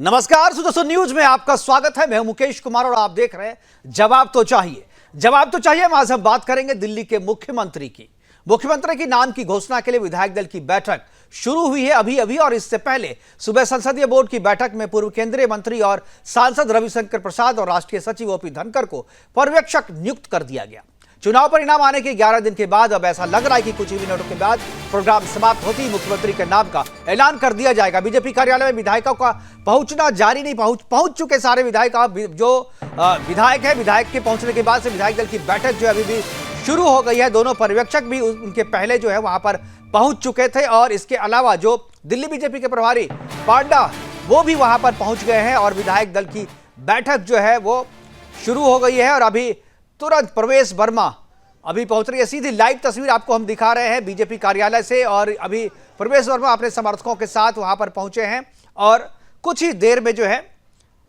नमस्कार दोस्तों, न्यूज में आपका स्वागत है। मैं हूं मुकेश कुमार और आप देख रहे हैं जवाब तो चाहिए। जवाब तो चाहिए में आज हम बात करेंगे दिल्ली के मुख्यमंत्री की नाम की घोषणा के लिए विधायक दल की बैठक शुरू हुई है अभी अभी। और इससे पहले सुबह संसदीय बोर्ड की बैठक में पूर्व केंद्रीय मंत्री और सांसद रविशंकर प्रसाद और राष्ट्रीय सचिव ओपी धनखड़ को पर्यवेक्षक नियुक्त कर दिया गया। चुनाव परिणाम आने के 11 दिन के बाद अब ऐसा लग रहा है कि कुछ ही मिनटों के बाद प्रोग्राम समाप्त होती ही मुख्यमंत्री के नाम का ऐलान कर दिया जाएगा। बीजेपी कार्यालय में विधायकों का पहुंचना जारी नहीं, पहुंच चुके सारे विधायक। जो विधायक है, विधायक के पहुंचने के बाद से विधायक दल की बैठक जो अभी भी शुरू हो गई है। दोनों पर्यवेक्षक भी उनके पहले जो है वहां पर पहुंच चुके थे और इसके अलावा जो दिल्ली बीजेपी के प्रभारी पांडा वो भी वहां पर पहुंच गए हैं और विधायक दल की बैठक जो है वो शुरू हो गई है। और अभी तुरंत प्रवेश वर्मा अभी पहुंच रही है। सीधी लाइव तस्वीर आपको हम दिखा रहे हैं बीजेपी कार्यालय से। और अभी प्रवेश वर्मा अपने समर्थकों के साथ वहां पर पहुंचे हैं और कुछ ही देर में जो है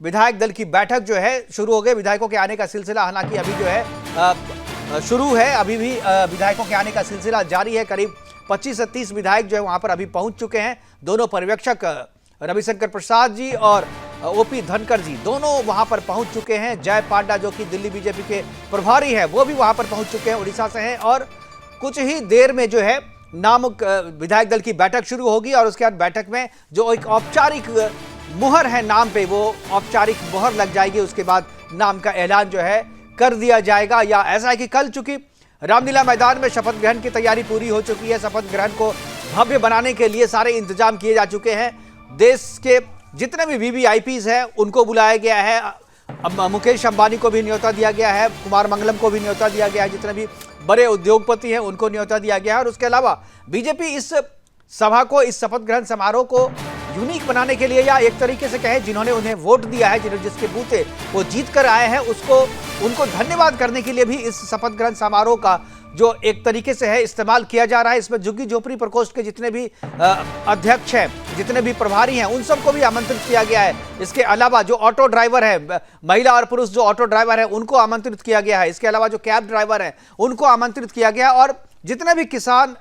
विधायक दल की बैठक जो है शुरू हो गई। विधायकों के आने का सिलसिला हालांकि अभी जो है शुरू है, अभी भी विधायकों के आने का सिलसिला जारी है। करीब 25 से 30 विधायक जो है वहां पर अभी पहुंच चुके हैं। दोनों पर्यवेक्षक रविशंकर प्रसाद जी और ओपी धनखड़ जी दोनों वहां पर पहुंच चुके हैं। जय पांडा जो कि दिल्ली बीजेपी के प्रभारी है वो भी वहां पर पहुंच चुके हैं, उड़ीसा से हैं। और कुछ ही देर में जो है नाम विधायक दल की बैठक शुरू होगी और उसके बाद बैठक में जो एक औपचारिक मुहर है नाम पे, वो औपचारिक मुहर लग जाएगी। उसके बाद नाम का ऐलान जो है कर दिया जाएगा। या ऐसा है कि कल चूंकि रामलीला मैदान में शपथ ग्रहण की तैयारी पूरी हो चुकी है, शपथ ग्रहण को भव्य बनाने के लिए सारे इंतजाम किए जा चुके हैं। देश के जितने भी वीवीआईपीज हैं उनको बुलाया गया है। अब मुकेश अंबानी को भी न्योता दिया गया है, कुमार मंगलम को भी न्योता दिया गया है, जितने भी बड़े उद्योगपति हैं उनको न्योता दिया गया है। और उसके अलावा बीजेपी इस सभा को, इस शपथ ग्रहण समारोह को यूनिक बनाने के लिए, या एक तरीके से कहें जिन्होंने उन्हें वोट दिया है, जिसके बूते वो जीत कर आए हैं, उनको धन्यवाद करने के लिए भी इस शपथ ग्रहण समारोह का जो एक तरीके से है इस्तेमाल किया जा रहा है। इसमें झुग्गी झोपड़ी प्रकोष्ठ के जितने भी अध्यक्ष हैं, जितने भी प्रभारी हैं, उन सबको भी आमंत्रित किया गया है। इसके अलावा जो ऑटो ड्राइवर है, महिला और पुरुष जो ऑटो ड्राइवर है उनको आमंत्रित किया गया है। इसके अलावा जो कैब ड्राइवर है उनको आमंत्रित किया गया है। और जितने भी किसान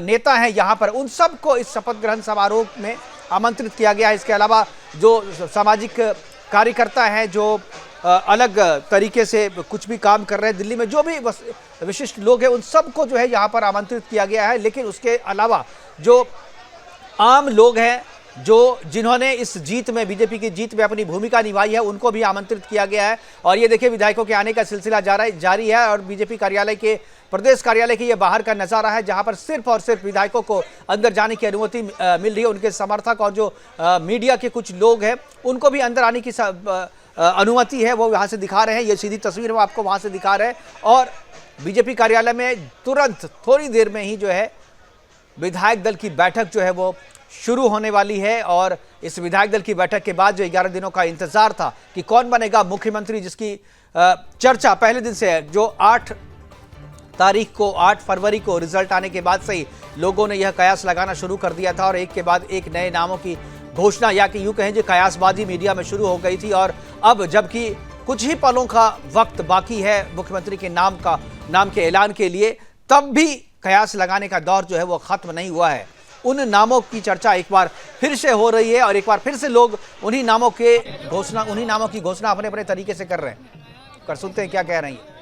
नेता हैं यहाँ पर उन सबको इस शपथ ग्रहण समारोह में आमंत्रित किया गया है। इसके अलावा जो सामाजिक कार्यकर्ता हैं, जो अलग तरीके से कुछ भी काम कर रहे हैं दिल्ली में, जो भी विशिष्ट लोग हैं उन सबको जो है यहाँ पर आमंत्रित किया गया है। लेकिन उसके अलावा जो आम लोग हैं, जिन्होंने इस जीत में, बीजेपी की जीत में अपनी भूमिका निभाई है, उनको भी आमंत्रित किया गया है। और ये देखिए विधायकों के आने का सिलसिला जारी है। और बीजेपी कार्यालय के, प्रदेश कार्यालय के ये बाहर का नजारा है जहां पर सिर्फ और सिर्फ विधायकों को अंदर जाने की अनुमति मिल रही है। उनके समर्थक और जो मीडिया के कुछ लोग हैं उनको भी अंदर आने की अनुमति है, वो यहाँ से दिखा रहे हैं। ये सीधी तस्वीर वो आपको वहाँ से दिखा रहे हैं। और बीजेपी कार्यालय में तुरंत थोड़ी देर में ही जो है विधायक दल की बैठक जो है वो शुरू होने वाली है। और इस विधायक दल की बैठक के बाद जो 11 दिनों का इंतजार था कि कौन बनेगा मुख्यमंत्री, जिसकी चर्चा पहले दिन से है, जो 8 फरवरी को रिजल्ट आने के बाद से ही लोगों ने यह कयास लगाना शुरू कर दिया था और एक के बाद एक नए नामों की घोषणा, या कि यूं कहें जो कयासबाजी मीडिया में शुरू हो गई थी। और अब जबकि कुछ ही पलों का वक्त बाकी है मुख्यमंत्री के नाम के ऐलान के लिए, तब भी कयास लगाने का दौर जो है वो खत्म नहीं हुआ है। उन नामों की चर्चा एक बार फिर से हो रही है और एक बार फिर से लोग उन्हीं नामों की घोषणा अपने अपने तरीके से कर रहे हैं। सुनते हैं क्या कह रही है।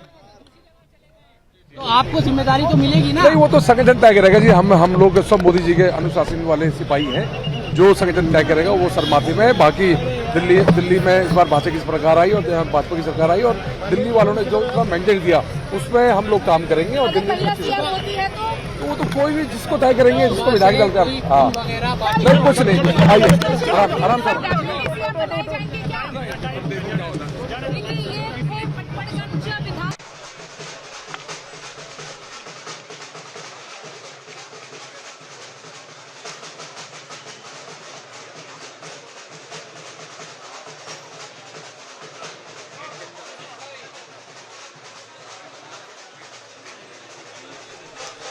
तो आपको जिम्मेदारी तो मिलेगी ना? नहीं, वो तो संगठन तय करेगा जी। हम लोग सब मोदी जी के अनुशासन वाले सिपाही हैं। जो संगठन तय करेगा वो सरमाथे में है। बाकी दिल्ली में इस बार भाजपा की सरकार आई और भाजपा की सरकार आई और दिल्ली वालों ने जो मैंडेट दिया उसमें हम लोग काम करेंगे। और दिल्ली तो वो तो कोई भी जिसको तय करेंगे, जिसको विधायक दल का, हाँ नहीं कुछ नहीं, आइए आराम से।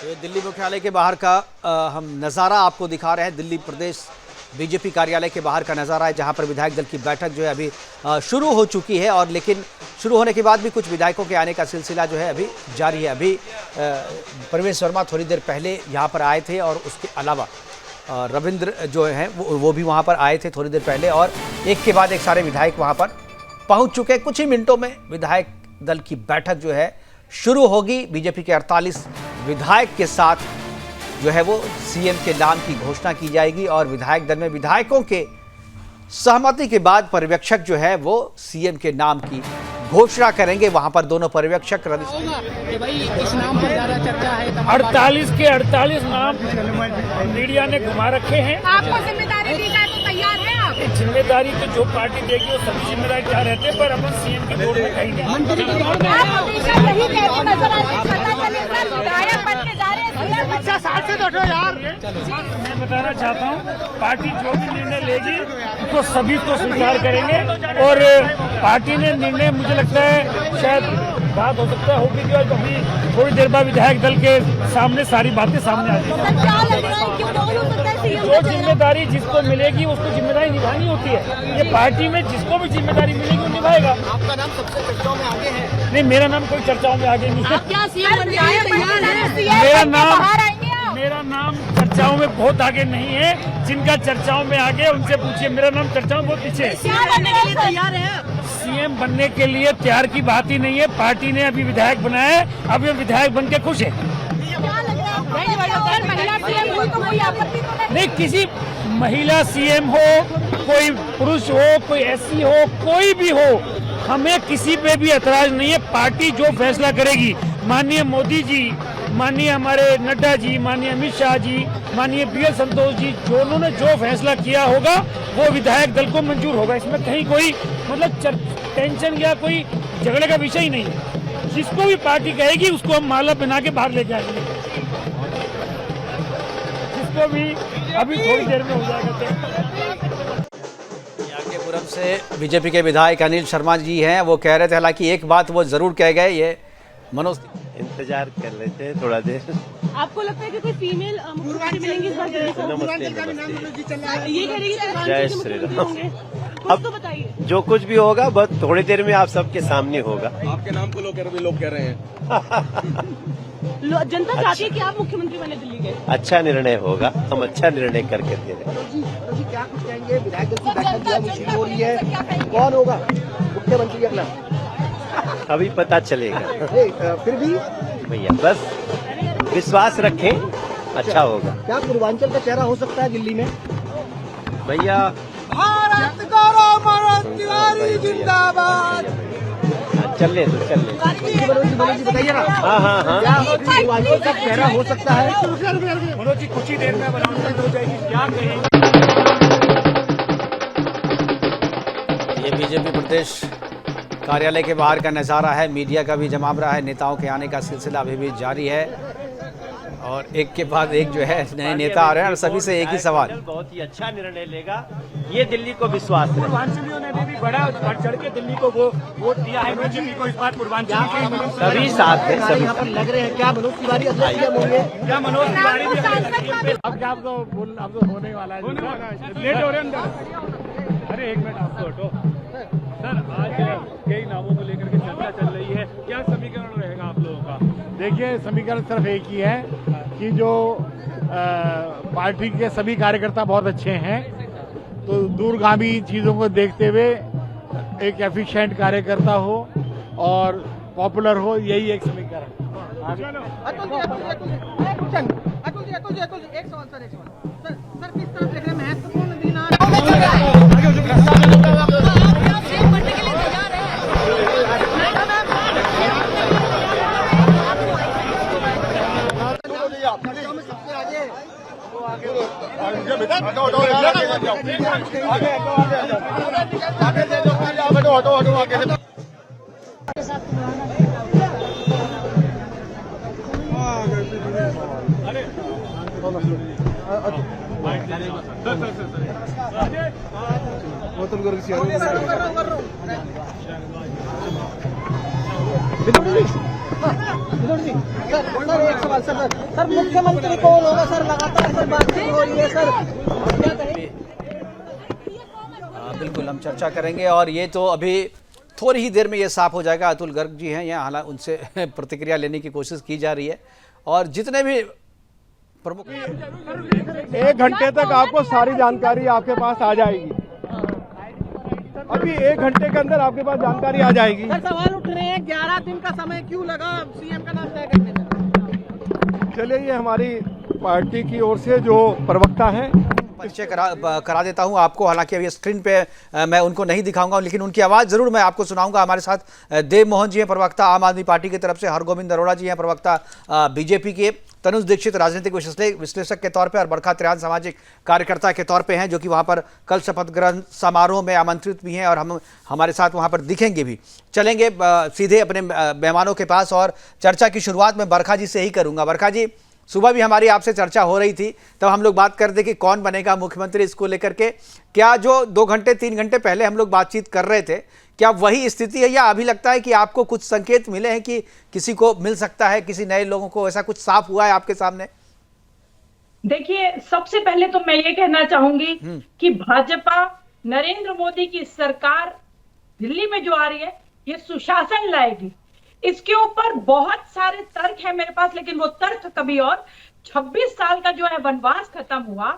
ये दिल्ली मुख्यालय के बाहर का हम नज़ारा आपको दिखा रहे हैं। दिल्ली प्रदेश बीजेपी कार्यालय के बाहर का नज़ारा है जहां पर विधायक दल की बैठक जो है अभी शुरू हो चुकी है। और लेकिन शुरू होने के बाद भी कुछ विधायकों के आने का सिलसिला जो है अभी जारी है। अभी प्रवेश वर्मा थोड़ी देर पहले यहां पर आए थे और उसके अलावा रविंद्र जो हैं वो भी वहाँ पर आए थे थोड़ी देर पहले, और एक के बाद एक सारे विधायक वहाँ पर पहुँच चुके। कुछ ही मिनटों में विधायक दल की बैठक जो है शुरू होगी। बीजेपी के 48 विधायक के साथ जो है वो सीएम के नाम की घोषणा की जाएगी, और विधायक दल में विधायकों के सहमति के बाद पर्यवेक्षक जो है वो सीएम के नाम की घोषणा करेंगे। वहां पर दोनों पर्यवेक्षक कि भाई इस नाम पर ज्यादा चर्चा है। 48 के 48 नाम मीडिया ने घुमा रखे हैं। आपको जिम्मेदारी दी जाए तो तैयार है आप? जिम्मेदारी तो जो पार्टी देगी वो सभी जिम्मेदारी क्या रहते हैं, पर अपन सीएम की दौड़ में कहीं नहीं। मंत्री की दौड़ में आप हमेशा यही कहते नजर आते हैं, पता चले सर विधायक बन के जा रहे हैं। मैं बताना चाहता हूँ, पार्टी जो भी निर्णय लेगी तो सभी को स्वीकार करेंगे, और पार्टी ने निर्णय मुझे लगता है शायद बात हो सकता होगी कि अभी थोड़ी देर बाद विधायक दल के सामने सारी बातें सामने आ जाएंगी। क्या लग रहा है, क्यों नहीं हो सकता है सीएम जो जिम्मेदारी जिसको मिलेगी उसको जिम्मेदारी निभानी होती है। ये पार्टी में जिसको भी जिम्मेदारी मिलेगी वो निभाएगा। आपका नाम सबसे चर्चाओं में आगे है। नहीं, मेरा नाम कोई चर्चाओं में आगे नहीं है। क्या सीएम बनने के लिए तैयार है? मेरा नाम चर्चाओं में बहुत आगे नहीं है। जिनका चर्चाओं में आगे उनसे पूछिए, मेरा नाम चर्चाओं में बहुत पीछे है। क्या बनने के लिए तैयार है? सीएम बनने के लिए तैयार की बात ही नहीं है। पार्टी ने अभी विधायक बनाया है, अभी हम विधायक बन के खुश है। क्या लग रहा है, महिला सीएम हुई तो कोई आपत्ति तो नहीं, किसी महिला सीएम हो, कोई पुरुष हो, कोई एससी हो, कोई भी हो, हमें किसी पे भी ऐतराज नहीं है। पार्टी जो फैसला करेगी, माननीय मोदी जी, माननीय हमारे नड्डा जी, माननीय अमित शाह जी, माननीय बीएल संतोष जी, जो उन्होंने जो फैसला किया होगा वो विधायक दल को मंजूर होगा। इसमें कहीं कोई मतलब टेंशन या कोई झगड़े का विषय ही नहीं है। जिसको भी पार्टी कहेगी उसको हम माला बना के बाहर लेके आएंगे। जिसको भी अभी थोड़ी देर में हो जाएगा। आगेपुरम से बीजेपी के विधायक अनिल शर्मा जी हैं, वो कह रहे थे, हालांकि एक बात वो जरूर कह गए, ये मनोज इंतजार कर लेते हैं थोड़ा देर। आपको लगता है कि कोई फीमेल मुख्यमंत्री मिलेंगी इस बार दिल्ली को? नमस्ते नमस्ते। ये कह रही है कि जय मुख्यमंत्री श्री राम। होंगे। कुछ अब तो बताइए। जो कुछ भी होगा बस थोड़ी देर में आप सबके सामने होगा। आपके नाम को लोग कह रहे हैं। जनता चाहती है कि आप मुख्यमंत्री बने दिल्ली के। अच्छा निर्णय होगा, हम अच्छा निर्णय करके दे रहे हैं। क्या कुछ कहेंगे? विधायक दल की बैठक जो है मुश्किल हो रही है, कौन होगा मुख्यमंत्री अगला? अभी पता चलेगा। फिर भी भैया बस विश्वास रखें, अच्छा होगा। क्या पूर्वांचल का चेहरा हो सकता है दिल्ली में? भैया भारत गौरव मनोज तिवारी जिंदाबाद। चल ले तो चल ले। मनोज जी बताइए ना। हाँ हाँ हाँ। क्या पूर्वांचल का चेहरा हो सकता है? मनोज जी कुछ ही देर में अनाउंसमेंट हो जाएगी, क्या कहेंगे? ये बीजेपी प्रदेश कार्यालय के बाहर का नज़ारा है। मीडिया का भी जमाव रहा है, नेताओं के आने का सिलसिला अभी भी जारी है, और एक के बाद एक जो है नए नेता आ रहे हैं, और सभी से एक ही सवाल। बहुत ही अच्छा निर्णय लेगा, ये दिल्ली को विश्वास है। पूर्वांचलियों ने भी बड़ा बढ़ चढ़ के दिल्ली को वोट दिया है। बीजेपी को इस बार पूर्वांचल के सभी साथ हैं, सभी यहाँ पर लग रहे हैं। क्या मनोज तिवारी अगले सीएम होंगे? क्या मनोज तिवारी भी अब क्या अब तो होने वाला है, लेट हो रहे हैं। अरे एक मिनट, आपको हटो सर। आज कई नामों को लेकर के चर्चा चल रही है, क्या समीकरण रहेगा आप लोगों का? देखिए, समीकरण सिर्फ एक ही है कि जो पार्टी के सभी कार्यकर्ता बहुत अच्छे हैं, तो दूरगामी चीज़ों को देखते हुए एक एफिशिएंट कार्यकर्ता हो और पॉपुलर हो, यही एक समीकरण है। एक सवाल सर किस तरह देख रहे हैं महत्वपूर्ण दिन आ रहा है? सर मुख्यमंत्री कौन होगा? सर लगातार सर बातचीत हो रही है सर, क्या कहेंगे? बिल्कुल हम चर्चा करेंगे, और ये तो अभी थोड़ी ही देर में ये साफ हो जाएगा। अतुल गर्ग जी हैं यहाँ, हालांकि उनसे प्रतिक्रिया लेने की कोशिश की जा रही है, और जितने भी प्रमुख। 1 घंटे तक आपको सारी जानकारी आपके पास आ जाएगी। अभी 1 घंटे के अंदर आपके पास जानकारी आ जाएगी। सर सवाल उठ रहे हैं 11 दिन का समय क्यों लगा सीएम का नाम तय करने में? चलिए, ये हमारी पार्टी की ओर से जो प्रवक्ता है, परिचय करा देता हूं आपको। हालांकि अभी स्क्रीन पे मैं उनको नहीं दिखाऊंगा, लेकिन उनकी आवाज़ जरूर मैं आपको सुनाऊंगा। हमारे साथ देव मोहन जी हैं, प्रवक्ता आम आदमी पार्टी की तरफ से, हरगोविंद अरोड़ा जी हैं, प्रवक्ता बीजेपी के, तनुज दीक्षित राजनीतिक विश्लेषक के तौर पे, और बरखा त्रियान सामाजिक कार्यकर्ता के तौर पे हैं, जो कि वहां पर कल शपथ ग्रहण समारोह में आमंत्रित भी हैं और हम हमारे साथ वहां पर दिखेंगे भी। चलेंगे सीधे अपने मेहमानों के पास और चर्चा की शुरुआत में बरखा जी से ही करूंगा। बरखा जी, सुबह भी हमारी आपसे चर्चा हो रही थी, तब हम लोग बात करते कि कौन बनेगा मुख्यमंत्री, इसको लेकर के क्या जो 2 घंटे 3 घंटे पहले हम लोग बातचीत कर रहे थे, क्या वही स्थिति है, या अभी लगता है कि आपको कुछ संकेत मिले हैं कि किसी को मिल सकता है, किसी नए लोगों को, ऐसा कुछ साफ हुआ है आपके सामने? देखिए, सबसे पहले तो मैं ये कहना चाहूंगी कि भाजपा नरेंद्र मोदी की सरकार दिल्ली में जो आ रही है, ये सुशासन लाएगी। इसके ऊपर बहुत सारे तर्क है मेरे पास, लेकिन वो तर्क कभी और। 26 साल का जो है वनवास खत्म हुआ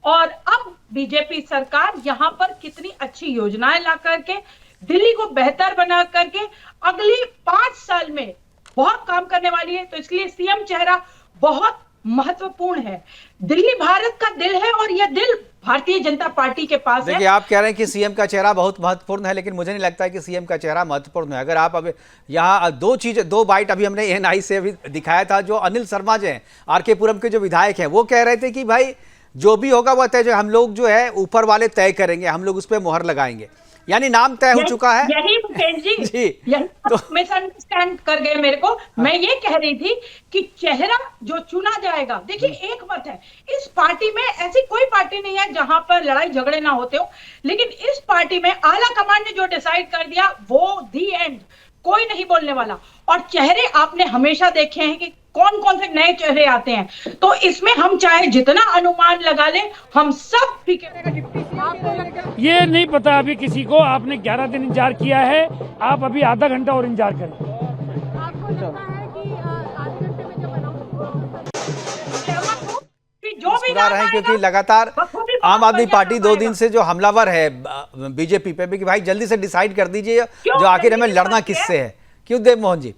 और अब बीजेपी सरकार यहाँ पर कितनी अच्छी योजनाएं ला करके दिल्ली को बेहतर बना करके अगली 5 साल में बहुत काम करने वाली है। तो इसलिए सीएम चेहरा बहुत महत्वपूर्ण है। दिल्ली भारत का दिल है और यह दिल भारतीय जनता पार्टी के पास है। देखिए, आप कह रहे हैं कि सीएम का चेहरा बहुत महत्वपूर्ण है, लेकिन मुझे नहीं लगता है कि सीएम का चेहरा महत्वपूर्ण है। अगर आप अब यहाँ 2 बाइट अभी हमने एएनआई से अभी दिखाया था, जो अनिल शर्मा जो हैं, आरके पुरम के जो विधायक हैं, वो कह रहे थे कि भाई जो भी होगा वह तय, जो हम लोग जो है ऊपर वाले तय करेंगे, हम लोग उस पर मुहर लगाएंगे, यानी नाम तय हो चुका है। यही मुकेश जी, जी, यही तो मिसअंडरस्टैंड कर गए मेरे को। मैं ये कह रही थी कि चेहरा जो चुना जाएगा, देखिए एक मत है, इस पार्टी में ऐसी कोई पार्टी नहीं है जहां पर लड़ाई झगड़े ना होते हो, लेकिन इस पार्टी में आला कमान ने जो डिसाइड कर दिया वो दी एंड, कोई नहीं बोलने वाला। और चेहरे आपने हमेशा देखे हैं कि कौन कौन से नए चेहरे आते हैं, तो इसमें हम चाहे जितना अनुमान लगा ले, हम सब फीके। ये नहीं पता अभी किसी को। आपने 11 दिन इंतजार किया है, आप अभी आधा घंटा और इंतजार करें। आपको लगता है कि आधे घंटे में जब जो भी मुस्कुरा रहे हैं, क्योंकि लगातार आम आदमी पार्टी 2 दिन से जो हमलावर है बीजेपी पे कि भाई जल्दी से डिसाइड कर दीजिए जो आखिर हमें लड़ना किससे है। क्यों देव मोहन जी?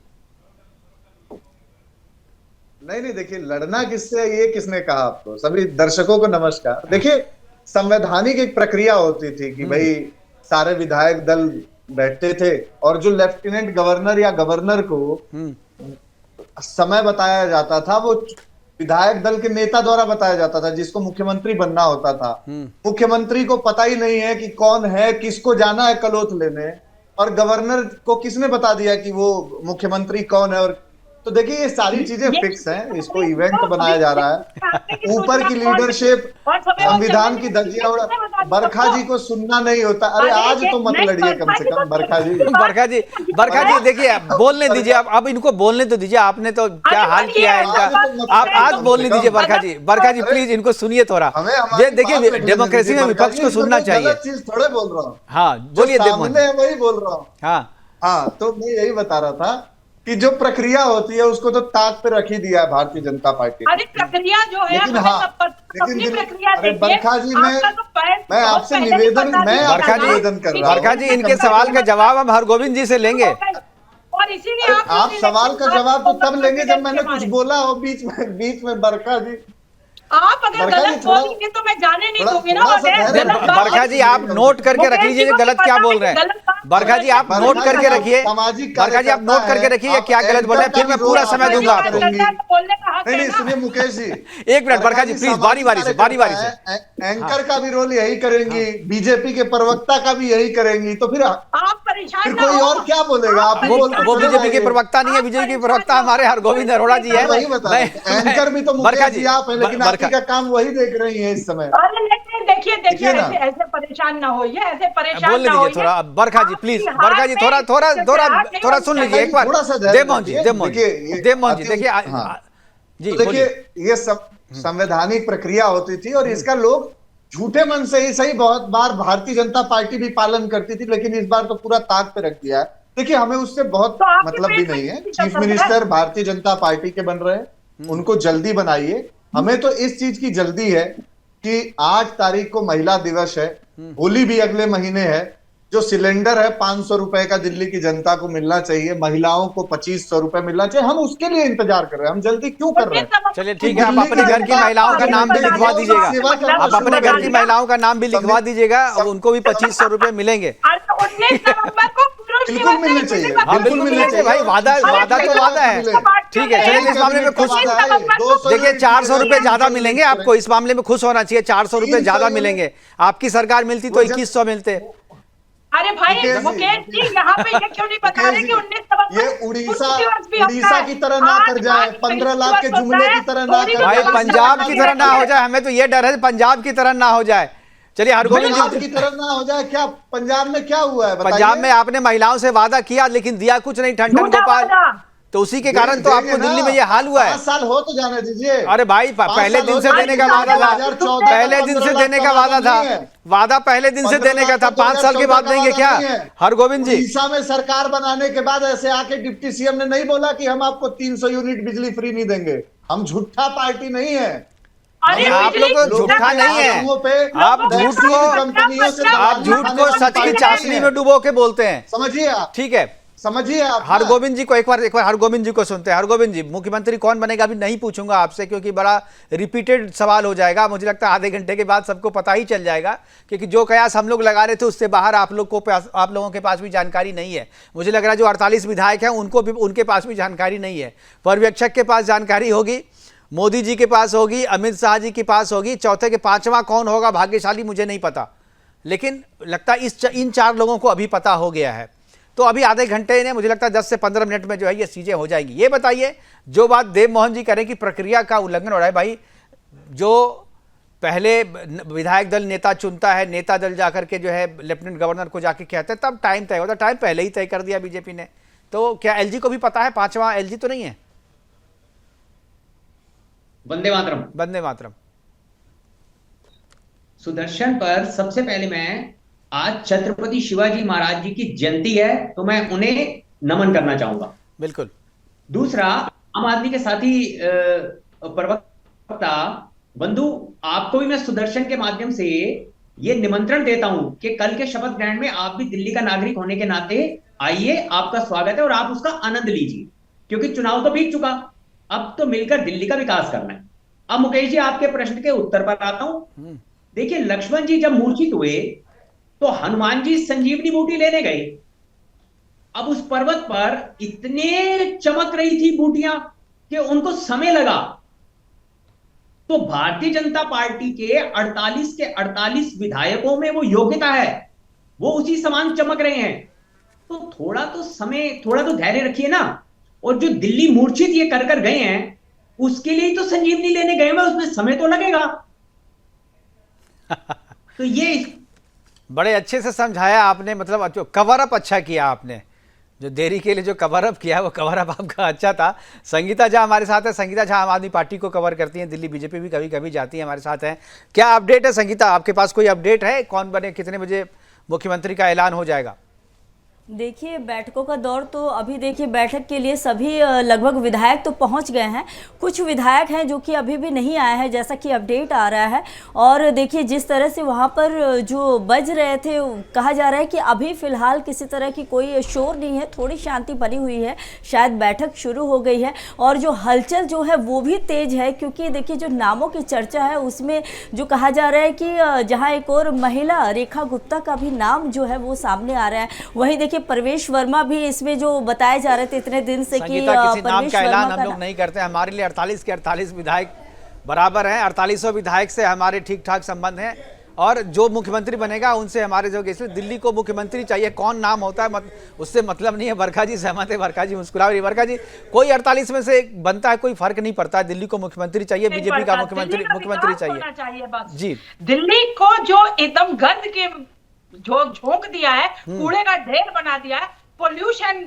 नहीं, देखिए, लड़ना किससे ये किसने कहा आपको? सभी दर्शकों को नमस्कार। देखिए, संवैधानिक एक प्रक्रिया होती थी कि भाई सारे विधायक दल बैठते थे और जो लेफ्टिनेंट गवर्नर या गवर्नर को समय बताया जाता था, वो विधायक दल के नेता द्वारा बताया जाता था, जिसको मुख्यमंत्री बनना होता था। मुख्यमंत्री को पता ही नहीं है कि कौन है, किसको जाना है कलोथ लेने, और गवर्नर को किसने बता दिया कि वो मुख्यमंत्री कौन है। और तो देखिए, ये सारी चीजें फिक्स हैं, इसको इवेंट बनाया जा रहा है। ऊपर की लीडरशिप, संविधान की धज्जियां उड़ा, बरखा जी को सुनना नहीं होता। अरे आज तो मत लड़िए कम से कम बरखा जी। बरखा जी देखिए, बोलने दीजिए, अब इनको बोलने तो दीजिए। आपने तो क्या हाल किया है इनका, आप आज बोलने दीजिए बरखा जी। बरखा जी प्लीज इनको सुनिए थोड़ा। देखिए, डेमोक्रेसी में विपक्ष को सुनना चाहिए। चीज थोड़े बोल रहा हूँ। हाँ बोलिए देव मोहन। वही बोल रहा हूँ। हाँ, तो मैं यही बता रहा था कि जो प्रक्रिया होती है उसको तो ताक पे रख ही दिया है भारतीय जनता पार्टी। अरे प्रक्रिया जो है, लेकिन अरे बरखा जी, मैं आपसे निवेदन कर रहा हूँ। बरखा जी, इनके सवाल का जवाब हम हरगोविंद जी से लेंगे। और इसीलिए आप सवाल का जवाब तो तब लेंगे जब मैंने कुछ बोला हो बीच में बरखा जी। आप अगर गलत बोलेंगे तो मैं जाने नहीं दूंगी ना। बरखा जी, आप नोट करके रख लीजिए गलत क्या बोल रहे हैं। बरखा जी, आप नोट करके रखिए। बरखा जी, आप नोट करके रखिए क्या गलत बोल रहे हैं, फिर मैं पूरा समय दूंगा आपको। नहीं, सुनिए Mukesh ji, 1 minute Barkha ji please, बारी बारी से। एंकर का भी रोल यही करेंगी, बीजेपी के प्रवक्ता का भी यही करेंगी, तो फिर परेशान कोई और क्या बोलेगा? आप वो बीजेपी के प्रवक्ता नहीं है, बीजेपी के प्रवक्ता हमारे हरगोविंद अरोड़ा जी है। एंकर भी तो मुकेश जी आप है, लेकिन आपकी का काम वही देख रही है इस समय। देखिए ऐसे परेशान ना होइए, ऐसे परेशान बोलने ना दीजिए थोड़ा। बरखा जी प्लीज, बरखा जी थोड़ा सुन लीजिए एक बार। देव मोहन जी देखिए जी, देखिए, ये संवैधानिक प्रक्रिया होती थी और इसका लोग झूठे मन से ही सही बहुत बार भारतीय जनता पार्टी भी पालन करती थी, लेकिन इस बार तो पूरा ताक पे रख दिया है। देखिए, हमें उससे बहुत मतलब भी नहीं है। Chief minister Bharatiya Janata party के बन रहे हैं, उनको जल्दी बनाइए। हमें तो इस चीज की जल्दी है कि 8 तारीख को महिला दिवस है, होली भी अगले महीने है। जो सिलेंडर है 500 रुपए का दिल्ली की जनता को मिलना चाहिए, महिलाओं को 2500 रुपए मिलना चाहिए, हम उसके लिए इंतजार कर रहे हैं। हम जल्दी क्यों कर रहे हैं? चलिए ठीक है, आप अपने घर की महिलाओं का नाम भी लिखवा दीजिएगा, आप अपने घर की महिलाओं का नाम भी लिखवा दीजिएगा, उनको भी 2500 रुपए मिलेंगे। 19 नवंबर को बिल्कुल मिलने चाहिए, हाँ बिल्कुल मिलने चाहिए भाई, वादा तो वादा है। ठीक है, चलिए इस मामले में खुश, देखिए 400 रुपए ज्यादा मिलेंगे आपको, इस मामले में खुश होना चाहिए, 400 रुपए ज्यादा मिलेंगे। आपकी सरकार मिलती तो 2100 मिलते। अरे भाई मुकेश जी, यहाँ पे ये क्यों नहीं बता रहे कि 19 नवंबर ये उड़ीसा की तरह ना कर जाए, 15 लाख के जुमले की तरह ना कर भाई, पंजाब की तरह ना हो जाए, हमें तो ये डर है पंजाब की तरह ना हो जाए। चलिए हरगोविंद पंजाब की तरह ना हो जाए। क्या पंजाब में क्या हुआ है? पंजाब में आपने महिलाओं से वादा किया लेकिन दिया कुछ नहीं, ठंडन गोपाल, तो उसी के कारण तो आपको दिल्ली में ये हाल हुआ है। 5 साल हो तो जाने दीजिए। अरे भाई पहले दिन से देने का वादा था, पहले दिन से देने का वादा था, वादा पहले दिन से देने का था, 5 साल के बाद देंगे क्या हरगोविंद जी? उड़ीसा में सरकार बनाने के बाद ऐसे आके डिप्टी सीएम ने नहीं बोला कि हम आपको 300 यूनिट बिजली फ्री नहीं देंगे। हम झूठा पार्टी नहीं है। आप लोग तो झूठा नहीं है, आप झूठ को सच की चाशनी में डुबो के बोलते हैं, समझिए आप। ठीक है, समझिए आप। हरगोविंद जी को एक बार हरगोविंद जी को सुनते हैं। हरगोविंद जी, मुख्यमंत्री कौन बनेगा अभी नहीं पूछूंगा आपसे, क्योंकि बड़ा रिपीटेड सवाल हो जाएगा, मुझे लगता है आधे घंटे के बाद सबको पता ही चल जाएगा, क्योंकि जो कयास हम लोग लगा रहे थे उससे बाहर आप लोगों के पास भी जानकारी नहीं है। मुझे लग रहा है जो 48 विधायक हैं उनको भी, उनके पास भी जानकारी नहीं है। पर्यवेक्षक के पास जानकारी होगी, मोदी जी के पास होगी, अमित शाह जी के पास होगी, चौथे के 5वां कौन होगा भाग्यशाली मुझे नहीं पता, लेकिन लगता है इन 4 लोगों को अभी पता हो गया है। तो अभी आधे घंटे ने मुझे लगता है 10 से 15 मिनट में जो है ये चीज़ें हो जाएंगी। ये बताइए, जो बात देव मोहन जी करें कि प्रक्रिया का उल्लंघन हो रहा है, भाई जो पहले विधायक दल नेता चुनता है, नेता दल जाकर के जो है लेफ्टिनेंट गवर्नर को जाके कहते हैं, तब टाइम तय होता है, टाइम पहले ही तय कर दिया बीजेपी ने। तो क्या एलजी को भी पता है 5वां एलजी तो नहीं है? वंदे मातरम। वंदे मातरम। सुदर्शन पर सबसे पहले मैं, आज छत्रपति शिवाजी महाराज जी की जयंती है तो मैं उन्हें नमन करना चाहूंगा। बिल्कुल। दूसरा, आम आदमी के साथी प्रवक्ता बंधु, आपको भी मैं सुदर्शन के माध्यम से ये निमंत्रण देता हूं कि कल के शपथ ग्रहण में आप भी दिल्ली का नागरिक होने के नाते आइए, आपका स्वागत है और आप उसका आनंद लीजिए, क्योंकि चुनाव तो बीत चुका, अब तो मिलकर दिल्ली का विकास करना है। अब मुकेश जी, आपके प्रश्न के उत्तर पर आता हूं। देखिए, लक्ष्मण जी जब मूर्छित हुए तो हनुमान जी संजीवनी बूटी लेने गए। अब उस पर्वत पर इतने चमक रही थी बूटियां कि उनको समय लगा। तो भारतीय जनता पार्टी के 48 के 48 विधायकों में वो योग्यता है, वो उसी समान चमक रहे हैं। तो थोड़ा तो समय, थोड़ा तो धैर्य रखिए ना। और जो दिल्ली मूर्छित ये कर गए हैं, उसके लिए तो संजीवनी लेने गए हैं, उसमें समय तो लगेगा। तो ये बड़े अच्छे से समझाया आपने, मतलब जो कवर अप अच्छा किया आपने, जो देरी के लिए जो कवर अप किया वो कवर अप आपका अच्छा था। संगीता झा हमारे साथ है, संगीता झा आम आदमी पार्टी को कवर करती हैं, दिल्ली बीजेपी भी कभी कभी जाती है, हमारे साथ हैं। क्या अपडेट है संगीता, आपके पास कोई अपडेट है? कौन बने, कितने बजे मुख्यमंत्री का ऐलान हो जाएगा? देखिए, बैठकों का दौर तो अभी देखिए, बैठक के लिए सभी लगभग विधायक तो पहुंच गए हैं, कुछ विधायक हैं जो कि अभी भी नहीं आए हैं, जैसा कि अपडेट आ रहा है। और देखिए, जिस तरह से वहां पर जो बज रहे थे, कहा जा रहा है कि अभी फिलहाल किसी तरह की कोई शोर नहीं है, थोड़ी शांति बनी हुई है, शायद बैठक शुरू हो गई है। और जो हलचल जो है वो भी तेज है, क्योंकि देखिए जो नामों की चर्चा है उसमें जो कहा जा रहा है कि जहाँ एक और महिला रेखा गुप्ता का भी नाम जो है वो सामने आ रहा है। वहीं देखिए परवेश वर्मा भी इसमें जो बताए जा रहे थे इतने दिन से कि किसी नाम का ऐलान हम लोग नहीं करते। हमारे लिए 48 के 48 विधायक बराबर हैं, 48 विधायक से हमारे ठीक ठाक संबंध हैं, और जो मुख्यमंत्री बनेगा उनसे हमारे जो, इसलिए दिल्ली को मुख्यमंत्री चाहिए, कौन नाम होता है उससे मतलब नहीं है। वर्षा जी सहमत है, वर्षा जी मुस्कुरा रही। वर्षा जी, कोई 48 में से बनता है, कोई फर्क नहीं पड़ता है, दिल्ली को मुख्यमंत्री चाहिए, बीजेपी का मुख्यमंत्री चाहिए जी। दिल्ली को जो एकदम गंद के झोंक दिया है, कूड़े का ढेर बना दिया है, पोल्यूशन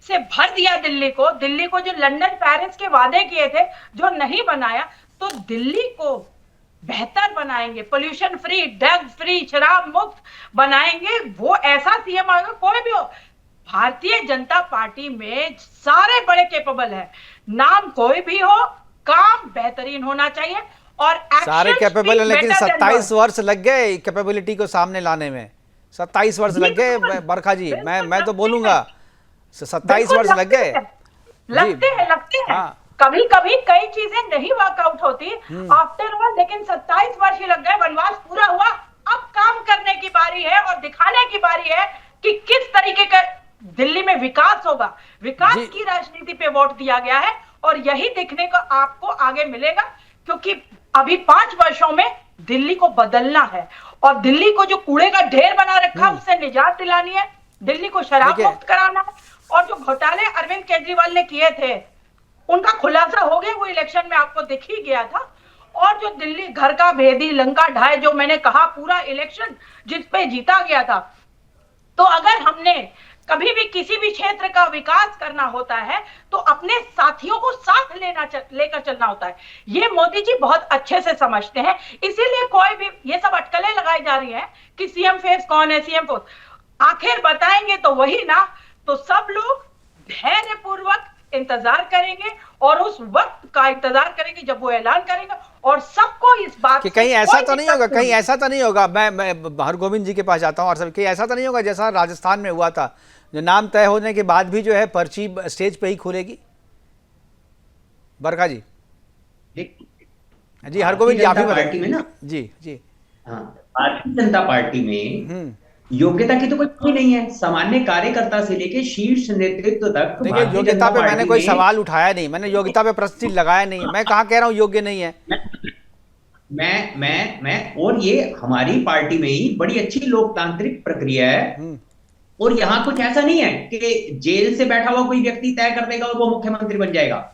से भर दिया दिल्ली को जो लंदन पेरिस के वादे किए थे जो नहीं बनाया, तो दिल्ली को बेहतर बनाएंगे, पोल्यूशन फ्री, ड्रग फ्री, शराब मुक्त बनाएंगे। वो ऐसा सीएम आएगा, कोई भी हो। भारतीय जनता पार्टी में सारे बड़े कैपेबल है, नाम कोई भी हो, काम बेहतरीन होना चाहिए और सारे actions कैपेबल है, speak लेकिन better than 27 words। वर्ष लग गए कैपेबिलिटी को सामने लाने में। 27 वर्ष लग गए बरखा जी, मैं तो बोलूंगा 27 वर्ष लग गए। लगते हैं हाँ। कभी कभी कई चीजें नहीं वर्कआउट होती आफ्टर ऑल, लेकिन 27 वर्ष ही लग गए, वनवास पूरा हुआ। अब काम करने की बारी है और दिखाने की बारी है कि किस तरीके का दिल्ली में विकास होगा। विकास की राजनीति पे वोट दिया गया है और यही दिखने को आपको आगे मिलेगा, क्योंकि अभी 5 वर्षों में दिल्ली को बदलना है और दिल्ली को जो कूड़े का ढेर बना रखा उससे निजात दिलानी है, दिल्ली को शराब मुक्त कराना है। और जो घोटाले अरविंद केजरीवाल ने किए थे उनका खुलासा हो गया, वो इलेक्शन में आपको दिख ही गया था। और जो दिल्ली घर का भेदी लंका ढाए, जो मैंने कहा पूरा इलेक्शन जिस पे जीता गया था, तो अगर हमने कभी भी किसी भी क्षेत्र का विकास करना होता है तो अपने साथियों को साथ लेकर चलना होता है। ये मोदी जी बहुत अच्छे से समझते हैं, इसीलिए कोई भी ये सब अटकलें लगाई जा रही हैं कि सीएम फेस कौन है, सीएम फेस आखिर बताएंगे तो वही ना। तो सब लोग धैर्यपूर्वक इंतजार करेंगे और उस वक्त का इंतजार करेंगे जब वो ऐलान करेंगे और सबको इस बात कि कहीं ऐसा तो नहीं होगा, कहीं ऐसा तो नहीं होगा, मैं हरगोविंद जी के पास जाता हूँ और सब, कहीं ऐसा तो नहीं होगा जैसा राजस्थान में हुआ था, जो नाम तय होने के बाद भी जो है पर्ची स्टेज पे ही खुलेगी। बरखा जी जी, हरगोविंद जी आप भी पार्टी में ना जी जी हाँ, भारतीय जनता पार्टी में योग्यता की तो कोई कमी नहीं है। सामान्य कार्यकर्ता से लेके शीर्ष नेतृत्व तक। देखिए, योग्यता पे मैंने कोई सवाल उठाया नहीं, मैंने योग्यता पे प्रश्न लगाया नहीं, मैं कहाँ कह रहा हूँ योग्य नहीं है। मैं और ये हमारी पार्टी में ही बड़ी अच्छी लोकतांत्रिक प्रक्रिया है और यहाँ कुछ ऐसा नहीं है कि जेल से बैठा हुआ कोई व्यक्ति तय कर देगा और वो मुख्यमंत्री बन जाएगा।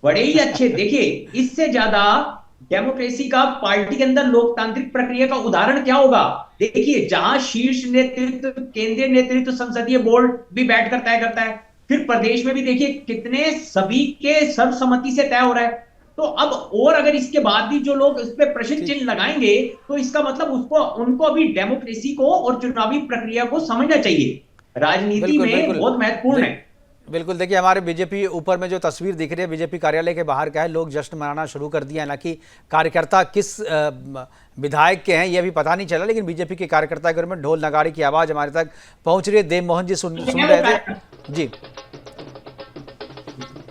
बड़े ही अच्छे, देखिए इससे ज्यादा डेमोक्रेसी का पार्टी के अंदर लोकतांत्रिक प्रक्रिया का उदाहरण क्या होगा। देखिए, जहां शीर्ष नेतृत्व, केंद्रीय नेतृत्व, संसदीय बोर्ड भी बैठकर तय करता है, फिर प्रदेश में भी देखिए कितने सभी के सर्वसम्मति से तय हो रहा है। तो अब और अगर इसके बाद भी जो लोग इस पे प्रश्न चिन्ह लगाएंगे तो इसका मतलब उनको भी डेमोक्रेसी को और चुनावी प्रक्रिया को समझना चाहिए। राजनीति में बहुत महत्वपूर्ण है। बिल्कुल, देखिए हमारे बीजेपी ऊपर में जो तस्वीर दिख रही है बीजेपी कार्यालय के बाहर का है, लोग जश्न मनाना शुरू कर दिया है, ना कि कार्यकर्ता किस विधायक के हैं ये भी पता नहीं चला, लेकिन बीजेपी के कार्यकर्ता के में ढोल नगाड़े की आवाज हमारे तक पहुंच रही है। देव मोहन जी सुन रहे थे जी,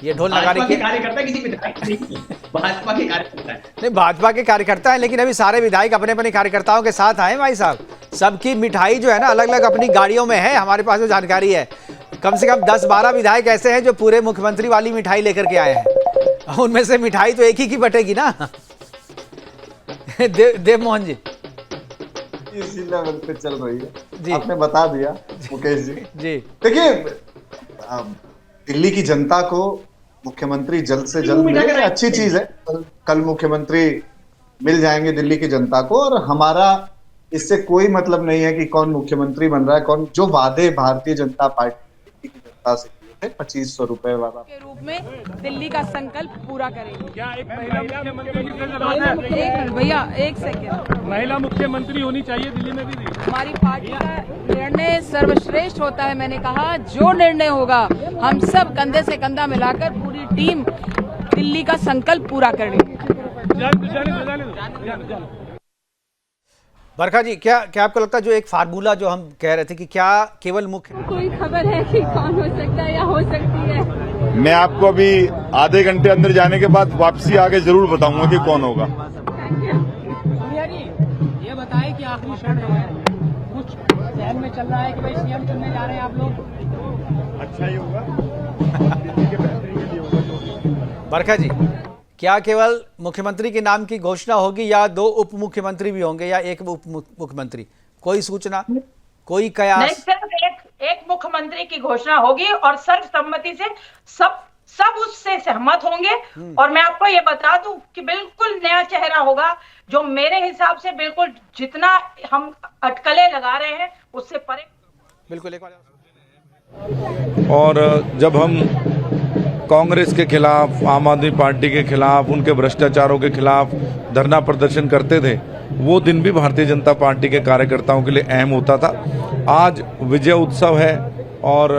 ये ढोल नगाड़े के कार्यकर्ता किसी विधायक नहीं, भाजपा के कार्यकर्ता नहीं, भाजपा के कार्यकर्ता है, लेकिन अभी सारे विधायक अपने अपने कार्यकर्ताओं के साथ आए भाई साहब। सबकी मिठाई जो है ना अलग अलग अपनी गाड़ियों में है, हमारे पास जो जानकारी है कम से कम 10-12 विधायक ऐसे हैं जो पूरे मुख्यमंत्री वाली मिठाई लेकर के आए हैं। उनमें से मिठाई तो एक ही की बटेगी ना। देव मोहन जी इसी लेवल पे चल रही है जी, आपने बता दिया मुकेश जी। जी देखिए, दिल्ली की जनता को मुख्यमंत्री जल्द से जल्द मिले, अच्छी चीज है। कल मुख्यमंत्री मिल जाएंगे दिल्ली की जनता को और हमारा इससे कोई मतलब नहीं है कि कौन मुख्यमंत्री बन रहा है, कौन। जो वादे भारतीय जनता पार्टी की जनता से किए थे 2500 रुपए वाला के रूप में दिल्ली का संकल्प पूरा करेंगे। क्या एक महिला भैया एक सेकेंड, महिला मुख्यमंत्री होनी चाहिए दिल्ली में भी? हमारी पार्टी का निर्णय सर्वश्रेष्ठ होता है। मैंने कहा जो निर्णय होगा हम सब कंधे से कंधा मिलाकर पूरी टीम दिल्ली का संकल्प पूरा करेंगे। बरखा जी, क्या आपको लगता है जो एक फार्मूला जो हम कह रहे थे कि क्या केवल मुख्य कोई खबर है कि कौन हो सकता है या हो सकती है? मैं आपको अभी आधे घंटे अंदर जाने के बाद वापसी आके जरूर बताऊंगा कि कौन होगा। ये बताएं कि आखिरी क्षण है, कुछ जहन में चल रहा है कि भाई सीएम चुनने जा रहे हैं आप लोग? अच्छा ही होगा, दिल्ली के बेहतरी के लिए होगा। बरखा जी, क्या केवल मुख्यमंत्री के नाम की घोषणा होगी या 2 उप मुख्यमंत्री भी होंगे या 1 उप मुख्यमंत्री? कोई सूचना, कोई कयास? नहीं, सिर्फ एक मुख्यमंत्री की घोषणा होगी और सर्वसम्मति से सब उससे सहमत होंगे। और मैं आपको ये बता दूं कि बिल्कुल नया चेहरा होगा जो मेरे हिसाब से बिल्कुल जितना हम अटकलें लगा रहे हैं उससे परे। बिल्कुल, एक बार और जब हम कांग्रेस के खिलाफ, आम आदमी पार्टी के खिलाफ, उनके भ्रष्टाचारों के खिलाफ धरना प्रदर्शन करते थे, वो दिन भी भारतीय जनता पार्टी के कार्यकर्ताओं के लिए अहम होता था। आज विजय उत्सव है और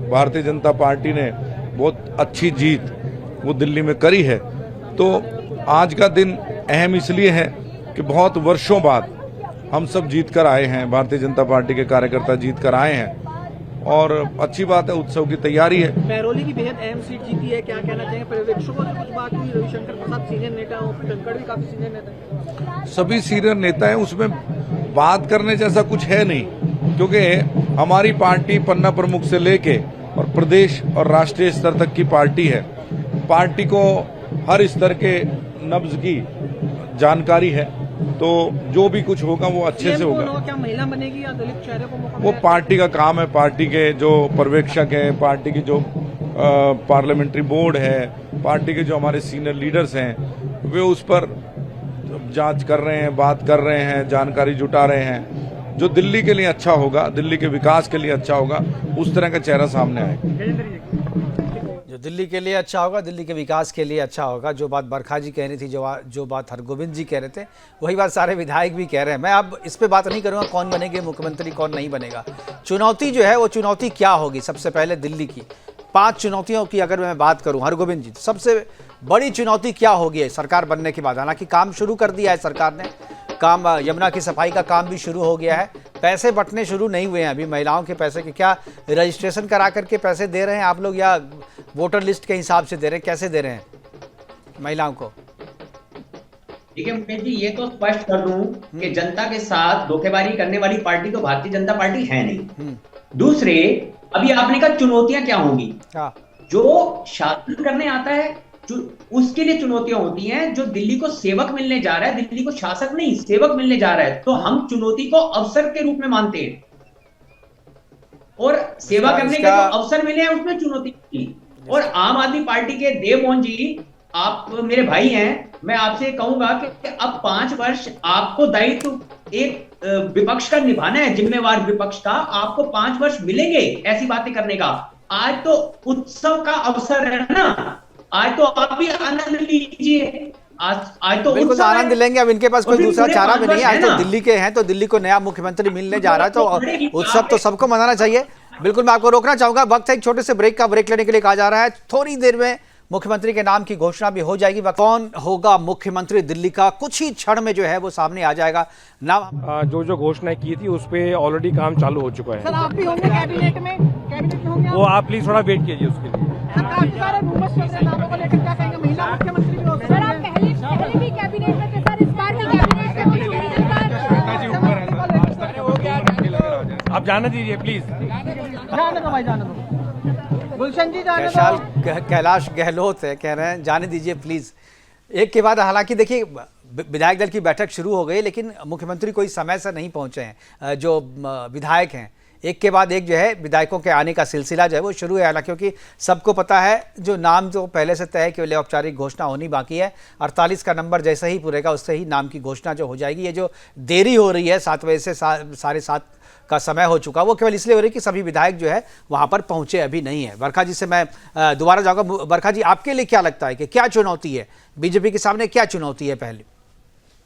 भारतीय जनता पार्टी ने बहुत अच्छी जीत वो दिल्ली में करी है। तो आज का दिन अहम इसलिए है कि बहुत वर्षों बाद हम सब जीत कर आए हैं, भारतीय जनता पार्टी के कार्यकर्ता जीत कर आए हैं और अच्छी बात है, उत्सव की तैयारी है। महरौली की बेहद अहम सीट जीती है, क्या कहना चाहेंगे? पर्यवेक्षकों से कुछ बात हुई? रविशंकर प्रसाद सीनियर नेता हो, धनखड़ भी काफी सीनियर नेता है। सभी सीनियर नेता हैं, उसमें बात करने जैसा कुछ है नहीं, क्योंकि हमारी पार्टी पन्ना प्रमुख से लेके और प्रदेश और राष्ट्रीय स्तर तक की पार्टी है। पार्टी को हर स्तर के नब्ज की जानकारी है, तो जो भी कुछ होगा वो अच्छे से होगा। क्या महिला बनेगी या दलित चेहरे को मौका? वो पार्टी का काम है, पार्टी के जो पर्यवेक्षक है, पार्टी की जो पार्लियामेंट्री बोर्ड है, पार्टी के जो हमारे सीनियर लीडर्स हैं, वे उस पर जांच कर रहे हैं, बात कर रहे हैं, जानकारी जुटा रहे हैं। जो दिल्ली के लिए अच्छा होगा, दिल्ली के विकास के लिए अच्छा होगा, उस तरह का चेहरा सामने आएगा। जो दिल्ली के लिए अच्छा होगा, दिल्ली के विकास के लिए अच्छा होगा। जो बात बरखा जी कह रही थी, जो बात हरगोविंद जी कह रहे थे, वही बात सारे विधायक भी कह रहे हैं। मैं अब इस पे बात नहीं करूँगा कौन बनेंगे मुख्यमंत्री, कौन नहीं बनेगा। चुनौती जो है वो चुनौती क्या होगी? सबसे पहले दिल्ली की 5 चुनौतियों की अगर मैं बात करूँ, हरगोविंद जी, सबसे बड़ी चुनौती क्या होगी सरकार बनने के बाद? हालांकि काम शुरू कर दिया है सरकार ने, काम यमुना की सफाई का काम भी शुरू हो गया है, पैसे बंटने शुरू नहीं हुए हैं अभी महिलाओं के पैसे के। क्या रजिस्ट्रेशन करा करके पैसे दे रहे हैं आप लोग, या वोटर लिस्ट के हिसाब से दे रहे हैं? कैसे दे रहे हैं महिलाओं को? देखिए मुकेश जी, ये तो स्पष्ट कर दूं कि जनता के साथ धोखेबाजी करने वाली पार्टी तो भारतीय जनता पार्टी है नहीं। दूसरे, अभी आपने कहा चुनौतियां क्या होंगी? जो शासन करने आता है उसके लिए चुनौतियां होती हैं। जो दिल्ली को सेवक मिलने जा रहा है, दिल्ली को शासक नहीं सेवक मिलने जा रहा है, तो हम चुनौती को अवसर के रूप में मानते हैं, और सेवा करने के जो अवसर मिले हैं उसमें चुनौती की। और आम आदमी पार्टी के देवमोहन जी, आप मेरे भाई हैं, मैं आपसे कहूंगा कि अब 5 वर्ष आपको दायित्व एक विपक्ष का निभाना है, जिम्मेवार विपक्ष का। आपको 5 वर्ष मिलेंगे ऐसी बातें करने का। आज तो उत्सव का अवसर है ना, आज तो आप भी आनंद लीजिए। आज तो बिल्कुल आनंद लेंगे। अब इनके पास कोई दूसरा चारा भी नहीं है। आज तो दिल्ली के हैं, तो दिल्ली को नया मुख्यमंत्री मिलने जा रहा है, तो उत्सव तो सबको मनाना चाहिए। बिल्कुल, मैं आपको रोकना चाहूंगा, वक्त है एक छोटे से ब्रेक का। ब्रेक लेने के लिए कहा जा रहा है, थोड़ी देर में मुख्यमंत्री के नाम की घोषणा भी हो जाएगी। कौन होगा मुख्यमंत्री दिल्ली का, कुछ ही क्षण में जो है वो सामने आ जाएगा। नाम जो घोषणाएं की थी उस पे ऑलरेडी काम चालू हो चुका है। सर आप भी होंगे कैबिनेट में? कैबिनेट में होंगे वो आप प्लीज थोड़ा वेट कीजिए उसके लिए। काफी सारे रूमर्स चल रहे हैं नामों को लेकर, क्या कहेंगे? महिला मुख्यमंत्री भी हो सकती है। सर आप पहले भी कैबिनेट में थे सर, इस बार भी कैबिनेट में कुछ आप जाने दीजिए प्लीज। जाने दो भाई, जाने दो। गुलशन जी जाने दो। कैलाश गहलोत है, कह रहे हैं जाने दीजिए प्लीज। एक के बाद, हालांकि देखिए विधायक दल की बैठक शुरू हो गई, लेकिन मुख्यमंत्री कोई समय से नहीं पहुंचे हैं। जो विधायक हैं, एक के बाद एक जो है विधायकों के आने का सिलसिला जो है वो शुरू है। हालांकि क्योंकि सबको पता है जो नाम जो पहले से तय है केवल औपचारिक घोषणा होनी बाकी है। 48 का नंबर जैसे ही पूरेगा उससे ही नाम की घोषणा जो हो जाएगी। ये जो देरी हो रही है 7 बजे से 7:30 का समय हो चुका, वो केवल इसलिए हो रही है कि सभी विधायक जो है वहां पर पहुंचे अभी नहीं है। बरखा जी से मैं दोबारा जाऊंगा। बरखा जी, आपके लिए क्या लगता है कि क्या चुनौती है बीजेपी के सामने, क्या चुनौती है? पहले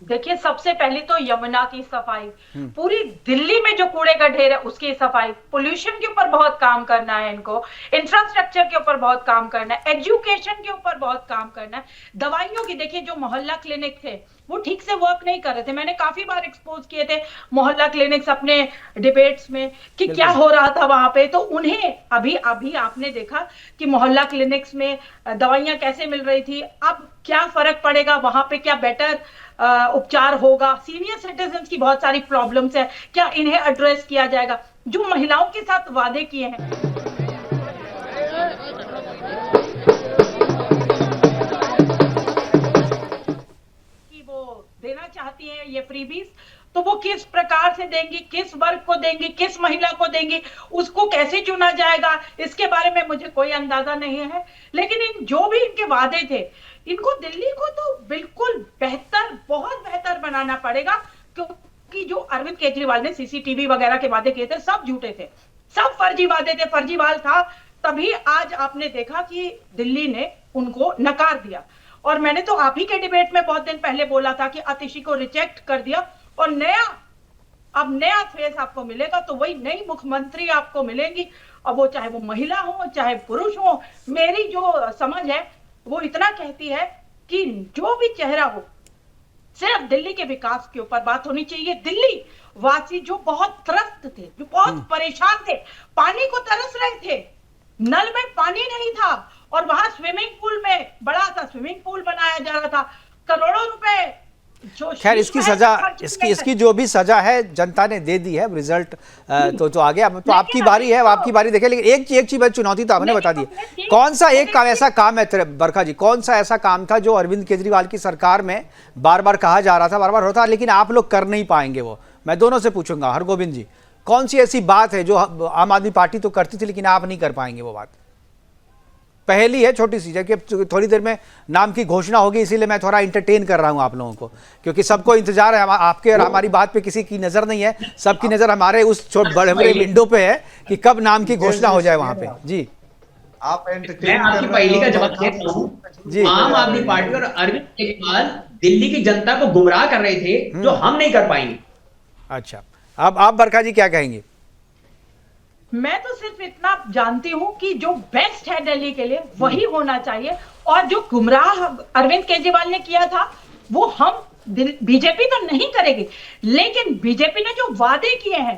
देखिए, सबसे पहले तो यमुना की सफाई, पूरी दिल्ली में जो कूड़े का ढेर है उसकी सफाई, पोल्यूशन के ऊपर बहुत काम करना है इनको, इंफ्रास्ट्रक्चर के ऊपर बहुत काम करना है, एजुकेशन के ऊपर बहुत काम करना है। दवाइयों की देखिए, जो मोहल्ला क्लिनिक थे वो ठीक से वर्क नहीं कर रहे थे। मैंने काफी बार एक्सपोज किए थे मोहल्ला क्लिनिक्स अपने डिबेट्स में कि क्या हो रहा था वहां पे। तो उन्हें अभी आपने देखा कि मोहल्ला क्लिनिक्स में दवाइयां कैसे मिल रही थी। अब क्या फर्क पड़ेगा वहां पे, क्या बेटर उपचार होगा? सीनियर सिटीजन की बहुत सारी प्रॉब्लम्स है, क्या इन्हें एड्रेस किया जाएगा? जो महिलाओं के साथ वादे किए हैं, कि वो देना चाहती हैं ये फ्रीबीज, तो वो किस प्रकार से देंगी, किस वर्ग को देंगी, किस महिला को देंगी, उसको कैसे चुना जाएगा, इसके बारे में मुझे कोई अंदाजा नहीं है। लेकिन इन जो भी इनके वादे थे, इनको दिल्ली को तो बिल्कुल बेहतर, बहुत बेहतर बनाना पड़ेगा। क्योंकि जो अरविंद केजरीवाल ने सीसीटीवी वगैरह के वादे किए थे सब झूठे थे, सब फर्जी वादे थे, फर्जीवाल था। तभी आज आपने देखा कि दिल्ली ने उनको नकार दिया। और मैंने तो आप ही के डिबेट में बहुत दिन पहले बोला था कि आतिशी को रिजेक्ट कर दिया और अब नया फेस आपको मिलेगा। तो वही नई मुख्यमंत्री आपको मिलेंगी, अब वो चाहे वो महिला हो चाहे पुरुष हो। मेरी जो समझ है वो इतना कहती है कि जो भी चेहरा हो, सिर्फ दिल्ली के विकास के ऊपर बात होनी चाहिए। दिल्ली वासी जो बहुत त्रस्त थे, जो बहुत परेशान थे, पानी को तरस रहे थे, नल में पानी नहीं था और वहां स्विमिंग पूल में बड़ा सा स्विमिंग पूल बनाया जा रहा था, करोड़ों रुपए। खैर इसकी सजा, इसकी जो भी सजा है जनता ने दे दी है, रिजल्ट तो आ गया। तो आपकी बारी है, आपकी बारी देखे। लेकिन एक चीज चुनौती तो आपने बता दी। कौन सा एक काम ऐसा काम है बरखा जी, कौन सा ऐसा काम था जो अरविंद केजरीवाल की सरकार में बार बार कहा जा रहा था, बार बार होता, लेकिन आप लोग कर नहीं पाएंगे? वो मैं दोनों से पूछूंगा। हरगोविंद जी, कौन सी ऐसी बात है जो आम आदमी पार्टी तो करती थी लेकिन आप नहीं कर पाएंगे? वो बात पहली है, छोटी सी, जबकि थोड़ी देर में नाम की घोषणा होगी, इसीलिए मैं थोड़ा इंटरटेन कर रहा हूं आप लोगों को, क्योंकि सबको इंतजार है। आपके और हमारी बात पे किसी की नजर नहीं है, सबकी नजर हमारे उस बड़े बड़े विंडो पे है कि कब नाम की घोषणा हो जाए वहां पे। जी, आप मैं आपकी पहली का जवाब देता हूँ। आम आदमी पार्टी और अरविंद केजरीवाल दिल्ली की जनता को गुमराह कर रहे थे, जो हम नहीं कर पाएंगे। अच्छा, अब आप बरखा जी क्या कहेंगे? मैं तो सिर्फ इतना जानती हूं कि जो बेस्ट है दिल्ली के लिए वही होना चाहिए, और जो गुमराह अरविंद केजरीवाल ने किया था वो हम बीजेपी तो नहीं करेगी, लेकिन बीजेपी ने जो वादे किए हैं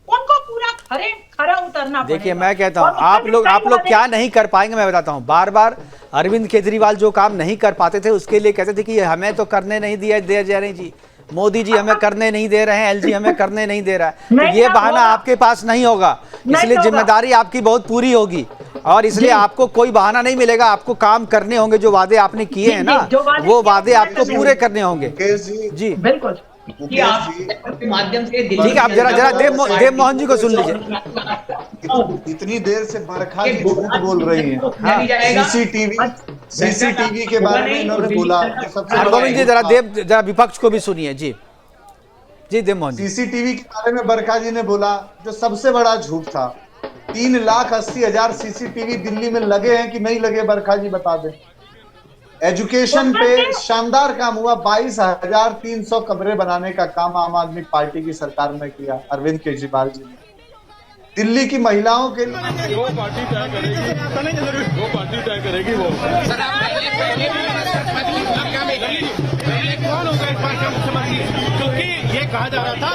उनको पूरा खरा उतरना पड़ेगा। देखिए, मैं कहता हूं आप लोग क्या नहीं कर पाएंगे, मैं बताता हूं। बार बार अरविंद केजरीवाल जो काम नहीं कर पाते थे उसके लिए कहते थे कि हमें तो करने नहीं दे जा रही जी, मोदी जी हमें करने नहीं दे रहे हैं, एलजी हमें करने नहीं दे रहा है। तो ये बहाना आपके पास नहीं होगा, इसलिए जिम्मेदारी आपकी बहुत पूरी होगी और इसलिए आपको कोई बहाना नहीं मिलेगा। आपको काम करने होंगे, जो वादे आपने किए हैं ना, वो वादे आपको पूरे करने होंगे। जी बिल्कुल, कि आपके माध्यम से ठीक है, आप जरा देव मोहन जी को सुन लीजिए। इतनी देर से बरखा जी झूठ बोल रही हैं। सीसीटीवी के बारे में इन्होंने बोला। हरगोविंद जी जरा विपक्ष को भी सुनिए। जी देव मोहन जी। सीसीटीवी के बारे में बरखा जी ने बोला, जो सबसे बड़ा झूठ था। 3,80,000 सीसीटीवी दिल्ली में लगे हैं कि नहीं लगे, बरखा जी बता दें। एजुकेशन पे शानदार काम हुआ, 22,300 कमरे बनाने का काम आम आदमी पार्टी की सरकार में किया अरविंद केजरीवाल जी ने। दिल्ली की महिलाओं के लिए वो पार्टी तय करेगी वो कौन होगा इस बार का मुख्यमंत्री, क्योंकि ये कहा जा रहा था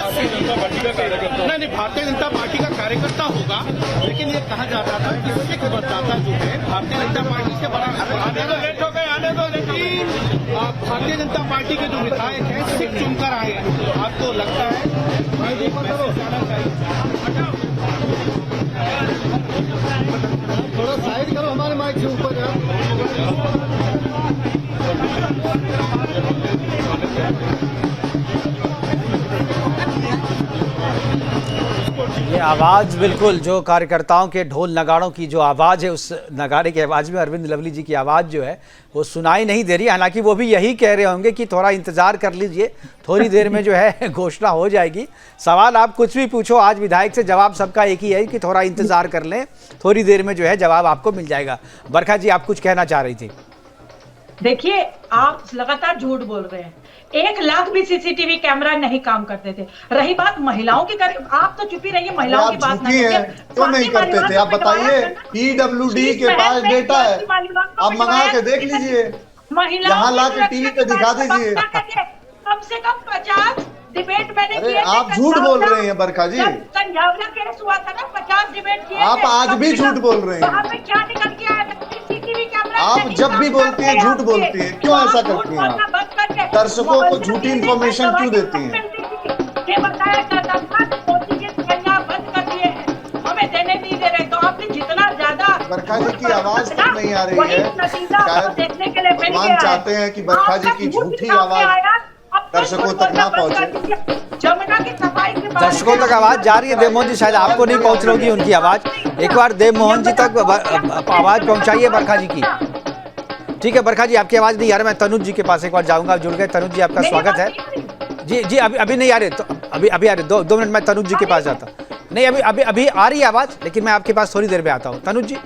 नहीं भारतीय जनता पार्टी का कार्यकर्ता होगा, लेकिन ये कहा जा रहा था कि सिख मतदाता जो है भारतीय जनता पार्टी से बड़ा आने दो, लेकिन भारतीय जनता पार्टी के जो विधायक हैं सिख चुनकर आए हैं। आपको लगता है थोड़ा साइड करो, हमारे माइक से ऊपर ये आवाज़ बिल्कुल जो कार्यकर्ताओं के ढोल नगाड़ों की जो आवाज़ है, उस नगाड़े की आवाज़ में अरविंद लवली जी की आवाज़ जो है वो सुनाई नहीं दे रही। हालांकि वो भी यही कह रहे होंगे कि थोड़ा इंतज़ार कर लीजिए, थोड़ी देर में जो है घोषणा हो जाएगी। सवाल आप कुछ भी पूछो, आज विधायक से जवाब सबका एक ही है कि थोड़ा इंतज़ार कर लें, थोड़ी देर में जो है जवाब आपको मिल जाएगा। बरखा जी, आप कुछ कहना चाह रही थी? देखिए, आप लगातार झूठ बोल रहे हैं। 1 लाख भी सीसीटीवी कैमरा नहीं काम करते थे। रही बात महिलाओं की, आप तो चुप ही रहिए, महिलाओं की बात नहीं है। क्यों नहीं करते थे आप बताइए? PWD के पास डेटा है, आप मंगा के देख लीजिए, यहाँ ला के टीवी पे दिखा दीजिए। कम से कम 50 डिबेट मैंने किए। आप झूठ बोल रहे हैं बरखा जी। संझावला केस हुआ था ना, 50 डिबेट किए। आप आज भी झूठ बोल रहे हैं। क्या निकल के आया? CCTV camera. आप जब भी बोलती हैं झूठ बोलती हैं, क्यों ऐसा करती हैं आप? दर्शकों को झूठी इंफॉर्मेशन क्यों देती हैं? ये बताया जाता था मोदी जी बंद कर दिए हैं, हमें देने नहीं दे रहे। तो आपने जितना ज्यादा बरखा जी की आवाज तक नहीं आ रही है, शायद भगवान चाहते हैं कि बरखा जी की झूठी आवाज दर्शकों तक ना पहुंचे। जमुना की सफाई के दर्शकों तक आवाज जा रही है। देवमोहन जी, शायद आपको नहीं पहुंच रही होगी उनकी आवाज। एक बार देवमोहन जी तक आवाज पहुंचाइए बरखा जी की। ठीक है बरखा जी, आपकी आवाज नहीं आ रही। मैं तनुज जी के पास एक बार जाऊंगा, जुड़ गए। तनुज जी, आपका स्वागत है। जी अभी नहीं आ रहे, तो अभी आ रहे। दो मिनट में तनुज जी के पास जाता हूँ। नहीं, अभी आ रही है आवाज, लेकिन मैं आपके पास थोड़ी देर में आता हूँ। तनुज जी,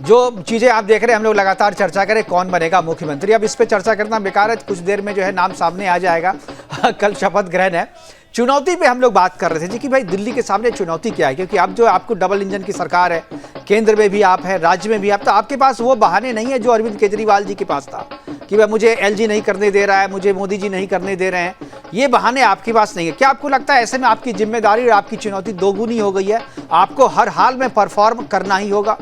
जो चीज़ें आप देख रहे हैं, हम लोग लगातार चर्चा करें कौन बनेगा मुख्यमंत्री। अब इस पे चर्चा करना बेकार है, कुछ देर में जो है नाम सामने आ जाएगा। कल शपथ ग्रहण है, चुनौती पे हम लोग बात कर रहे थे जी कि भाई दिल्ली के सामने चुनौती क्या है, क्योंकि अब जो आपको डबल इंजन की सरकार है, केंद्र में भी आप है, राज्य में भी आप, तो आपके पास वो बहाने नहीं है जो अरविंद केजरीवाल जी के पास था कि भाई मुझे एलजी नहीं करने दे रहा है, मुझे मोदी जी नहीं करने दे रहे हैं। ये बहाने आपके पास नहीं है। क्या आपको लगता है ऐसे में आपकी जिम्मेदारी और आपकी चुनौती दोगुनी हो गई है, आपको हर हाल में परफॉर्म करना ही होगा?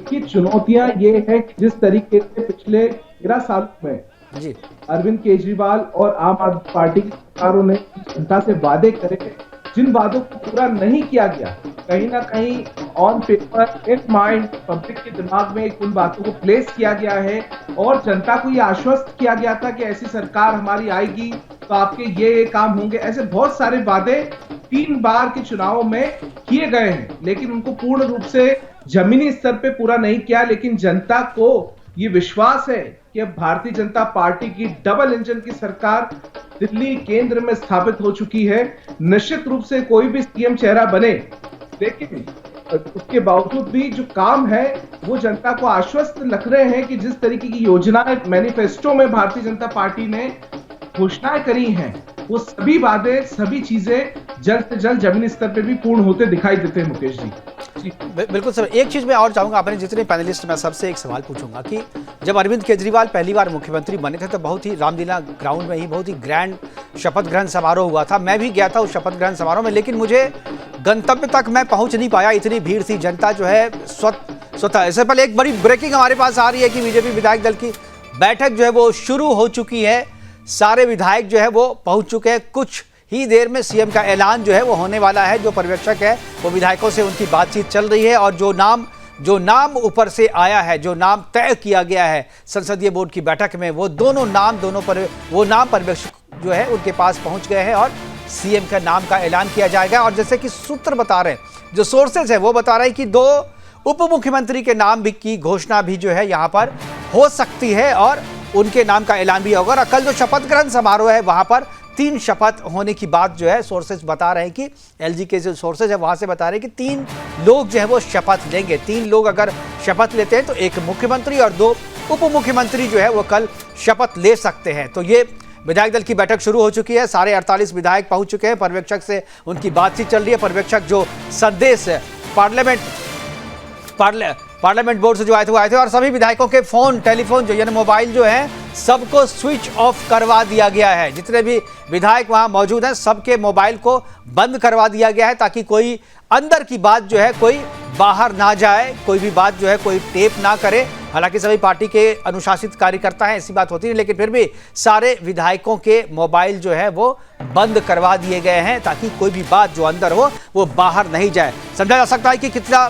की चुनौतियां ये है कि जिस तरीके से पिछले 13 साल में जी अरविंद केजरीवाल और आम आदमी पार्टी की सरकारों ने जनता से वादे करे, जिन वादों को पूरा नहीं किया गया, कहीं ना कहीं on paper in mind public के दिमाग में उन बातों को प्लेस किया गया है और जनता को ये आश्वस्त किया गया था कि ऐसी सरकार हमारी आएगी तो आपके ये काम होंगे। ऐसे बहुत सारे वादे 3 बार के चुनावों में किए गए हैं, लेकिन उनको पूर्ण रूप से जमीनी स्तर पे पूरा नहीं किया। लेकिन जनता को ये विश्वास है कि अब भारतीय जनता पार्टी की डबल इंजन की सरकार दिल्ली केंद्र में स्थापित हो चुकी है। निश्चित रूप से कोई भी सीएम चेहरा बने, लेकिन उसके बावजूद भी जो काम है वो जनता को आश्वस्त लग रहे हैं कि जिस तरीके की योजनाएं मैनिफेस्टो में भारतीय जनता पार्टी ने घोषणाएं करी हैं, वो सभी वादे, सभी चीजें जल्द से जल्द जमीनी स्तर पे भी पूर्ण होते दिखाई देते हैं। मुकेश जी बिल्कुल सर, एक चीज मैं और चाहूंगा, आपने जितने पैनलिस्ट, मैं सबसे एक सवाल पूछूंगा कि जब अरविंद केजरीवाल पहली बार मुख्यमंत्री बने थे तो बहुत ही रामलीला ग्राउंड में ही बहुत ही ग्रैंड शपथ ग्रहण समारोह हुआ था। मैं भी गया था उस शपथ ग्रहण समारोह में, लेकिन मुझे गंतव्य तक मैं पहुंच नहीं पाया, इतनी भीड़ थी, जनता जो है स्वतः। इससे पहले एक बड़ी ब्रेकिंग हमारे पास आ रही है कि बीजेपी विधायक दल की बैठक जो है वो शुरू हो चुकी है, सारे विधायक जो है वो पहुंच चुके हैं। कुछ ही देर में सीएम का ऐलान जो है वो होने वाला है। जो पर्यवेक्षक है वो विधायकों से उनकी बातचीत चल रही है, और जो नाम ऊपर से आया है, जो नाम तय किया गया है संसदीय बोर्ड की बैठक में, वो नाम पर्यवेक्षक जो है उनके पास पहुंच गए हैं और सीएम का नाम का ऐलान किया जाएगा। और जैसे कि सूत्र बता रहे हैं, जो सोर्सेज है वो बता रहे हैं कि 2 उप मुख्यमंत्री के नाम भी की घोषणा भी जो है यहाँ पर हो सकती है और उनके नाम का ऐलान भी होगा। और कल जो शपथ ग्रहण समारोह है वहां पर 3 शपथ होने की बात जो है सोर्सेज बता रहे हैं कि एलजी के जो सोर्सेज है वहां से बता रहे हैं कि 3 लोग जो है वो शपथ लेंगे। 3 लोग अगर शपथ लेते हैं तो 1 मुख्यमंत्री और 2 उप मुख्यमंत्री जो है वो कल शपथ ले सकते हैं। तो ये विधायक दल की बैठक शुरू हो चुकी है, सारे 48 विधायक पहुंच चुके हैं, पर्यवेक्षक से उनकी बातचीत चल रही है। पर्यवेक्षक जो संदेश पार्लियामेंट बोर्ड से जो आए थे और सभी विधायकों के फोन, टेलीफोन जो यानी मोबाइल जो है सबको स्विच ऑफ करवा दिया गया है। जितने भी विधायक वहां मौजूद हैं सबके मोबाइल को बंद करवा दिया गया है, ताकि कोई अंदर की बात जो है कोई बाहर ना जाए, कोई भी बात जो है कोई टेप ना करे। हालांकि सभी पार्टी के अनुशासित कार्यकर्ता हैं, ऐसी बात होती नहीं, लेकिन फिर भी सारे विधायकों के मोबाइल जो है वो बंद करवा दिए गए हैं, ताकि कोई भी बात जो अंदर हो वो बाहर नहीं जाए। समझा जा सकता है कि कितना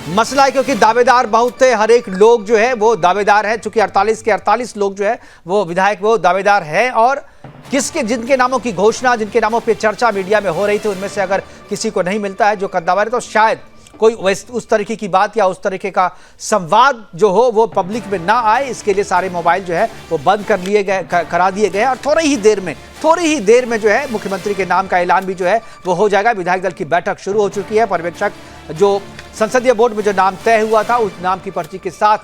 मसला है, क्योंकि दावेदार बहुत थे, हर एक लोग जो है वो दावेदार है। चूंकि 48 के 48 लोग जो है वो विधायक वो दावेदार हैं, और जिनके नामों की घोषणा, जिनके नामों पे चर्चा मीडिया में हो रही थी, उनमें से अगर किसी को नहीं मिलता है जो कद्दावर है, तो शायद कोई उस तरीके की बात या उस तरीके का संवाद जो हो वो पब्लिक में ना आए, इसके लिए सारे मोबाइल जो है वो बंद करा दिए गए। और थोड़ी ही देर में जो है मुख्यमंत्री के नाम का ऐलान भी जो है वो हो जाएगा। विधायक दल की बैठक शुरू हो चुकी है। पर्यवेक्षक जो संसदीय बोर्ड में जो नाम तय हुआ था उस नाम की पर्ची के साथ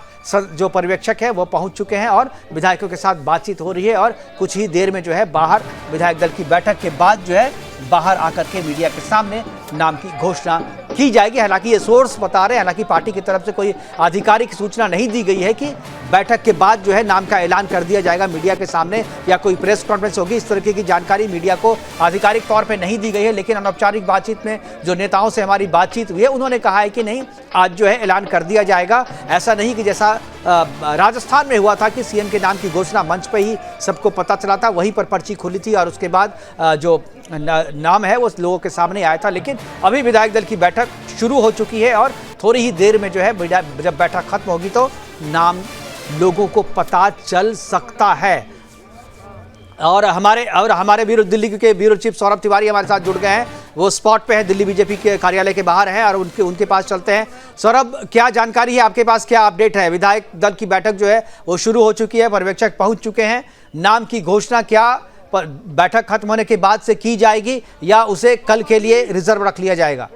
जो पर्यवेक्षक है वो पहुंच चुके हैं और विधायकों के साथ बातचीत हो रही है। और कुछ ही देर में जो है बाहर विधायक दल की बैठक के बाद जो है बाहर आकर के मीडिया के सामने नाम की घोषणा की जाएगी। हालांकि ये सोर्स बता रहे हैं, हालांकि पार्टी की तरफ से कोई आधिकारिक सूचना नहीं दी गई है कि बैठक के बाद जो है नाम का ऐलान कर दिया जाएगा मीडिया के सामने या कोई प्रेस कॉन्फ्रेंस होगी। इस तरीके की जानकारी मीडिया को आधिकारिक तौर पे नहीं दी गई है, लेकिन अनौपचारिक बातचीत में जो नेताओं से हमारी बातचीत हुई है उन्होंने कहा है कि नहीं, आज जो है ऐलान कर दिया जाएगा। ऐसा नहीं कि जैसा राजस्थान में हुआ था कि सीएम के नाम की घोषणा मंच पर ही सबको पता चला था, वहीं पर पर्ची खुली थी और उसके बाद जो नाम है वो लोगों के सामने आया था। लेकिन अभी विधायक दल की बैठक शुरू हो चुकी है और थोड़ी ही देर में जो है जब बैठक खत्म होगी तो नाम लोगों को पता चल सकता है। और हमारे ब्यूरो दिल्ली के ब्यूरो चीफ सौरभ तिवारी हमारे साथ जुड़ गए हैं, वो स्पॉट पे हैं, दिल्ली बीजेपी के कार्यालय के बाहर हैं और उनके पास चलते हैं। सौरभ, क्या जानकारी है आपके पास, क्या अपडेट है? विधायक दल की बैठक जो है वो शुरू हो चुकी है, पर्यवेक्षक पहुंच चुके हैं, नाम की घोषणा क्या बैठक खत्म होने के बाद से की जाएगी या उसे कल के लिए रिजर्व रख लिया जाएगा?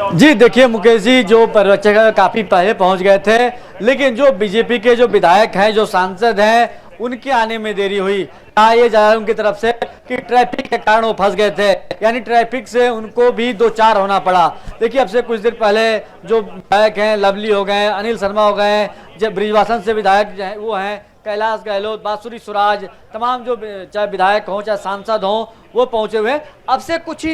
जी देखिए मुकेश जी, जो पर्यवेक्षक काफी पहले पहुंच गए थे, लेकिन जो बीजेपी के जो विधायक हैं, जो सांसद हैं, उनके आने में देरी हुई। कहा यह जा रहा है उनकी तरफ से कि ट्रैफिक के कारण वो फंस गए थे, यानी ट्रैफिक से उनको भी दो चार होना पड़ा। देखिए अब से कुछ देर पहले जो विधायक हैं, लवली हो गए, अनिल शर्मा हो गए, जब ब्रिजवासन से विधायक वो हैं कैलाश गहलोत, बांसुरी सुराज, तमाम जो चाहे विधायक हों चाहे सांसद हों वो पहुंचे हुए हैं। अब से कुछ ही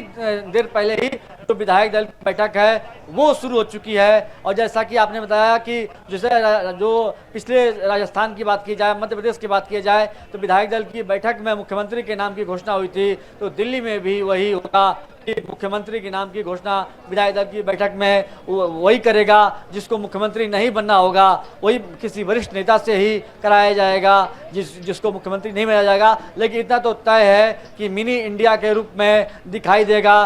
देर पहले ही जो विधायक दल की बैठक है वो शुरू हो चुकी है। और जैसा कि आपने बताया कि जैसे जो पिछले राजस्थान की बात की जाए, मध्य प्रदेश की बात की जाए, तो विधायक दल की बैठक में मुख्यमंत्री के नाम की घोषणा हुई थी, तो दिल्ली में भी वही होगा कि मुख्यमंत्री के नाम की घोषणा विधायक दल की बैठक में वही करेगा। जिसको मुख्यमंत्री नहीं बनना होगा वही किसी वरिष्ठ नेता से ही कराया जाएगा, जिसको मुख्यमंत्री नहीं बनाया जाएगा। लेकिन इतना तो तय है कि मिनी इंडिया के रूप में दिखाई देगा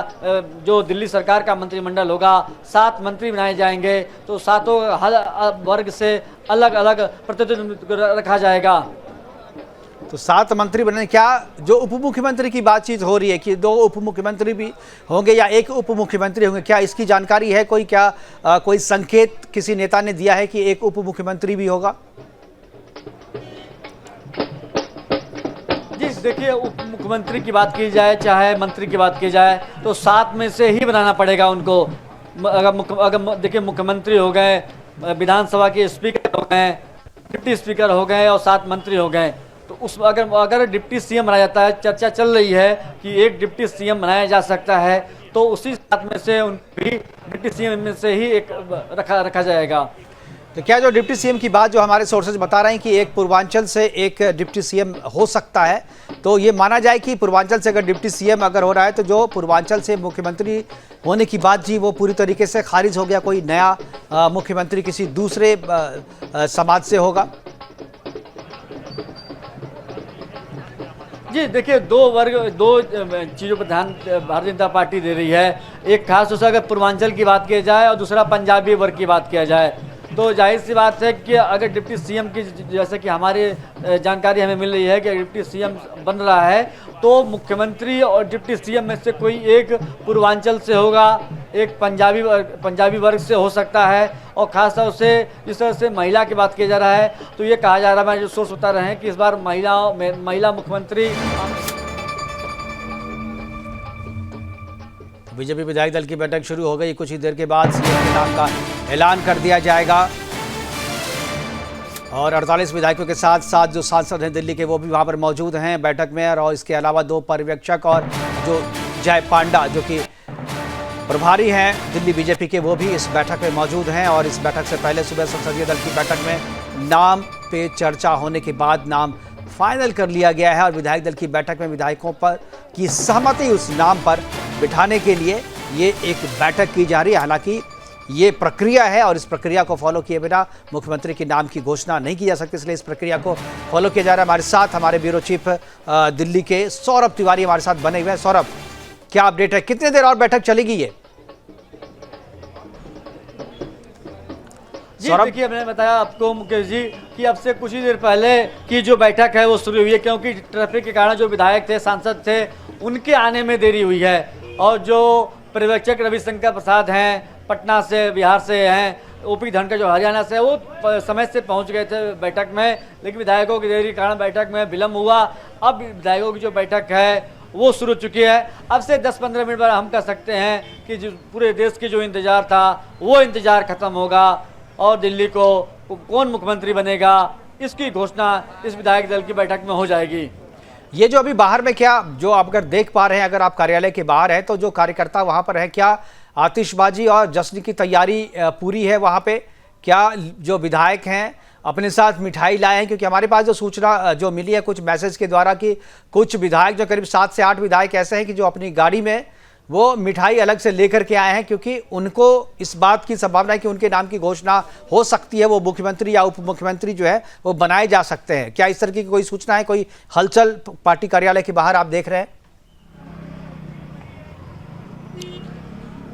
जो दिल्ली सरकार का मंत्रिमंडल होगा। 7 मंत्री बनाए जाएंगे, तो सातों वर्ग से अलग अलग प्रतिनिधित्व रखा जाएगा। तो 7 मंत्री बनने, क्या जो उप मुख्यमंत्री की बातचीत हो रही है कि 2 उप मुख्यमंत्री भी होंगे या 1 उप मुख्यमंत्री होंगे, क्या इसकी जानकारी है कोई? क्या कोई संकेत किसी नेता ने दिया है कि 1 उप मुख्यमंत्री भी होगा? जी देखिए, उप मुख्यमंत्री की बात की जाए चाहे मंत्री की बात की जाए तो 7 में से ही बनाना पड़ेगा उनको। अगर देखिए मुख्यमंत्री हो गए, विधानसभा के स्पीकर हो गए, डिप्टी स्पीकर हो गए और 7 मंत्री हो गए, तो उस अगर डिप्टी सीएम बनाया जाता है, चर्चा चल रही है कि एक डिप्टी सीएम बनाया जा सकता है, तो उसी 7 में से उन भी डिप्टी सीएम में से ही एक रखा जाएगा। तो क्या जो डिप्टी सीएम की बात जो हमारे सोर्सेज बता रहे हैं कि एक पूर्वांचल से एक डिप्टी सीएम हो सकता है, तो ये माना जाए कि पूर्वांचल से अगर डिप्टी सीएम अगर हो रहा है तो जो पूर्वांचल से मुख्यमंत्री होने की बात जी वो पूरी तरीके से खारिज हो गया, कोई नया मुख्यमंत्री किसी दूसरे समाज से होगा? जी देखिए, दो चीज़ों पर ध्यान भारतीय जनता पार्टी दे रही है। एक खास तौर से अगर पूर्वांचल की बात की जाए और दूसरा पंजाबी वर्ग की बात किया जाए, तो जाहिर सी बात है कि अगर डिप्टी सीएम की जैसे कि हमारी जानकारी हमें मिल रही है कि डिप्टी सीएम बन रहा है तो मुख्यमंत्री और डिप्टी सीएम में से कोई एक पूर्वांचल से होगा, एक पंजाबी वर्ग से हो सकता है। और खासतौर से जिस तरह से महिला की बात किया जा रहा है तो ये कहा जा रहा है, जो सोर्स बता रहे हैं कि इस बार महिला मुख्यमंत्री। बीजेपी विधायक दल की बैठक शुरू हो गई, कुछ ही देर के बाद सीएम के नाम का ऐलान कर दिया जाएगा और 48 विधायकों के साथ साथ जो सांसद हैं दिल्ली के वो भी वहां पर मौजूद हैं बैठक में। और इसके अलावा 2 पर्यवेक्षक और जो जय पांडा जो कि प्रभारी हैं दिल्ली बीजेपी के, वो भी इस बैठक में मौजूद हैं। और इस बैठक से पहले सुबह संसदीय दल की बैठक में नाम पे चर्चा होने के बाद नाम फाइनल कर लिया गया है और विधायक दल की बैठक में विधायकों पर की सहमति उस नाम पर बिठाने के लिए ये एक बैठक की जा रही है। हालांकि ये प्रक्रिया है और इस प्रक्रिया को फॉलो किए बिना मुख्यमंत्री के नाम की घोषणा नहीं की जा सकती, इसलिए इस प्रक्रिया को फॉलो किया जा रहा है। हमारे साथ हमारे ब्यूरो चीफ दिल्ली के सौरभ तिवारी हमारे साथ बने हुए हैं। सौरभ, क्या अपडेट है, कितनी देर और बैठक चलेगी ये? जी देखिए, मैंने बताया आपको मुकेश जी कि अब से कुछ ही देर पहले की जो बैठक है वो शुरू हुई है, क्योंकि ट्रैफिक के कारण जो विधायक थे, सांसद थे, उनके आने में देरी हुई है। और जो पर्यवेक्षक रविशंकर प्रसाद हैं पटना से, बिहार से हैं, ओपी धनखड़ जो हरियाणा से, वो समय से पहुंच गए थे बैठक में, लेकिन विधायकों की देरी के कारण बैठक में विलम्ब हुआ। अब विधायकों की जो बैठक है वो शुरू हो चुकी है। अब से 10-15 मिनट बाद हम कह सकते हैं कि जो पूरे देश की जो इंतजार था वो इंतजार खत्म होगा और दिल्ली को कौन मुख्यमंत्री बनेगा इसकी घोषणा इस विधायक दल की बैठक में हो जाएगी। ये जो अभी बाहर में क्या जो आप अगर देख पा रहे हैं, अगर आप कार्यालय के बाहर हैं तो जो कार्यकर्ता वहां पर है, क्या आतिशबाजी और जश्न की तैयारी पूरी है वहां पे? क्या जो विधायक हैं अपने साथ मिठाई लाए हैं? क्योंकि हमारे पास जो सूचना जो मिली है कुछ मैसेज के द्वारा कि कुछ विधायक जो करीब 7 से 8 विधायक ऐसे हैं कि जो अपनी गाड़ी में वो मिठाई अलग से लेकर के आए हैं, क्योंकि उनको इस बात की संभावना है कि उनके नाम की घोषणा हो सकती है, वो मुख्यमंत्री या उप मुख्यमंत्री जो है वो बनाए जा सकते हैं। क्या इस तरह की कोई सूचना है, कोई हलचल पार्टी कार्यालय के बाहर आप देख रहे हैं?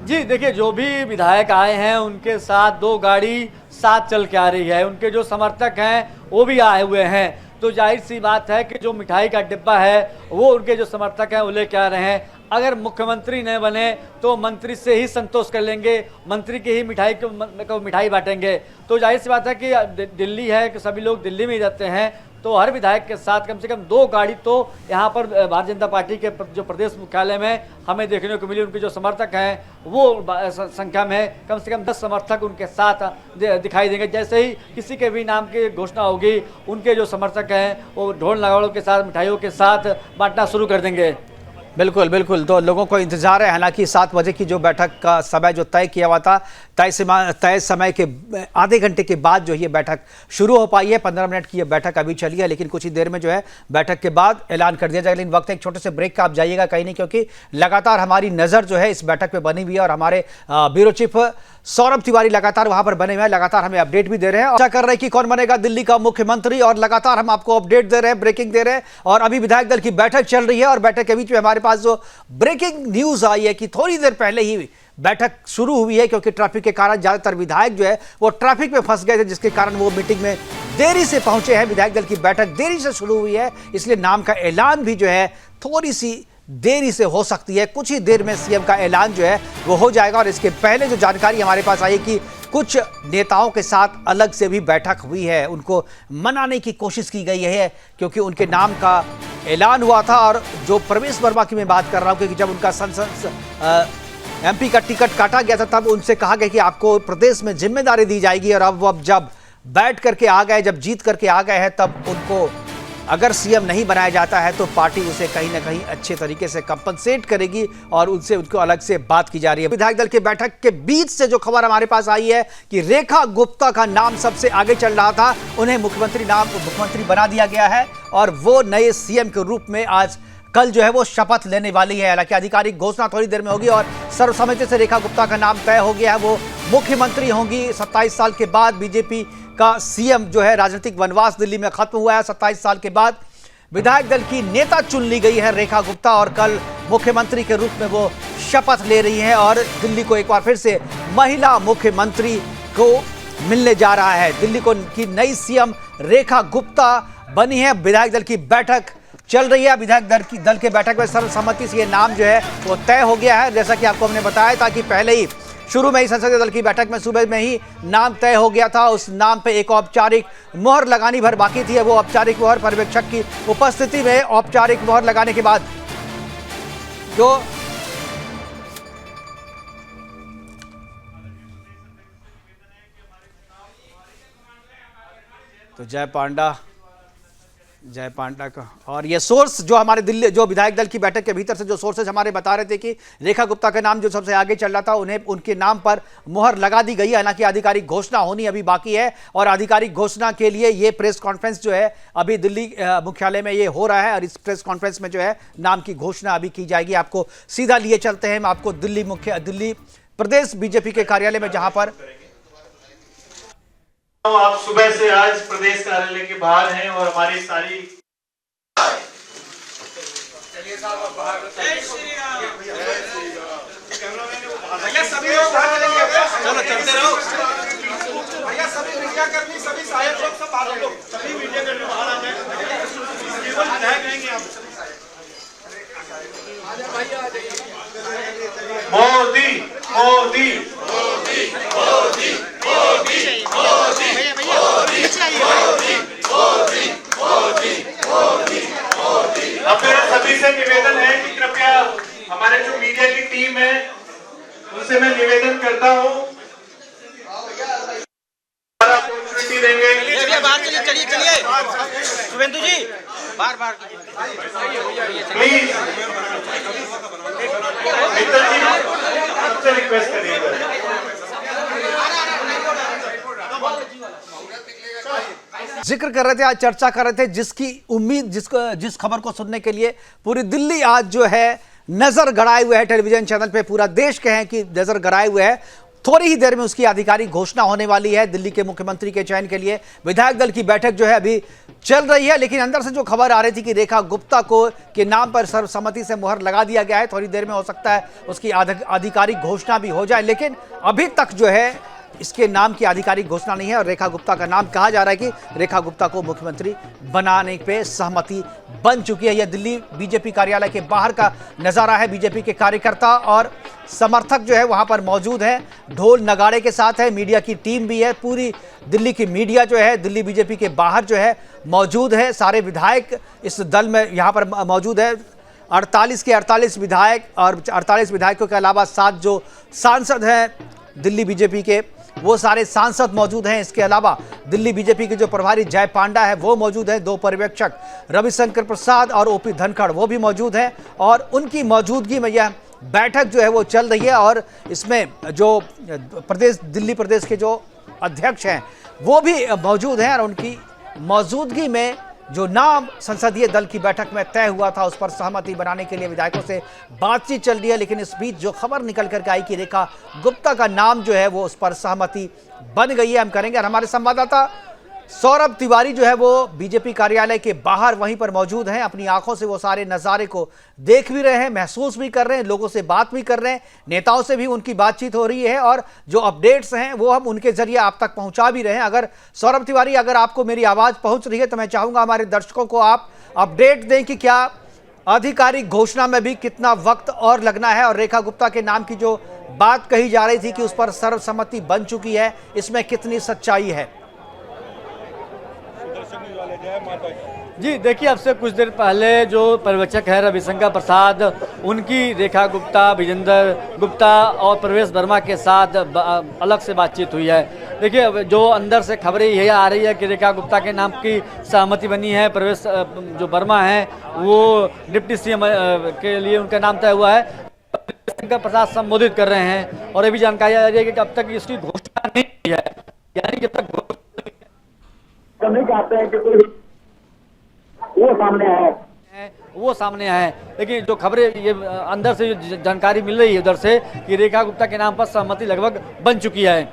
जी देखिए, जो भी विधायक आए हैं उनके साथ 2 गाड़ी साथ चल के आ रही है, उनके जो समर्थक हैं वो भी आए हुए हैं। तो जाहिर सी बात है कि जो मिठाई का डिब्बा है वो उनके जो समर्थक हैं वो लेके आ रहे हैं। अगर मुख्यमंत्री न बने तो मंत्री से ही संतोष कर लेंगे, मंत्री की ही मिठाई को मिठाई बांटेंगे। तो जाहिर सी बात है कि दिल्ली है कि सभी लोग दिल्ली में ही रहते हैं, तो हर विधायक के साथ कम से कम 2 गाड़ी तो यहाँ पर भारतीय जनता पार्टी के जो प्रदेश मुख्यालय में हमें देखने को मिली। उनके जो समर्थक हैं वो संख्या में कम से कम 10 समर्थक उनके साथ दिखाई देंगे। जैसे ही किसी के भी नाम की घोषणा होगी, उनके जो समर्थक हैं वो ढोल नगाड़ों के साथ, मिठाइयों के साथ बांटना शुरू कर देंगे। बिल्कुल बिल्कुल, तो लोगों को इंतजार है। हालांकि 7 बजे की जो बैठक का समय जो तय किया हुआ था, तय समय के आधे घंटे के बाद जो ये बैठक शुरू हो पाई है। 15 मिनट की ये बैठक अभी चली है, लेकिन कुछ ही देर में जो है बैठक के बाद ऐलान कर दिया जाएगा। लेकिन वक्त एक छोटे से ब्रेक का, आप जाइएगा कहीं नहीं, क्योंकि लगातार हमारी नज़र जो है इस बैठक पे बनी हुई है और हमारे ब्यूरो चीफ सौरभ तिवारी लगातार वहां पर बने हुए हैं, लगातार हमें अपडेट भी दे रहे हैं। चर्चा कर रहे हैं कि कौन बनेगा दिल्ली का मुख्यमंत्री, और लगातार हम आपको अपडेट दे रहे हैं, ब्रेकिंग दे रहे हैं। और अभी विधायक दल की बैठक चल रही है और बैठक के बीच में हमारे पास जो ब्रेकिंग न्यूज आई है कि थोड़ी देर पहले ही बैठक शुरू हुई है, क्योंकि ट्रैफिक के कारण ज्यादातर विधायक जो है वो ट्रैफिक में फंस गए थे, जिसके कारण वो मीटिंग में देरी से पहुंचे हैं। विधायक दल की बैठक देरी से शुरू हुई है, इसलिए नाम का ऐलान भी जो है थोड़ी सी देरी से हो सकती है। कुछ ही देर में सीएम का ऐलान जो है वो हो जाएगा। और इसके पहले जो जानकारी हमारे पास आई कि कुछ नेताओं के साथ अलग से भी बैठक हुई है, उनको मनाने की कोशिश की गई है, क्योंकि उनके नाम का ऐलान हुआ था। और जो प्रवेश वर्मा की मैं बात कर रहा हूं, क्योंकि जब उनका एमपी का टिकट काटा गया था, तब उनसे कहा गया कि आपको प्रदेश में जिम्मेदारी दी जाएगी। और अब जब बैठ करके आ गए, जब जीत करके आ गए हैं, तब उनको अगर सीएम नहीं बनाया जाता है तो पार्टी उसे कहीं ना कहीं अच्छे तरीके से कंपनसेट करेगी और उनसे उनको अलग से बात की जा रही है। विधायक दल की बैठक के बीच से जो खबर हमारे पास आई है कि रेखा गुप्ता का नाम सबसे आगे चल रहा था, उन्हें मुख्यमंत्री बना दिया गया है और वो नए सीएम के रूप में कल जो है वो शपथ लेने वाली है। हालांकि आधिकारिक घोषणा थोड़ी देर में होगी और सर्वसम्मति से रेखा गुप्ता का नाम तय हो गया है, वो मुख्यमंत्री होंगी। 27 साल के बाद बीजेपी का सीएम जो है, राजनीतिक वनवास दिल्ली में खत्म हुआ है। 27 साल के बाद विधायक दल की नेता चुन ली गई है रेखा गुप्ता और कल मुख्यमंत्री के रूप में वो शपथ ले रही है और दिल्ली को एक बार फिर से महिला मुख्यमंत्री को मिलने जा रहा है। दिल्ली की नई सीएम रेखा गुप्ता बनी है। विधायक दल की बैठक चल रही है। विधायक दल के बैठक में सर्वसम्मति से ये नाम जो है वो तय हो गया है। जैसा कि आपको हमने बताया था कि पहले ही शुरू में ही संसदीय दल की बैठक में सुबह में ही नाम तय हो गया था। उस नाम पे एक औपचारिक मोहर लगानी भर बाकी थी। वो औपचारिक मोहर पर्यवेक्षक की उपस्थिति में औपचारिक मोहर लगाने के बाद जो तो जय पांडा का और ये सोर्स जो हमारे दिल्ली जो विधायक दल की बैठक के भीतर से जो सोर्सेज हमारे बता रहे थे कि रेखा गुप्ता का नाम जो सबसे आगे चल रहा था, उन्हें उनके नाम पर मोहर लगा दी गई है। हालांकि आधिकारिक घोषणा होनी अभी बाकी है और आधिकारिक घोषणा के लिए ये प्रेस कॉन्फ्रेंस जो है अभी दिल्ली मुख्यालय में ये हो रहा है और इस प्रेस कॉन्फ्रेंस में जो है नाम की घोषणा अभी की जाएगी। आपको सीधा लिए चलते हैं, आपको दिल्ली प्रदेश बीजेपी के कार्यालय में, जहां पर आप सुबह से आज प्रदेश कार्यालय के बाहर हैं और हमारी सारी भैया सभी लोग बाहर चलेंगे, चलो चलते रहो भैया। सभी मीडिया कर्मी, सभी सहायक लोग सब बाहर लोग, सभी मीडिया कर्मी बाहर आ जाए। केवल विधायक रहेंगे आप। मोदी मोदी मोदी मोदी मोदी मोदी अब मेरा सभी से निवेदन है कि कृपया हमारे जो मीडिया की टीम है उनसे मैं निवेदन करता हूँ, अपॉर्चुनिटी देंगे। चलिए शुभेंदु जी बार प्लीज मित्तल जी आपसे रिक्वेस्ट करिएगा। जिक्र कर रहे थे, आज चर्चा कर रहे थे, जिसकी उम्मीद जिस खबर को सुनने के लिए पूरी दिल्ली आज जो है नजर गड़ाए हुए है टेलीविजन चैनल पे, पूरा देश कहें कि नजर गड़ाए हुए है। थोड़ी ही देर में उसकी आधिकारिक घोषणा होने वाली है। दिल्ली के मुख्यमंत्री के चयन के लिए विधायक दल की बैठक जो है अभी चल रही है, लेकिन अंदर से जो खबर आ रही थी कि रेखा गुप्ता के नाम पर सर्वसम्मति से मोहर लगा दिया गया है। थोड़ी देर में हो सकता है उसकी आधिकारिक घोषणा भी हो जाए, लेकिन अभी तक जो है इसके नाम की आधिकारिक घोषणा नहीं है और रेखा गुप्ता का नाम कहा जा रहा है कि रेखा गुप्ता को मुख्यमंत्री बनाने पे सहमति बन चुकी है। यह दिल्ली बीजेपी कार्यालय के बाहर का नजारा है। बीजेपी के कार्यकर्ता और समर्थक जो है वहां पर मौजूद है, ढोल नगाड़े के साथ है, मीडिया की टीम भी है, पूरी दिल्ली की मीडिया जो है दिल्ली बीजेपी के बाहर जो है मौजूद है। सारे विधायक इस दल में यहाँ पर मौजूद है। 48 के 48 विधायक और 48 विधायकों के अलावा 7 जो सांसद हैं दिल्ली बीजेपी के, वो सारे सांसद मौजूद हैं। इसके अलावा दिल्ली बीजेपी के जो प्रभारी जय पांडा है वो मौजूद हैं। 2 पर्यवेक्षक रविशंकर प्रसाद और ओपी धनखड़ वो भी मौजूद हैं और उनकी मौजूदगी में यह बैठक जो है वो चल रही है। और इसमें जो दिल्ली प्रदेश के जो अध्यक्ष हैं वो भी मौजूद हैं और उनकी मौजूदगी में जो नाम संसदीय दल की बैठक में तय हुआ था उस पर सहमति बनाने के लिए विधायकों से बातचीत चल रही है। लेकिन इस बीच जो खबर निकल करके आई कि रेखा गुप्ता का नाम जो है वो उस पर सहमति बन गई है, हम करेंगे। और हमारे संवाददाता सौरभ तिवारी जो है वो बीजेपी कार्यालय के बाहर वहीं पर मौजूद हैं। अपनी आंखों से वो सारे नज़ारे को देख भी रहे हैं, महसूस भी कर रहे हैं, लोगों से बात भी कर रहे हैं, नेताओं से भी उनकी बातचीत हो रही है और जो अपडेट्स हैं वो हम उनके जरिए आप तक पहुंचा भी रहे हैं। अगर सौरभ तिवारी, अगर आपको मेरी आवाज़ पहुंच रही है तो मैं चाहूँगा हमारे दर्शकों को आप अपडेट दें कि क्या आधिकारिक घोषणा में भी कितना वक्त और लगना है और रेखा गुप्ता के नाम की जो बात कही जा रही थी कि उस पर सर्वसम्मति बन चुकी है, इसमें कितनी सच्चाई है। जी देखिए, अब से कुछ देर पहले जो पर्यवेक्षक है रविशंकर प्रसाद, उनकी रेखा गुप्ता, विजेंद्र गुप्ता और प्रवेश वर्मा के साथ अलग से बातचीत हुई है। देखिए, जो अंदर से खबरें यही आ रही है कि रेखा गुप्ता के नाम की सहमति बनी है। प्रवेश जो वर्मा है वो डिप्टी सीएम के लिए उनका नाम तय हुआ है। रविशंकर प्रसाद संबोधित कर रहे हैं और ये भी जानकारी आ रही है कि अब तक इसकी घोषणा नहीं हुई है, यानी जब तक नहीं चाहते हैं कि कोई वो सामने आए। लेकिन जो खबरें ये अंदर से जो जानकारी मिल रही है उधर से कि रेखा गुप्ता के नाम पर सहमति लगभग बन चुकी है।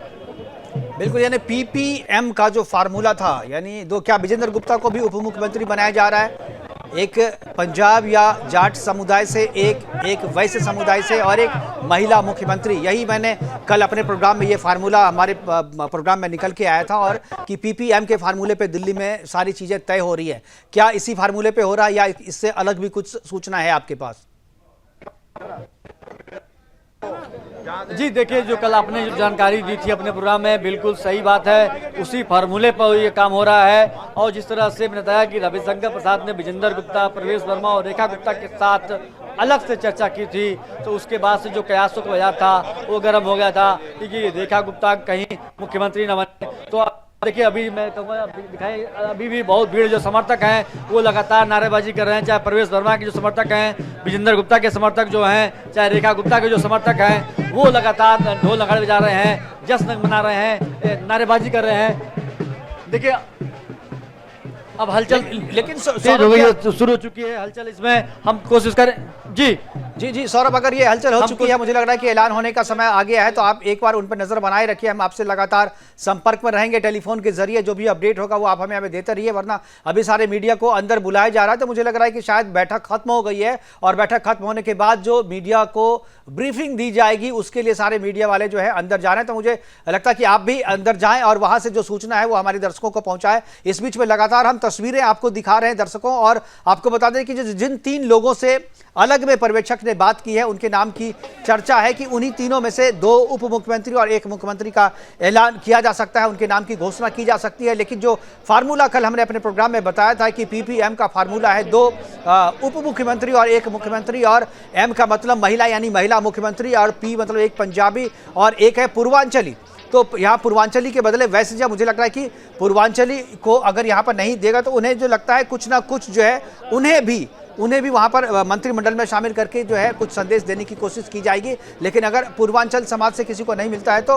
बिल्कुल, यानी पीपीएम का जो फार्मूला था, यानी क्या विजेंद्र गुप्ता को भी उप मुख्यमंत्री बनाया जा रहा है, एक पंजाब या जाट समुदाय से, एक वैश्य समुदाय से और एक महिला मुख्यमंत्री। यही मैंने कल अपने प्रोग्राम में, ये फार्मूला हमारे प्रोग्राम में निकल के आया था और कि पीपीएम के फार्मूले पे दिल्ली में सारी चीज़ें तय हो रही है। क्या इसी फार्मूले पे हो रहा है या इससे अलग भी कुछ सूचना है आपके पास? जी देखिए, जो कल आपने जो जानकारी दी थी अपने प्रोग्राम में, बिल्कुल सही बात है, उसी फार्मूले पर ये काम हो रहा है। और जिस तरह से मैंने बताया कि रविशंकर प्रसाद ने विजेंद्र गुप्ता, प्रवेश वर्मा और रेखा गुप्ता के साथ अलग से चर्चा की थी, तो उसके बाद से जो कयासों का बाजार था वो गर्म हो गया था कि रेखा गुप्ता कहीं मुख्यमंत्री न बने। तो देखिए, अभी मैं कहूँगा दिखाई, अभी भी बहुत भीड़, जो समर्थक हैं वो लगातार नारेबाजी कर रहे हैं। चाहे प्रवेश वर्मा के जो समर्थक हैं, विजेंद्र गुप्ता के समर्थक जो हैं, चाहे रेखा गुप्ता के जो समर्थक हैं, वो लगातार ढोल नगाड़े बजा रहे हैं, जश्न मना रहे हैं, नारेबाजी कर रहे हैं। देखिए, अब हलचल लेकिन शुरू हो चुकी है हलचल, इसमें हम कोशिश करें। जी सौरभ, अगर ये हलचल हो चुकी है, मुझे लग रहा है कि ऐलान होने का समय आ गया है, तो आप एक बार उन पर नजर बनाए रखिए। हम आपसे लगातार संपर्क में रहेंगे टेलीफोन के जरिए। जो भी अपडेट होगा वो आप हमें देते रहिए, वरना अभी सारे मीडिया को अंदर बुलाया जा रहा है। तो मुझे लग रहा है कि शायद बैठक खत्म हो गई है और बैठक खत्म होने के बाद जो मीडिया को ब्रीफिंग दी जाएगी उसके लिए सारे मीडिया वाले जो है अंदर जा रहे हैं। तो मुझे लगता है कि आप भी अंदर जाएं और वहां से जो सूचना है वो हमारे दर्शकों को पहुंचाएं। इस बीच में लगातार हम तस्वीरें आपको दिखा रहे हैं दर्शकों, और आपको बता दें कि जिन 3 लोगों से अलग में पर्यवेक्षक ने बात की है उनके नाम की चर्चा है कि उन्हीं तीनों में से 2 उप मुख्यमंत्री और 1 मुख्यमंत्री का ऐलान किया जा सकता है, उनके नाम की घोषणा की जा सकती है। लेकिन जो फार्मूला कल हमने अपने प्रोग्राम में बताया था कि पीपीएम का फार्मूला है 2 उप मुख्यमंत्री और 1 मुख्यमंत्री, और एम का मतलब महिला यानी महिला मुख्यमंत्री, और पी मतलब 1 पंजाबी और 1 है पूर्वांचली। तो यहाँ पूर्वांचली के बदले वैसे जो मुझे लगता है कि पूर्वांचली को अगर यहाँ पर नहीं देगा तो उन्हें जो लगता है कुछ ना कुछ जो है उन्हें भी वहाँ पर मंत्रिमंडल में शामिल करके जो है कुछ संदेश देने की कोशिश की जाएगी। लेकिन अगर पूर्वांचल समाज से किसी को नहीं मिलता है तो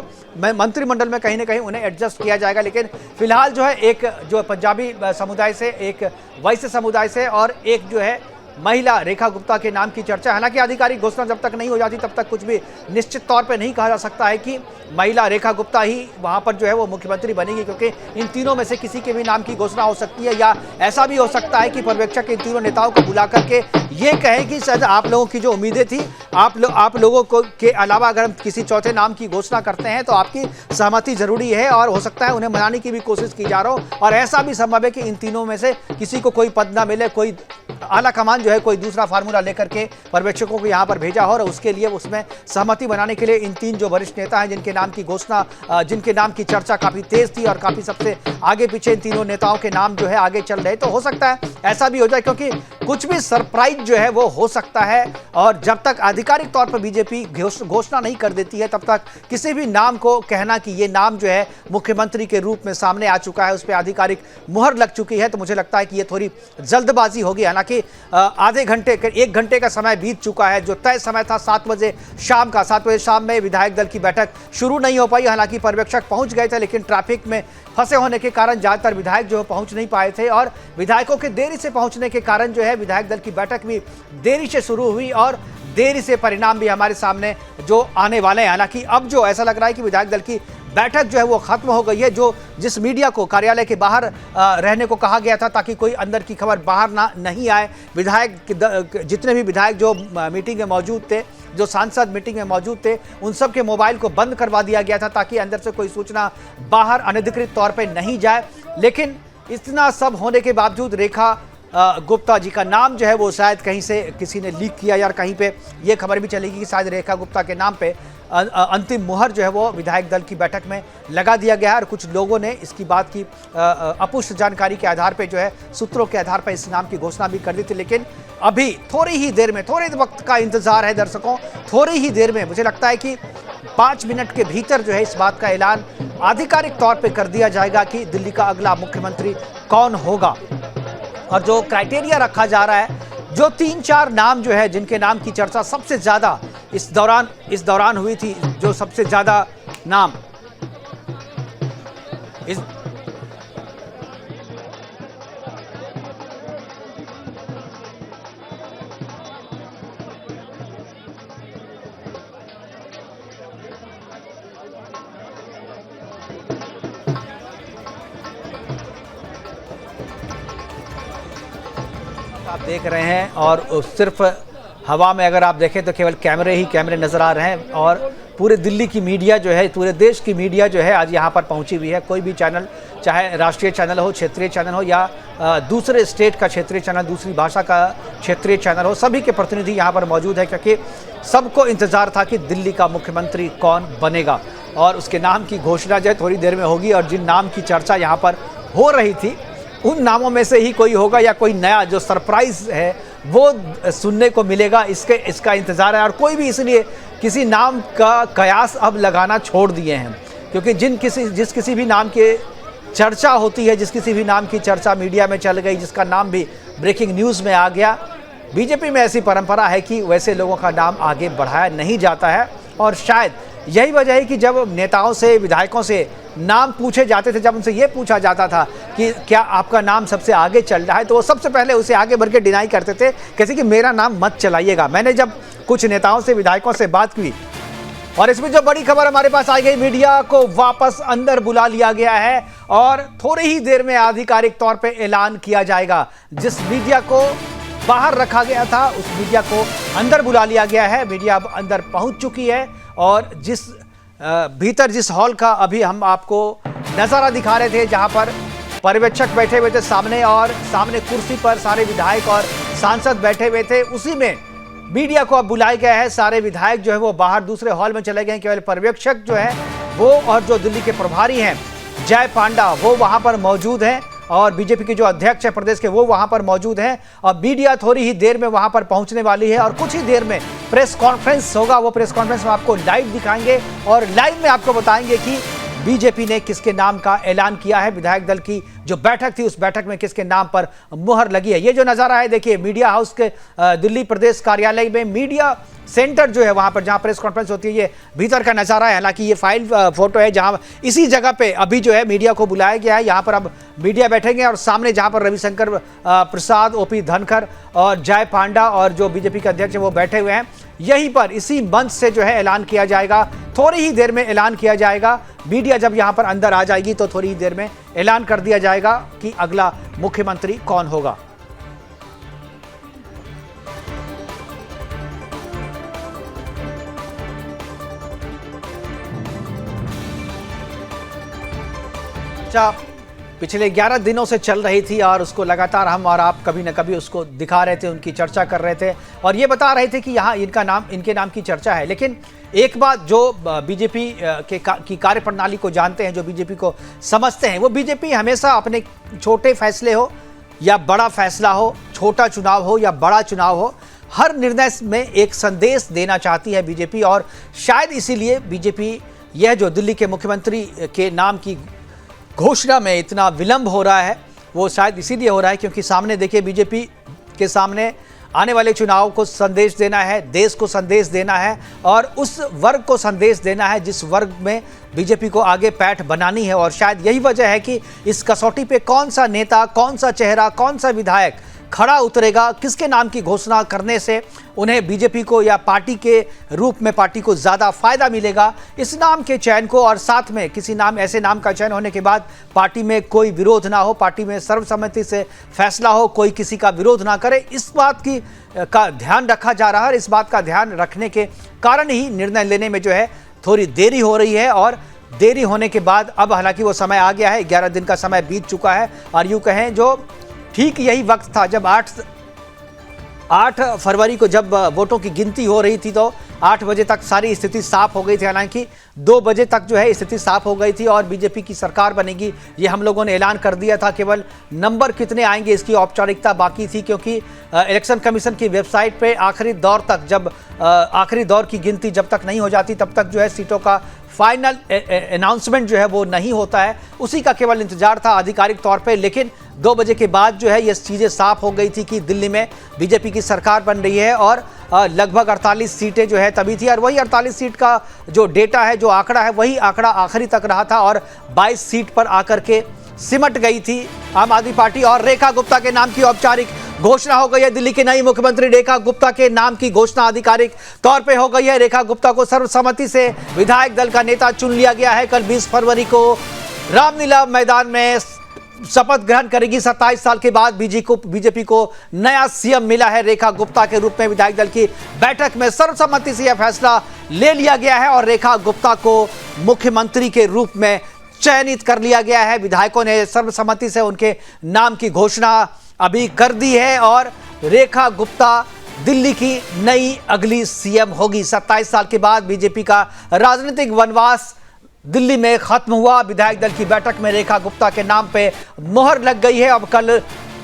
मंत्रिमंडल में कहीं ना कहीं उन्हें एडजस्ट किया जाएगा। लेकिन फिलहाल जो है एक जो पंजाबी समुदाय से, एक वैश्य समुदाय से और एक जो है महिला रेखा गुप्ता के नाम की चर्चा। हालांकि आधिकारिक घोषणा जब तक नहीं हो जाती तब तक कुछ भी निश्चित तौर पे नहीं कहा जा सकता है कि महिला रेखा गुप्ता ही वहां पर जो है वो मुख्यमंत्री बनेगी, क्योंकि इन तीनों में से किसी के भी नाम की घोषणा हो सकती है, या ऐसा भी हो सकता है कि पर्यवेक्षक इन तीनों नेताओं को बुला करके ये कहें कि शायद आप लोगों की जो उम्मीदें थी, आप लोगों को के अलावा अगर हम किसी चौथे नाम की घोषणा करते हैं तो आपकी सहमति जरूरी है, और हो सकता है उन्हें मनाने की भी कोशिश की जा रहा हो, और ऐसा भी संभव है कि इन तीनों में से किसी को कोई पद ना मिले, कोई आला कमान जो है कोई दूसरा फार्मूला लेकर के पर्यवेक्षकों को यहाँ पर भेजा हो, और उसके लिए उसमें सहमति बनाने के लिए इन तीन जो वरिष्ठ नेता हैं जिनके नाम की घोषणा, जिनके नाम की चर्चा काफी तेज थी और काफी सबसे आगे पीछे इन तीनों नेताओं के नाम जो है आगे चल रहे, तो हो सकता है ऐसा भी हो जाए, क्योंकि कुछ भी सरप्राइज जो है वो हो सकता है। और जब तक आधिकारिक तौर पर बीजेपी घोषणा नहीं कर देती है तब तक किसी भी नाम को कहना कि ये नाम जो है मुख्यमंत्री के रूप में सामने आ चुका है, उस पर आधिकारिक मुहर लग चुकी है, तो मुझे लगता है कि ये थोड़ी जल्दबाजी होगी। हालांकि आधे घंटे 1 घंटे का समय बीत चुका है, जो तय समय था 7 बजे शाम में विधायक दल की बैठक शुरू नहीं हो पाई। हालांकि पर्यवेक्षक पहुंच गए थे, लेकिन ट्रैफिक में फंसे होने के कारण ज्यादातर विधायक जो पहुंच नहीं पाए थे, और विधायकों के देरी से पहुंचने के कारण जो है विधायक दल की बैठक भी देरी से शुरू हुई और देरी से परिणाम भी हमारे सामने जो आने वाले हैं। हालांकि अब जो ऐसा लग रहा है कि विधायक दल की बैठक जो है वो खत्म हो गई है, जिस मीडिया को कार्यालय के बाहर रहने को कहा गया था ताकि कोई अंदर की खबर बाहर नहीं आए, जितने भी विधायक जो मीटिंग में मौजूद थे, जो सांसद मीटिंग में मौजूद थे, उन सब के मोबाइल को बंद करवा दिया गया था ताकि अंदर से कोई सूचना बाहर अनधिकृत तौर पे नहीं जाए। लेकिन इतना सब होने के बावजूद रेखा गुप्ता जी का नाम जो है वो शायद कहीं से किसी ने लीक किया, या कहीं पे ये खबर भी चलेगी कि शायद रेखा गुप्ता के नाम पे अंतिम मुहर जो है वो विधायक दल की बैठक में लगा दिया गया है। और कुछ लोगों ने इसकी बात की अपुष्ट जानकारी के आधार पे जो है सूत्रों के आधार पर इस नाम की घोषणा भी कर दी थी, लेकिन अभी थोड़ी ही देर में, थोड़े वक्त का इंतजार है दर्शकों, थोड़ी ही देर में मुझे लगता है कि 5 मिनट के भीतर जो है इस बात का ऐलान आधिकारिक तौर पे कर दिया जाएगा कि दिल्ली का अगला मुख्यमंत्री कौन होगा। और जो क्राइटेरिया रखा जा रहा है, जो 3-4 नाम जो है जिनके नाम की चर्चा सबसे ज्यादा इस दौरान हुई थी, जो सबसे ज्यादा नाम इस आप देख रहे हैं, और सिर्फ हवा में अगर आप देखें तो केवल कैमरे ही कैमरे नज़र आ रहे हैं, और पूरे दिल्ली की मीडिया जो है, पूरे देश की मीडिया जो है आज यहाँ पर पहुँची हुई है। कोई भी चैनल, चाहे राष्ट्रीय चैनल हो, क्षेत्रीय चैनल हो, या दूसरे स्टेट का क्षेत्रीय चैनल, दूसरी भाषा का क्षेत्रीय चैनल हो, सभी के प्रतिनिधि यहाँ पर मौजूद है, क्योंकि सबको इंतज़ार था कि दिल्ली का मुख्यमंत्री कौन बनेगा, और उसके नाम की घोषणा जो है थोड़ी देर में होगी। और जिन नाम की चर्चा यहाँ पर हो रही थी उन नामों में से ही कोई होगा, या कोई नया जो सरप्राइज है वो सुनने को मिलेगा, इसका इंतज़ार है। और कोई भी इसलिए किसी नाम का कयास अब लगाना छोड़ दिए हैं, क्योंकि जिस किसी भी नाम के चर्चा होती है, जिस किसी भी नाम की चर्चा मीडिया में चल गई, जिसका नाम भी ब्रेकिंग न्यूज़ में आ गया, बीजेपी में ऐसी परंपरा है कि वैसे लोगों का नाम आगे बढ़ाया नहीं जाता है। और शायद यही वजह है कि जब नेताओं से, विधायकों से नाम पूछे जाते थे, जब उनसे ये पूछा जाता था कि क्या आपका नाम सबसे आगे चल रहा है, तो वो सबसे पहले उसे आगे बढ़ के डिनाई करते थे, कहते कि मेरा नाम मत चलाइएगा। मैंने जब कुछ नेताओं से, विधायकों से बात की, और इसमें जो बड़ी खबर हमारे पास आई गई, मीडिया को वापस अंदर बुला लिया गया है, और थोड़ी ही देर में आधिकारिक तौर पे ऐलान किया जाएगा। जिस मीडिया को बाहर रखा गया था उस मीडिया को अंदर बुला लिया गया है। मीडिया अब अंदर पहुंच चुकी है, और भीतर जिस हॉल का अभी हम आपको नज़ारा दिखा रहे थे, जहां पर पर्यवेक्षक बैठे हुए थे सामने, और सामने कुर्सी पर सारे विधायक और सांसद बैठे हुए थे, उसी में मीडिया को अब बुलाया गया है। सारे विधायक जो है वो बाहर दूसरे हॉल में चले गए हैं, केवल पर्यवेक्षक जो है वो और जो दिल्ली के प्रभारी हैं जय पांडा वो वहां पर मौजूद हैं, और बीजेपी के जो अध्यक्ष है प्रदेश के वो वहां पर मौजूद हैं। और मीडिया थोड़ी ही देर में वहां पर पहुंचने वाली है, और कुछ ही देर में प्रेस कॉन्फ्रेंस होगा। वो प्रेस कॉन्फ्रेंस में आपको लाइव दिखाएंगे, और लाइव में आपको बताएंगे कि बीजेपी ने किसके नाम का ऐलान किया है। विधायक दल की जो बैठक थी उस बैठक में किसके नाम पर मुहर लगी है। ये जो नजारा है देखिए मीडिया हाउस के दिल्ली प्रदेश कार्यालय में मीडिया सेंटर जो है वहां पर जहां प्रेस कॉन्फ्रेंस होती है, ये भीतर का नजारा है। हालांकि ये फाइल फोटो है जहां इसी जगह पे अभी जो है मीडिया को बुलाया गया है। यहां पर अब मीडिया बैठेंगे और सामने जहां पर रविशंकर प्रसाद, ओपी धनखड़ और जय पांडा और जो बीजेपी के अध्यक्ष है वो बैठे हुए हैं। यहीं पर इसी मंच से जो है ऐलान किया जाएगा, थोड़ी ही देर में ऐलान किया जाएगा। मीडिया जब यहां पर अंदर आ जाएगी तो थोड़ी ही देर में ऐलान कर दिया जाएगा कि अगला मुख्यमंत्री कौन होगा। पिछले 11 दिनों से चल रही थी और उसको लगातार हम और आप कभी न कभी उसको दिखा रहे थे, उनकी चर्चा कर रहे थे और ये बता रहे थे कि यहाँ इनके नाम की चर्चा है। लेकिन एक बात जो बीजेपी की कार्यप्रणाली को जानते हैं, जो बीजेपी को समझते हैं, वो बीजेपी हमेशा अपने छोटे फैसले हो या बड़ा फैसला हो, छोटा चुनाव हो या बड़ा चुनाव हो, हर निर्णय में एक संदेश देना चाहती है बीजेपी। और शायद इसीलिए बीजेपी यह जो दिल्ली के मुख्यमंत्री के नाम की घोषणा में इतना विलंब हो रहा है, वो शायद इसीलिए हो रहा है क्योंकि सामने देखिए बीजेपी के सामने आने वाले चुनाव को संदेश देना है, देश को संदेश देना है और उस वर्ग को संदेश देना है जिस वर्ग में बीजेपी को आगे पैठ बनानी है। और शायद यही वजह है कि इस कसौटी पे कौन सा नेता, कौन सा चेहरा, कौन सा विधायक खड़ा उतरेगा, किसके नाम की घोषणा करने से उन्हें बीजेपी को या पार्टी के रूप में पार्टी को ज़्यादा फायदा मिलेगा, इस नाम के चयन को और साथ में किसी नाम ऐसे नाम का चयन होने के बाद पार्टी में कोई विरोध ना हो, पार्टी में सर्वसम्मति से फैसला हो, कोई किसी का विरोध ना करे, इस बात का ध्यान रखा जा रहा है। और इस बात का ध्यान रखने के कारण ही निर्णय लेने में जो है थोड़ी देरी हो रही है। और देरी होने के बाद अब हालांकि वो समय आ गया है, 11 दिन का समय बीत चुका है और यूँ कहें जो ठीक यही वक्त था जब 8 फरवरी को जब वोटों की गिनती हो रही थी तो 8 बजे तक सारी स्थिति साफ हो गई थी। हालांकि 2 बजे तक जो है स्थिति साफ हो गई थी और बीजेपी की सरकार बनेगी ये हम लोगों ने ऐलान कर दिया था। केवल नंबर कितने आएंगे इसकी औपचारिकता बाकी थी क्योंकि इलेक्शन कमीशन की वेबसाइट पे आखिरी दौर तक जब आखिरी दौर की गिनती जब तक नहीं हो जाती तब तक जो है सीटों का फाइनल अनाउंसमेंट जो है वो नहीं होता है, उसी का केवल इंतजार था आधिकारिक तौर पे। लेकिन 2 बजे के बाद जो है ये चीज़ें साफ हो गई थी कि दिल्ली में बीजेपी की सरकार बन रही है और लगभग 48 सीटें जो है तभी थी और वही 48 सीट का जो डेटा है, जो आंकड़ा है, वही आंकड़ा आखिरी तक रहा था और 22 सीट पर आकर के सिमट गई थी आम आदमी पार्टी। और रेखा गुप्ता के नाम की औपचारिक घोषणा हो गई है। दिल्ली की नई मुख्यमंत्री रेखा गुप्ता के नाम की घोषणा आधिकारिक तौर पे हो गई है। रेखा गुप्ता को सर्वसम्मति से विधायक दल का नेता चुन लिया गया है। कल 20 फरवरी को रामलीला मैदान में शपथ ग्रहण करेगी। 27 साल के बाद बीजेपी को नया सीएम मिला है रेखा गुप्ता के रूप में। विधायक दल की बैठक में सर्वसम्मति से यह फैसला ले लिया गया है और रेखा गुप्ता को मुख्यमंत्री के रूप में चयनित कर लिया गया है। विधायकों ने सर्वसम्मति से उनके नाम की घोषणा अभी कर दी है और रेखा गुप्ता दिल्ली की नई अगली सीएम होगी। 27 साल के बाद बीजेपी का राजनीतिक वनवास दिल्ली में खत्म हुआ। विधायक दल की बैठक में रेखा गुप्ता के नाम पे मुहर लग गई है। अब कल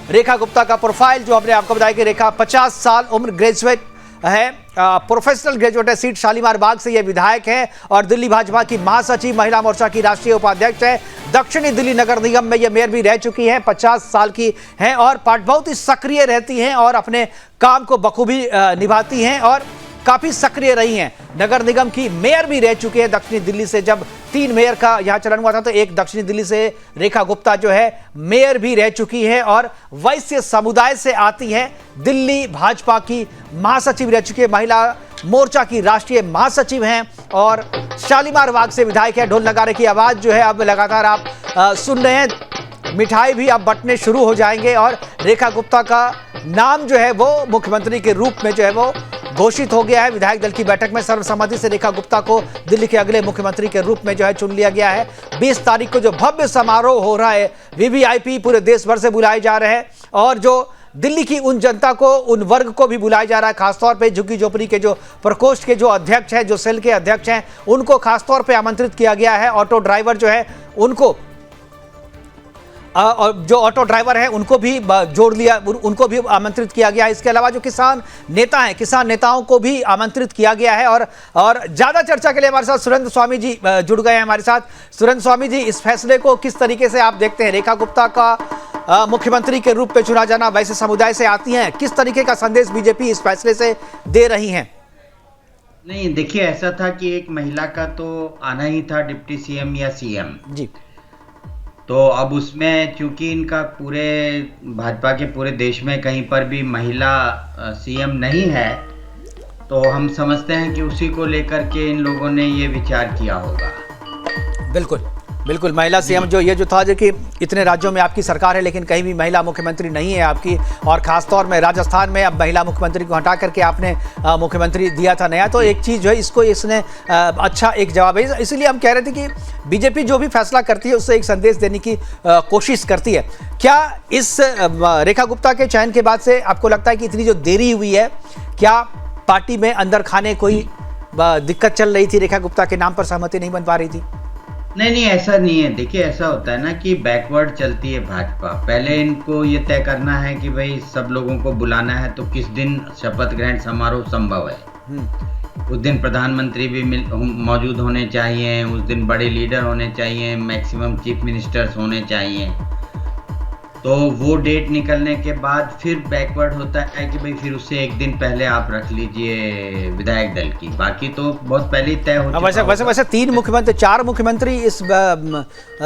रेखा गुप्ता का प्रोफाइल जो हमने आपको बताया कि रेखा 50 साल उम्र, ग्रेजुएट है, प्रोफेशनल ग्रेजुएट है, सीट शालीमार बाग से ये विधायक है और दिल्ली भाजपा की महासचिव, महिला मोर्चा की राष्ट्रीय उपाध्यक्ष है। दक्षिणी दिल्ली नगर निगम में ये मेयर भी रह चुकी हैं, 50 साल की हैं और बहुत ही सक्रिय रहती हैं और अपने काम को बखूबी निभाती हैं और काफी सक्रिय रही हैं। नगर निगम की मेयर भी रह चुके हैं दक्षिणी दिल्ली से। जब 3 मेयर का यहाँ चलन हुआ था तो एक दक्षिणी दिल्ली से रेखा गुप्ता जो है मेयर भी रह चुकी है और वैश्य समुदाय से आती हैं। दिल्ली भाजपा की महासचिव रह चुकी है, महिला मोर्चा की राष्ट्रीय महासचिव हैं और शालीमार बाग से विधायक है। ढोल नगारे की आवाज जो है अब लगातार आप सुन रहे हैं। मिठाई भी अब बंटने शुरू हो जाएंगे और रेखा गुप्ता का नाम जो है वो मुख्यमंत्री के रूप में जो है वो घोषित हो गया है। विधायक दल की बैठक में सर्वसम्मति से रेखा गुप्ता को दिल्ली के अगले मुख्यमंत्री के रूप में जो है चुन लिया गया है। 20 तारीख को जो भव्य समारोह हो रहा है, वीवीआईपी पूरे देश भर से बुलाए जा रहे हैं और जो दिल्ली की उन जनता को, उन वर्ग को भी बुलाया जा रहा है, खासतौर पे झुग्गी झोपड़ी के जो प्रकोष्ठ के जो अध्यक्ष हैं, जो सेल के अध्यक्ष हैं, उनको खासतौर पे आमंत्रित किया गया है। ऑटो ड्राइवर जो है उनको और जो ऑटो ड्राइवर हैं उनको भी जोड़ लिया, उनको भी आमंत्रित किया गया है। इसके अलावा जो किसान नेता हैं, किसान नेताओं को भी आमंत्रित किया गया है। और ज़्यादा चर्चा के लिए हमारे साथ सुरेंद्र स्वामी जी जुड़ गए हैं हमारे साथ। सुरेंद्र स्वामी जी, इस फैसले को किस तरीके से आप देखते हैं? रेखा गुप्ता का मुख्यमंत्री के रूप में चुना जाना, वैसे समुदाय से आती हैं, किस तरीके का संदेश बीजेपी इस फैसले से दे रही हैं? नहीं, देखिए, ऐसा था कि एक महिला का तो आना ही था, डिप्टी सीएम या सीएम जी। तो अब उसमें चूंकि इनका पूरे भाजपा के पूरे देश में कहीं पर भी महिला सीएम नहीं है, तो हम समझते हैं कि उसी को लेकर के इन लोगों ने ये विचार किया होगा। बिल्कुल बिल्कुल, महिला सीएम जो था जो कि इतने राज्यों में आपकी सरकार है लेकिन कहीं भी महिला मुख्यमंत्री नहीं है आपकी, और खासतौर में राजस्थान में अब महिला मुख्यमंत्री को हटा करके आपने मुख्यमंत्री दिया था नया, तो एक चीज़ जो है इसको इसने अच्छा एक जवाब है। इसीलिए हम कह रहे थे कि बीजेपी जो भी फैसला करती है उससे एक संदेश देने की कोशिश करती है। क्या इस रेखा गुप्ता के चयन के बाद से आपको लगता है कि इतनी जो देरी हुई है, क्या पार्टी में अंदर खाने कोई दिक्कत चल रही थी? रेखा गुप्ता के नाम पर सहमति नहीं बन पा रही थी? नहीं, ऐसा नहीं है। देखिए, ऐसा होता है ना कि बैकवर्ड चलती है भाजपा। पहले इनको ये तय करना है कि भाई सब लोगों को बुलाना है, तो किस दिन शपथ ग्रहण समारोह संभव है। उस दिन प्रधानमंत्री भी मौजूद होने चाहिए, उस दिन बड़े लीडर होने चाहिए, मैक्सिमम चीफ मिनिस्टर्स होने चाहिए। तो वो डेट निकलने के बाद फिर बैकवर्ड होता है कि भाई फिर उससे एक दिन पहले आप रख लीजिए विधायक दल की, बाकी तो बहुत पहले तय हो चुका है। वैसे 4 मुख्यमंत्री इस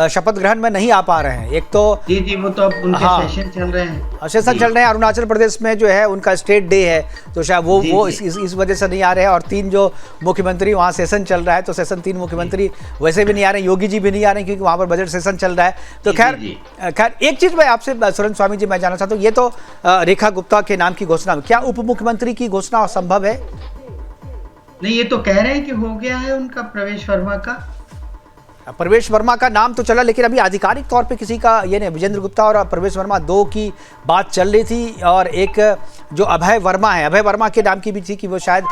शपथ ग्रहण में नहीं आ पा रहे हैं। एक तो जी वो तो अब उनके सेशन चल रहे हैं, चल रहे हैं। अरुणाचल प्रदेश में जो है उनका स्टेट डे है, तो शायद वो इस वजह से नहीं आ रहे हैं। और 3 जो मुख्यमंत्री वहाँ सेशन चल रहा है, तो सेशन 3 मुख्यमंत्री वैसे भी नहीं आ रहे हैं। योगी जी भी नहीं आ रहे हैं क्योंकि वहाँ पर बजट सेशन चल रहा है। तो खैर एक चीज़ मैं आपसे सुरेंद्र स्वामी जी मैं जानना चाहता हूँ, ये तो रेखा गुप्ता के नाम की घोषणा, क्या उप मुख्यमंत्री की घोषणा संभव है? नहीं, ये तो कह रहे हैं कि हो गया है उनका, प्रवेश वर्मा का। प्रवेश वर्मा का नाम तो चला, लेकिन अभी आधिकारिक तौर पे किसी का ये नहीं। विजेंद्र गुप्ता और प्रवेश वर्मा 2 की बात चल रही थी, और एक जो अभय वर्मा है, अभय वर्मा के नाम की भी थी कि वो शायद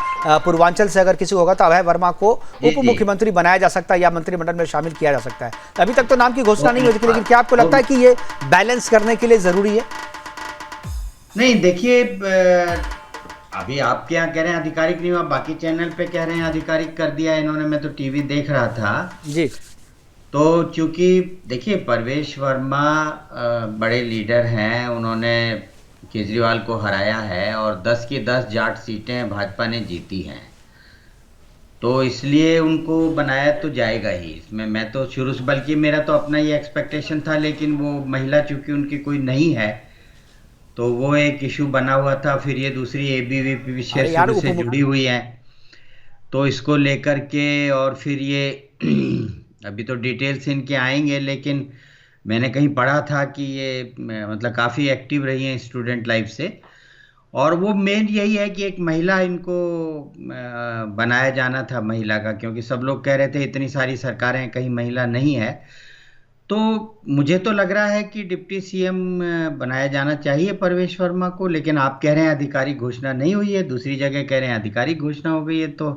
पूर्वांचल से अगर किसी को होगा तो अभय वर्मा को उप मुख्यमंत्री बनाया जा सकता है या मंत्रिमंडल में शामिल किया जा सकता है। तो अभी तक तो नाम की घोषणा नहीं हुई थी, लेकिन क्या आपको लगता है कि ये बैलेंस करने के लिए जरूरी है? नहीं, देखिए, अभी आपके यहाँ कह रहे हैं आधिकारिक नहीं हुआ, बाकी चैनल पे कह रहे हैं आधिकारिक कर दिया इन्होंने। मैं तो टीवी देख रहा था जी। तो चूंकि देखिए, प्रवेश वर्मा बड़े लीडर हैं, उन्होंने केजरीवाल को हराया है और 10 की 10 जाट सीटें भाजपा ने जीती हैं, तो इसलिए उनको बनाया तो जाएगा ही। इसमें मैं तो शुरू से, बल्कि मेरा तो अपना ये एक्सपेक्टेशन था, लेकिन वो महिला चूंकि उनकी कोई नहीं है तो वो एक इशू बना हुआ था। फिर ये दूसरी ABVP विशेष रूप से जुड़ी हुई है, तो इसको लेकर के, और फिर ये अभी तो डिटेल्स इनके आएंगे, लेकिन मैंने कहीं पढ़ा था कि ये मतलब काफ़ी एक्टिव रही हैं स्टूडेंट लाइफ से, और वो मेन यही है कि एक महिला इनको बनाया जाना था, महिला का, क्योंकि सब लोग कह रहे थे इतनी सारी सरकारें कहीं महिला नहीं है। तो मुझे तो लग रहा है कि डिप्टी सीएम बनाया जाना चाहिए प्रवेश वर्मा को, लेकिन आप कह रहे हैं आधिकारिक घोषणा नहीं हुई है, दूसरी जगह कह रहे हैं आधिकारिक घोषणा हो गई है, तो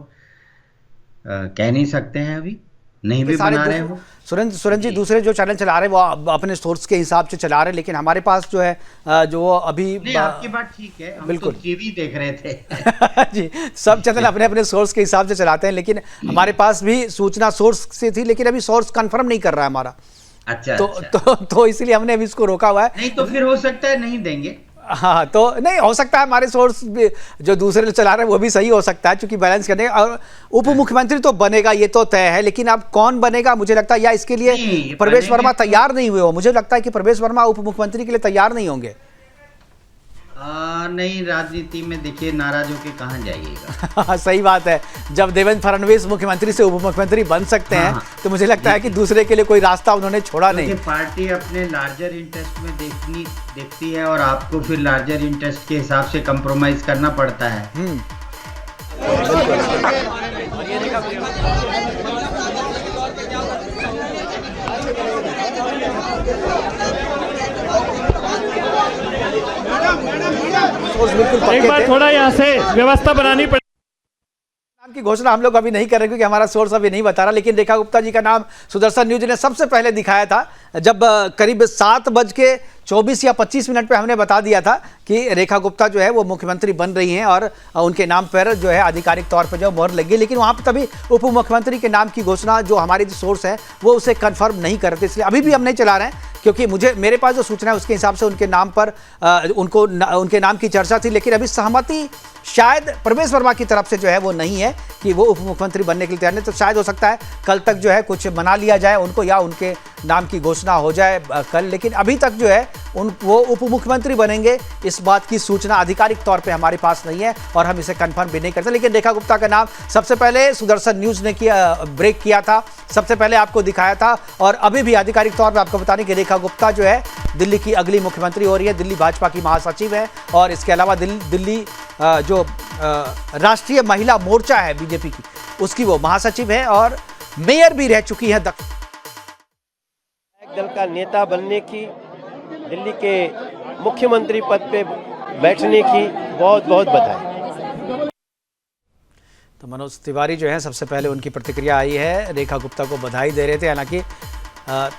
कह नहीं सकते हैं, अभी नहीं भी बना रहे हो। सुरेंद्र जी, दूसरे जो चैनल चला रहे हैं वो अपने सोर्स के हिसाब से चला रहे हैं, लेकिन हमारे पास जो है जो अभी आपकी बात ठीक है, हम बिल्कुल तो टीवी देख रहे थे जी, सब चैनल अपने अपने सोर्स के हिसाब से चलाते हैं, लेकिन हमारे पास भी सूचना सोर्स से थी, लेकिन अभी सोर्स कंफर्म नहीं कर रहा है हमारा। अच्छा, तो इसलिए हमने अभी इसको रोका हुआ है। नहीं तो फिर हो सकता है नहीं देंगे। हाँ, तो नहीं हो सकता है हमारे सोर्स जो दूसरे चला रहे हैं वो भी सही हो सकता है, क्योंकि बैलेंस करने और उप मुख्यमंत्री तो बनेगा, ये तो तय है, लेकिन अब कौन बनेगा मुझे लगता है, या इसके लिए प्रवेश वर्मा तैयार नहीं हुए हो। मुझे लगता है कि प्रवेश वर्मा उप मुख्यमंत्री के लिए तैयार नहीं होंगे। नहीं, राजनीति में देखिए नाराज होकर कहाँ जाइएगा। सही बात है, जब देवेंद्र फडणवीस मुख्यमंत्री से उप मुख्यमंत्री बन सकते हैं, तो मुझे लगता है कि दूसरे के लिए कोई रास्ता उन्होंने छोड़ा नहीं। पार्टी अपने लार्जर इंटरेस्ट में देखती है, और आपको फिर लार्जर इंटरेस्ट के हिसाब से कंप्रोमाइज करना पड़ता है। एक बार थोड़ा यहाँ से व्यवस्था बनानी पड़ेगी। की घोषणा हम लोग अभी नहीं कर रहे क्योंकि हमारा सोर्स अभी नहीं बता रहा, लेकिन रेखा गुप्ता जी का नाम सुदर्शन न्यूज ने सबसे पहले दिखाया था जब करीब 7:24 या 25 मिनट पे हमने बता दिया था कि रेखा गुप्ता जो है वो मुख्यमंत्री बन रही हैं और उनके नाम पर जो है आधिकारिक तौर पर जो मोहर लगी, लेकिन वहाँ पर तभी उप मुख्यमंत्री के नाम की घोषणा जो हमारे जो सोर्स है वो उसे कन्फर्म नहीं कर रहे थे, इसलिए अभी भी हम नहीं चला रहे हैं क्योंकि मेरे पास जो सूचना है उसके हिसाब से उनके नाम पर उनके नाम की चर्चा थी, लेकिन अभी सहमति शायद प्रवेश वर्मा की तरफ से जो है वो नहीं है कि वो उप मुख्यमंत्री बनने के लिए तैयार नहीं, तो शायद हो सकता है कल तक जो है कुछ मना लिया जाए उनको या उनके नाम की घोषणा हो जाए कल, लेकिन अभी तक जो है वो उप मुख्यमंत्री बनेंगे इस बात की सूचना आधिकारिक तौर पे हमारे पास नहीं है और हम इसे कंफर्म भी नहीं करते। लेकिन रेखा गुप्ता का नाम सबसे पहले सुदर्शन न्यूज ने ब्रेक किया था, सबसे पहले आपको दिखाया था और अभी भी आधिकारिक तौर पर आपको बताने की रेखा गुप्ता जो है दिल्ली की अगली मुख्यमंत्री हो रही है, दिल्ली भाजपा की महासचिव है और इसके अलावा दिल्ली जो राष्ट्रीय महिला मोर्चा है बीजेपी की उसकी वो महासचिव है और मेयर भी रह चुकी है। दल का नेता बनने की, दिल्ली के मुख्यमंत्री पद पे बैठने की बहुत बहुत बधाई। तो मनोज तिवारी जो है सबसे पहले उनकी प्रतिक्रिया आई है, रेखा गुप्ता को बधाई दे रहे थे। हालांकि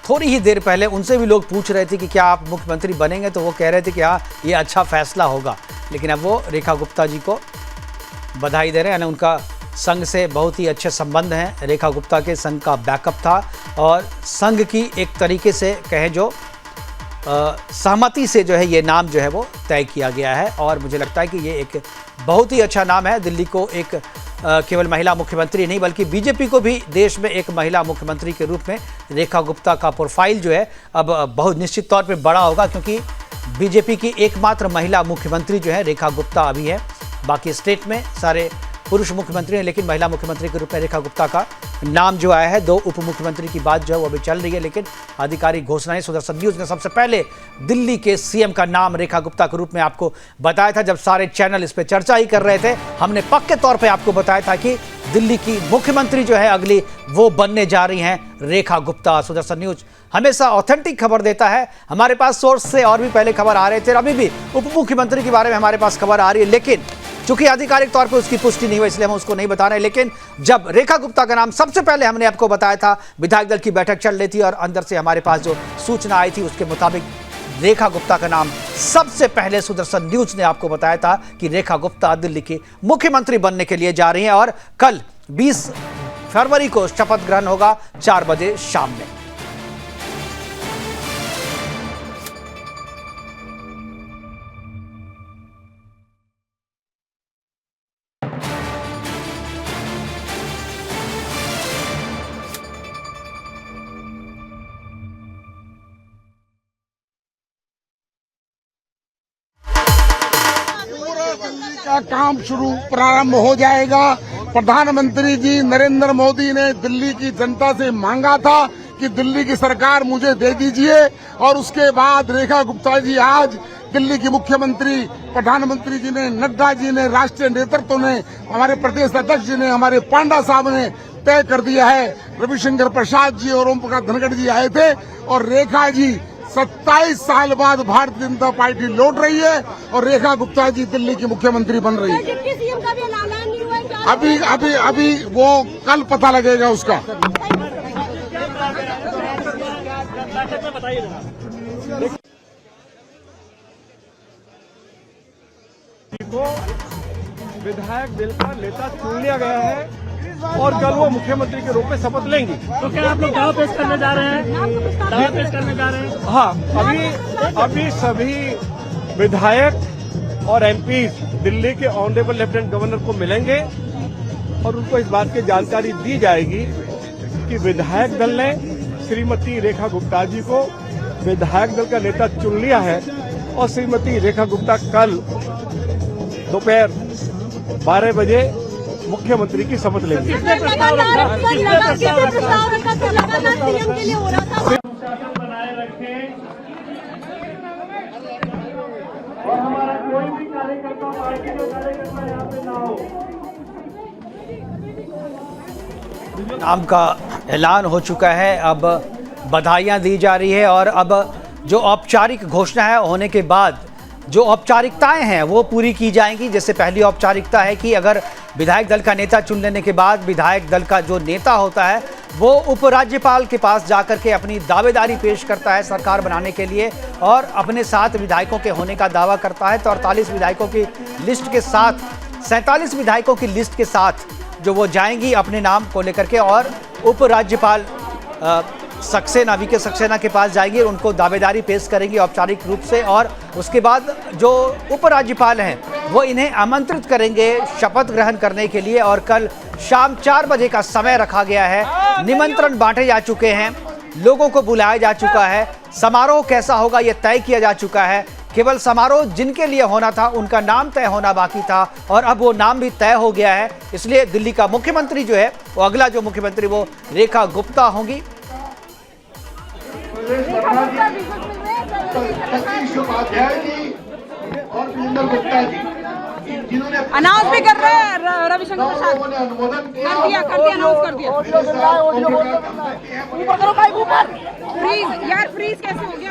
थोड़ी ही देर पहले उनसे भी लोग पूछ रहे थे कि क्या आप मुख्यमंत्री बनेंगे, तो वो कह रहे थे कि हाँ ये अच्छा फैसला होगा, लेकिन अब वो रेखा गुप्ता जी को बधाई दे रहे हैं। उनका संघ से बहुत ही अच्छे संबंध हैं, रेखा गुप्ता के संघ का बैकअप था और संघ की एक तरीके से कहें जो सहमति से जो है ये नाम जो है वो तय किया गया है और मुझे लगता है कि ये एक बहुत ही अच्छा नाम है। दिल्ली को एक केवल महिला मुख्यमंत्री नहीं बल्कि बीजेपी को भी देश में एक महिला मुख्यमंत्री के रूप में रेखा गुप्ता का प्रोफाइल जो है अब बहुत निश्चित तौर पे बड़ा होगा, क्योंकि बीजेपी की एकमात्र महिला मुख्यमंत्री जो है रेखा गुप्ता अभी है। बाकी स्टेट में सारे पुरुष मुख्यमंत्री हैं, लेकिन महिला मुख्यमंत्री के रूप में रेखा गुप्ता का नाम जो आया है। 2 उप मुख्यमंत्री की बात जो है वो अभी चल रही है, लेकिन आधिकारिक घोषणाएं सुदर्शन न्यूज ने सबसे पहले दिल्ली के सीएम का नाम रेखा गुप्ता के रूप में आपको बताया था। जब सारे चैनल इस पर चर्चा ही कर रहे थे, हमने पक्के तौर पर आपको बताया था कि दिल्ली की मुख्यमंत्री जो है अगली वो बनने जा रही हैं रेखा गुप्ता। सुदर्शन न्यूज हमेशा ऑथेंटिक खबर देता है, हमारे पास सोर्स से और भी पहले खबर आ रहे थे, अभी भी उप मुख्यमंत्री के बारे में हमारे पास खबर आ रही है, लेकिन चूंकि आधिकारिक तौर पर उसकी पुष्टि नहीं हुई इसलिए हम उसको नहीं बता रहे। लेकिन जब रेखा गुप्ता का नाम सबसे पहले हमने आपको बताया था, विधायक दल की बैठक चल रही थी और अंदर से हमारे पास जो सूचना आई थी उसके मुताबिक रेखा गुप्ता का नाम सबसे पहले सुदर्शन न्यूज ने आपको बताया था कि रेखा गुप्ता दिल्ली की मुख्यमंत्री बनने के लिए जा रही हैं और कल 20 फरवरी को शपथ ग्रहण होगा 4 बजे शाम में। का काम प्रारंभ हो जाएगा। प्रधानमंत्री जी नरेंद्र मोदी ने दिल्ली की जनता से मांगा था कि दिल्ली की सरकार मुझे दे दीजिए और उसके बाद रेखा गुप्ता जी आज दिल्ली की मुख्यमंत्री, प्रधानमंत्री जी ने, नड्डा जी ने, राष्ट्रीय नेतृत्व ने, हमारे प्रदेश अध्यक्ष जी ने, हमारे पांडा साहब ने तय कर दिया है। रविशंकर प्रसाद जी और ओम प्रकाश धनखड़ जी आए थे और रेखा जी 27 साल बाद भारतीय जनता पार्टी लौट रही है और रेखा गुप्ता जी दिल्ली की मुख्यमंत्री बन रही है। अभी वो कल पता लगेगा उसका। विधायक दल का नेता चुन लिया गया है और कल वो मुख्यमंत्री के रूप में शपथ लेंगी। तो क्या आप लोग दावा पेश करने जा रहे हैं? दावा पेश करने जा रहे हैं? हाँ, अभी सभी विधायक और एमपी दिल्ली के ऑनरेबल लेफ्टिनेंट गवर्नर को मिलेंगे और उनको इस बात की जानकारी दी जाएगी कि विधायक दल ने श्रीमती रेखा गुप्ता जी को विधायक दल का नेता चुन लिया है और श्रीमती रेखा गुप्ता कल दोपहर 12 बजे मुख्यमंत्री की शपथ लेंगे। बनाए रखें और हमारा कोई भी कार्यकर्ता, पार्टी का कार्यकर्ता यहाँ पे ना हो। नाम का ऐलान हो चुका है, अब बधाइयां दी जा रही है और अब जो औपचारिक घोषणा है होने के बाद जो औपचारिकताएं हैं वो पूरी की जाएंगी। जैसे पहली औपचारिकता है कि अगर विधायक दल का नेता चुन लेने के बाद विधायक दल का जो नेता होता है वो उपराज्यपाल के पास जाकर के अपनी दावेदारी पेश करता है सरकार बनाने के लिए और अपने 7 विधायकों के होने का दावा करता है। तो 48 विधायकों की लिस्ट के साथ 47 विधायकों की लिस्ट के साथ जो वो जाएंगी अपने नाम को लेकर के और उपराज्यपाल सक्सेना वीके सक्सेना के पास जाएंगी, उनको दावेदारी पेश करेंगी औपचारिक रूप से और उसके बाद जो उपराज्यपाल हैं वो इन्हें आमंत्रित करेंगे शपथ ग्रहण करने के लिए और कल शाम 4 बजे का समय रखा गया है। निमंत्रण बांटे जा चुके हैं, लोगों को बुलाया जा चुका है, समारोह कैसा होगा ये तय किया जा चुका है। केवल समारोह जिनके लिए होना था उनका नाम तय होना बाकी था और अब वो नाम भी तय हो गया है। इसलिए दिल्ली का मुख्यमंत्री जो है वो अगला जो मुख्यमंत्री वो रेखा गुप्ता होंगी। अनाउंस भी कर रहे हैं रविशंकर प्रसाद, कर दिया अनाउंस कर दिया। ऊपर करो भाई ऊपर, फ्रीज यार फ्रीज कैसे हो गया?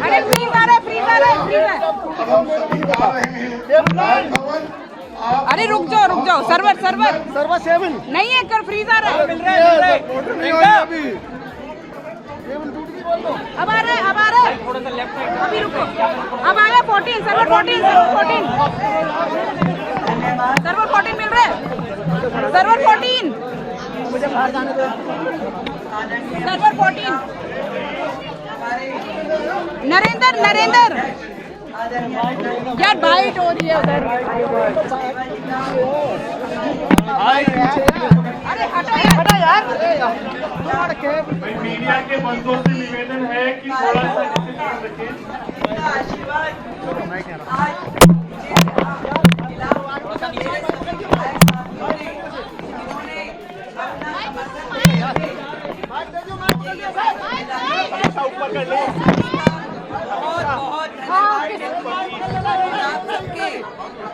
अरे फ्रीज आ रहा है, फ्रीज आ रहा है, फ्रीज है। अरे रुक जाओ सर्वर 7 नहीं है, कर फ्रीज आ रहा है। अब आ रहा है अभी रुको, अब आया 14 सर्वर 14 मिल रहा है, सर्वर 14 नरेंद्र यार बाइट हो रही है उधर। अरे हटा यार। मीडिया के बंदों से निवेदन है कि थोड़ा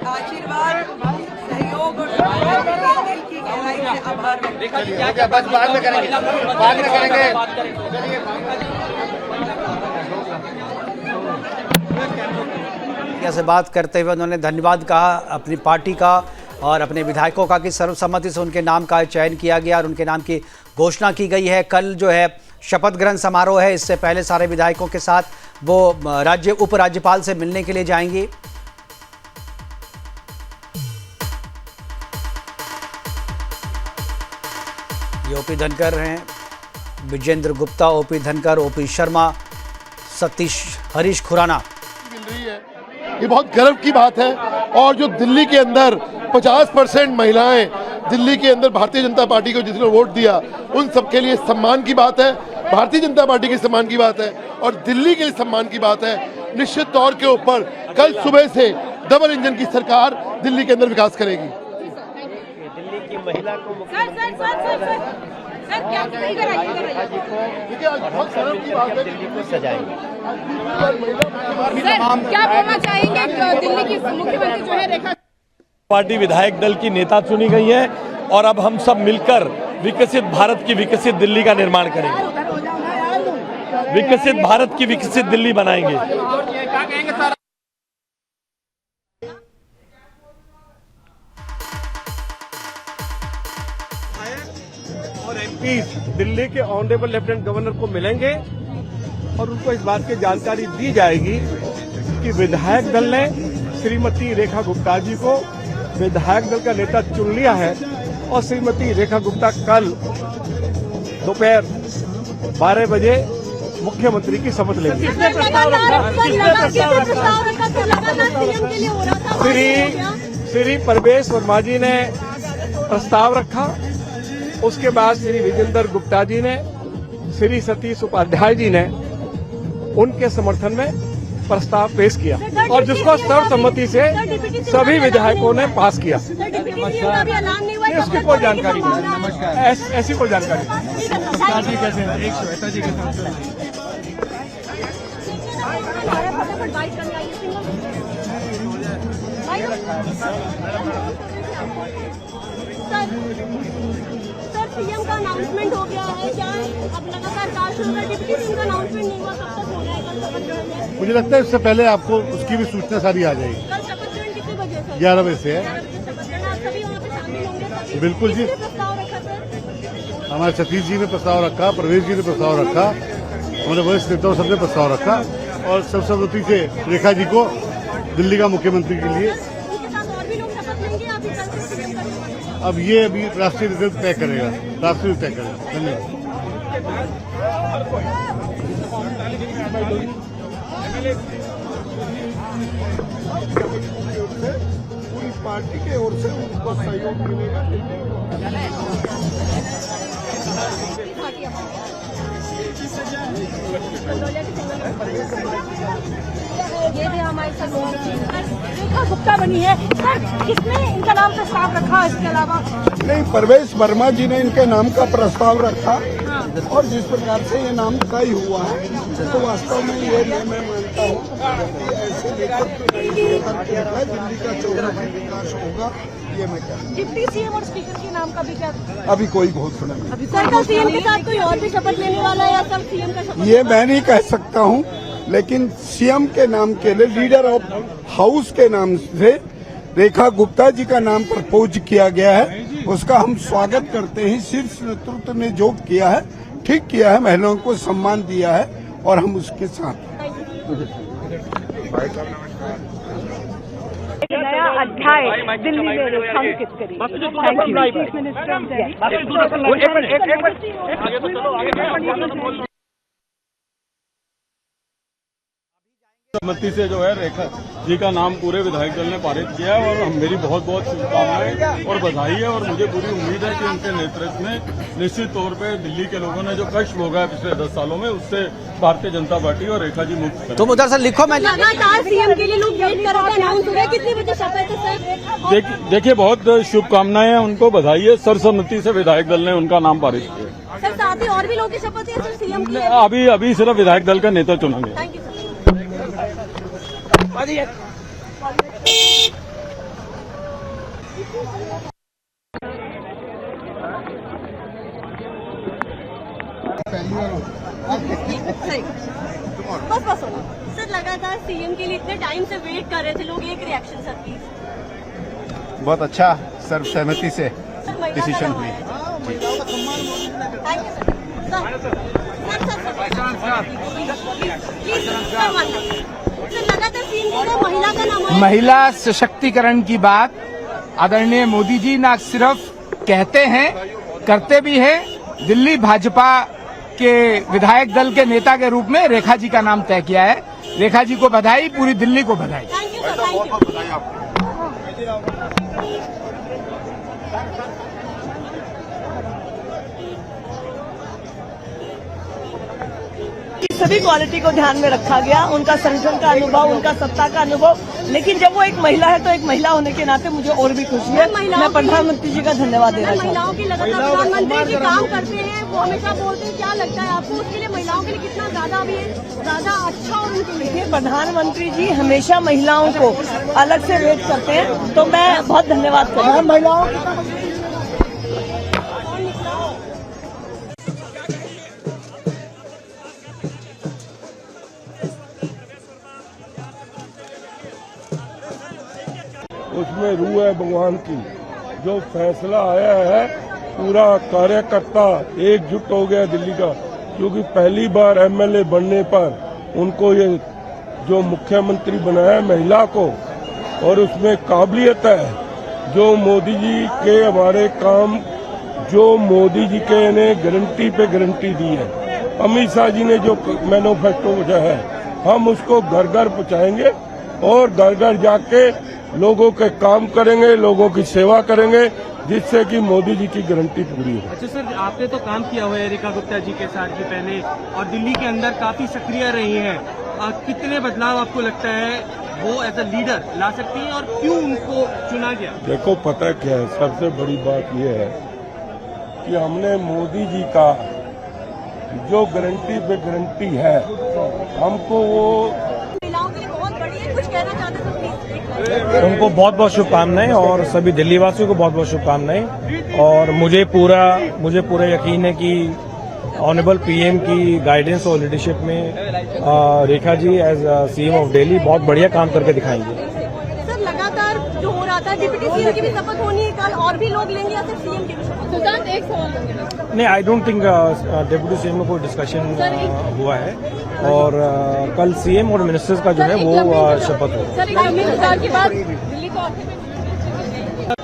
आशीर्वाद सहयोग और की गहराई से आभार बस बाद में करेंगे। से बात करते हुए उन्होंने धन्यवाद कहा अपनी पार्टी का और अपने विधायकों का कि सर्वसम्मति से उनके नाम का चयन किया गया और उनके नाम की घोषणा की गई है। कल जो है शपथ ग्रहण समारोह है, इससे पहले सारे विधायकों के साथ वो उपराज्यपाल से मिलने के लिए जाएंगी। ये ओपी धनखड़ हैं, विजेंद्र गुप्ता, ओपी धनखड़, ओपी शर्मा, सतीश हरीश खुराना। ये बहुत गर्व की बात है और जो दिल्ली के अंदर 50% महिलाएं दिल्ली के अंदर भारतीय जनता पार्टी को जिसने वोट दिया उन सबके लिए सम्मान की बात है, भारतीय जनता पार्टी के सम्मान की बात है और दिल्ली के लिए सम्मान की बात है। निश्चित तौर के ऊपर कल सुबह से डबल इंजन की सरकार दिल्ली के अंदर विकास करेगी। दिल्ली की महिला को दिल्ली को सजाएंगे। क्या बोलना चाहेंगे दिल्ली की मुख्यमंत्री जो है रेखा? पार्टी विधायक दल की नेता चुनी गई है और अब हम सब मिलकर विकसित भारत की विकसित दिल्ली का निर्माण करेंगे, विकसित भारत की विकसित दिल्ली बनाएंगे। और एमपी दिल्ली के ऑनरेबल लेफ्टिनेंट गवर्नर को मिलेंगे और उनको इस बात की जानकारी दी जाएगी कि विधायक दल ने श्रीमती रेखा गुप्ता जी को विधायक दल का नेता चुन लिया है और श्रीमती रेखा गुप्ता कल दोपहर 12 बजे मुख्यमंत्री की शपथ लेंगी। श्री परवेश वर्मा जी ने प्रस्ताव रखा, उसके बाद श्री विजेंद्र गुप्ता जी ने, श्री सतीश उपाध्याय जी ने उनके समर्थन में प्रस्ताव पेश किया और जिसको सर्वसम्मति से सभी विधायकों ने पास किया। उसकी कोई जानकारी नहीं, ऐसी कोई जानकारी नहीं। सीएम का अनाउंसमेंट हो गया है क्या? अब लगातार 4 शुरू कर डिप्टी सीएम का अनाउंसमेंट नहीं हुआ, कब तक हो जाएगा शपथ ग्रहण? मुझे लगता है इससे पहले आपको उसकी भी सूचना सारी आ जाएगी। कल शपथ ग्रहण कितने बजे सर? 11 बजे से है। 11 बजे शपथ ग्रहण, आप सभी वहाँ पे शामिल होंगे? बिल्कुल जी। किसने प्रस्ताव रखा सर? हमारे सतीश जी ने प्रस्ताव रखा, प्रवेश जी ने प्रस्ताव रखा, हमारे वरिष्ठ नेताओं सबने प्रस्ताव रखा और सर्वसम्मति से रेखा जी को दिल्ली का मुख्यमंत्री के लिए। उनके साथ और भी लोग शपथ लेंगे या अभी कल से सीएम का? अब ये अभी राष्ट्रीय नेतृत्व तय करेगा, राष्ट्रीय तय करेगा। धन्यवाद। पूरी पार्टी के ओर से उनको सहयोग मिलेगा। ये भी हमारे साथ रेखा गुप्ता बनी है सर, किसने इनका नाम प्रस्ताव रखा? इसके अलावा नहीं, परवेश वर्मा जी ने इनके नाम का प्रस्ताव रखा और जिस प्रकार से ये नाम तय हुआ है तो वास्तव में ये मैं मानता हूँ कि ऐसे दिल्ली का चौराहा विकास होगा। ये मैं कहता हूँ। डिप्टी सीएम और स्पीकर के नाम का भी क्या? अभी कोई घोषणा नहीं। सर का सीएम के साथ कोई और भी शपथ लेने वाला है या सब सीएम का शपथ? ये मैं नहीं कह सकता हूँ, लेकिन सीएम के नाम के लिए लीडर ऑफ हाउस के नाम से रेखा गुप्ता जी का नाम प्रपोज किया गया है। उसका हम स्वागत करते हैं। शीर्ष नेतृत्व ने जो किया है ठीक किया है, महिलाओं को सम्मान दिया है और हम उसके साथ। नया अध्याय दिल्ली में रेखांकित करेगी। Thank you chief minister of Delhi. सहमति से जो है रेखा जी का नाम पूरे विधायक दल ने पारित किया है और मेरी बहुत बहुत शुभकामनाएं और बधाई है और मुझे पूरी उम्मीद है कि उनके नेतृत्व में निश्चित तौर पे दिल्ली के लोगों ने जो कष्ट भोगा है पिछले 10 सालों में उससे भारतीय जनता पार्टी और रेखा जी मुक्त करेंगे। तुम उधर से लिखो। मैं लगातार सीएम के लिए लोग वेट कर रहे हैं, अनाउंस हो रहा है, कितने बजे शपथ है सर? देखिए बहुत शुभकामनाएं हैं, उनको बधाई है। सर्वसम्मति से विधायक दल ने उनका नाम पारित किया। सर साथ ही और भी लोगों की शपथ है सर सीएम की? अभी सिर्फ विधायक दल का नेता चुना गया। Thank you sir. बस होना सर, लगातार सीएम के लिए इतने टाइम से वेट कर रहे थे लोग, एक रिएक्शन सर प्लीज। बहुत अच्छा सर्वसहमति से डिसीजन हुई। Thank you sir. लगातार सीएम के लिए महिला का नाम है। महिला सशक्तिकरण की बात आदरणीय मोदी जी न सिर्फ कहते हैं, करते भी हैं। दिल्ली भाजपा के विधायक दल के नेता के रूप में रेखा जी का नाम तय किया है। रेखा जी को बधाई, पूरी दिल्ली को बधाई। Thank you sir, thank you. सभी क्वालिटी को ध्यान में रखा गया, उनका संगठन का अनुभव, उनका सत्ता का अनुभव, लेकिन जब वो एक महिला है तो एक महिला होने के नाते मुझे और भी खुशी है। मैं प्रधानमंत्री जी का धन्यवाद देना चाहूँगी। महिलाओं के लगातार प्रधानमंत्री जी काम करते हैं, वो हमेशा बोलते हैं, क्या लगता है आपको उसके लिए महिलाओं के लिए कितना ज्यादा अच्छा और उनके लिए? प्रधानमंत्री जी हमेशा महिलाओं को अलग से रेट करते हैं, तो मैं बहुत धन्यवाद करूँगा महिलाओं की। उसमें रूह है भगवान की। जो फैसला आया है, पूरा कार्यकर्ता एकजुट हो गया दिल्ली का, क्योंकि पहली बार एमएलए बनने पर उनको ये जो मुख्यमंत्री बनाया महिला को, और उसमें काबिलियत है। जो मोदी जी के हमारे काम, जो मोदी जी के ने गारंटी पे गारंटी दी है, अमित शाह जी ने जो मैनिफेस्टो भेजा है, हम उसको घर घर पहुंचाएंगे और घर घर जाके लोगों के काम करेंगे, लोगों की सेवा करेंगे, जिससे कि मोदी जी की गारंटी पूरी हो। अच्छा सर, आपने तो काम किया हुआ है रेखा गुप्ता जी के साथ भी पहले, और दिल्ली के अंदर काफी सक्रिय रही हैं। कितने बदलाव आपको लगता है वो एज अ लीडर ला सकती हैं और क्यों उनको चुना गया? देखो पता क्या है, सबसे बड़ी बात यह है कि हमने मोदी जी का जो गारंटी पे गारंटी है, हमको वो महिलाओं के लिए बहुत बड़ी है। कुछ कहना चाहते हैं तो प्लीज। उनको बहुत बहुत शुभकामनाएं और सभी दिल्ली वासियों को बहुत बहुत शुभकामनाएं। और मुझे पूरा यकीन है कि ऑनरेबल पीएम की गाइडेंस और लीडरशिप में Rekha ji as CM of Delhi बहुत बढ़िया काम करके दिखाएंगे। सर लगातार जो हो रहा था डिप्टी सीएम की भी शपथ होनी है कल, और भी लोग लेंगे या सिर्फ सीएम की भी शपथ? सुशांत एक सवाल। नहीं, I don't think deputy CM में कोई डिस्कशन हुआ है और कल सीएम और मिनिस्टर्स का जो है वो शपथ होगा। सर के बाद दिल्ली को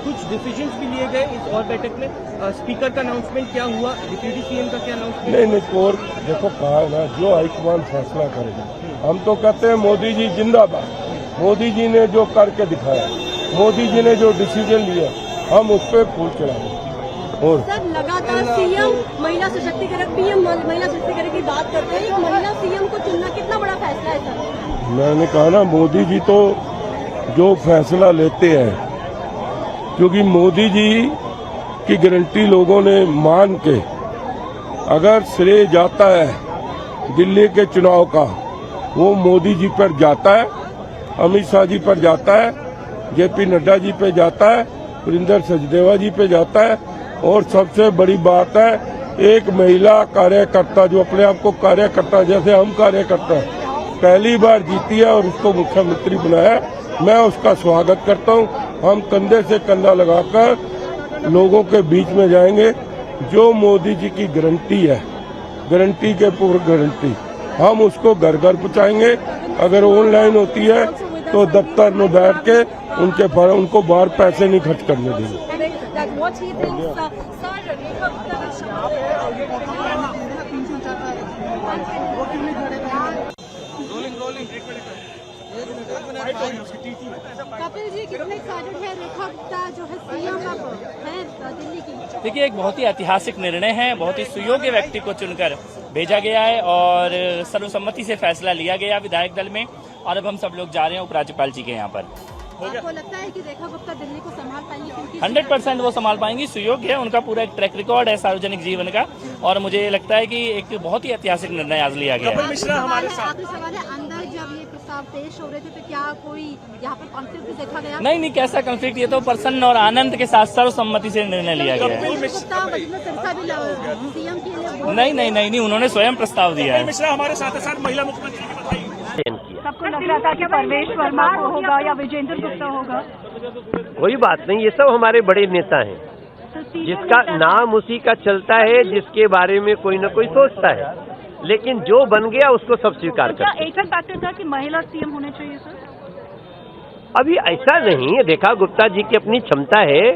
कुछ डिसीजंस भी लिए गए इस और बैठक में। स्पीकर का अनाउंसमेंट क्या हुआ, डिप्टी सीएम का क्या अनाउंसमेंट? नहीं और देखो कहा है ना, जो हाईकमान फैसला करेगा। हम तो कहते हैं मोदी जी जिंदाबाद। मोदी जी ने जो करके दिखाया, मोदी जी ने जो डिसीजन लिया, हम उस पर फूल चढ़ाएंगे। और सर लगातार सीएम महिला सशक्तिकरण, पीएम महिला सशक्तिकरण की बात करते हैं, एक महिला सीएम को चुनना कितना बड़ा फैसला है सर? मैंने कहा ना, मोदी जी तो जो फैसला लेते हैं, क्योंकि मोदी जी की गारंटी लोगों ने मान के, अगर श्रेय जाता है दिल्ली के चुनाव का, वो मोदी जी पर जाता है, अमित शाह जी पर जाता है, जेपी नड्डा जी पे जाता है, वरिंदर सचदेवा जी पे जाता है। और सबसे बड़ी बात है, एक महिला कार्यकर्ता जो अपने आप को कार्यकर्ता जैसे हम कार्यकर्ता पहली बार जीती है और उसको मुख्यमंत्री बनाया, मैं उसका स्वागत करता हूं। हम कंधे से कंधा लगाकर लोगों के बीच में जाएंगे। जो मोदी जी की गारंटी है, गारंटी के पूर्व गारंटी, हम उसको घर घर पहुंचाएंगे। अगर ऑनलाइन होती है तो दफ्तर में बैठ के उनको बाहर पैसे नहीं खर्च करने देंगे। कपिल जी कितने एक्साइटेड है रेखा गुप्ता जो है सीएम है दिल्ली की? देखिए, एक बहुत ही ऐतिहासिक निर्णय है, बहुत ही सुयोग्य व्यक्ति को चुनकर भेजा गया है और सर्वसम्मति से फैसला लिया गया विधायक दल में, और अब हम सब लोग जा रहे हैं उपराज्यपाल जी के यहाँ पर। आपको लगता है कि रेखा गुप्ता दिल्ली को संभाल पाएंगी? क्योंकि 100% वो संभाल पाएंगी, सुयोग्य है, उनका पूरा एक ट्रैक रिकॉर्ड है सार्वजनिक जीवन का, और मुझे लगता है कि एक बहुत ही ऐतिहासिक निर्णय आज लिया गया है। आखिरी सवाल है, अंदर जब ये प्रस्ताव पेश हो रहे थे तो क्या कोई यहाँ पर कॉन्फ्लिक्ट भी देखा गया? नहीं, कैसा कॉन्फ्लिक्ट, ये तो प्रसन्न और आनंद के साथ सर्वसम्मति से निर्णय लिया गया है। नहीं, उन्होंने स्वयं प्रस्ताव दिया है। मिश्रा हमारे साथ महिला मुख्यमंत्री की बधाई। सबको लग रहा था कि परवेश वर्मा को होगा या विजेंद्र गुप्ता होगा। कोई बात नहीं, ये सब हमारे बड़े नेता हैं, जिसका नाम उसी का चलता है, जिसके बारे में कोई न कोई सोचता है, लेकिन जो बन गया उसको सब स्वीकार करते हैं। एक फैक्टर था कि महिला सीएम होने चाहिए सर? अभी ऐसा नहीं है, रेखा गुप्ता जी की अपनी क्षमता है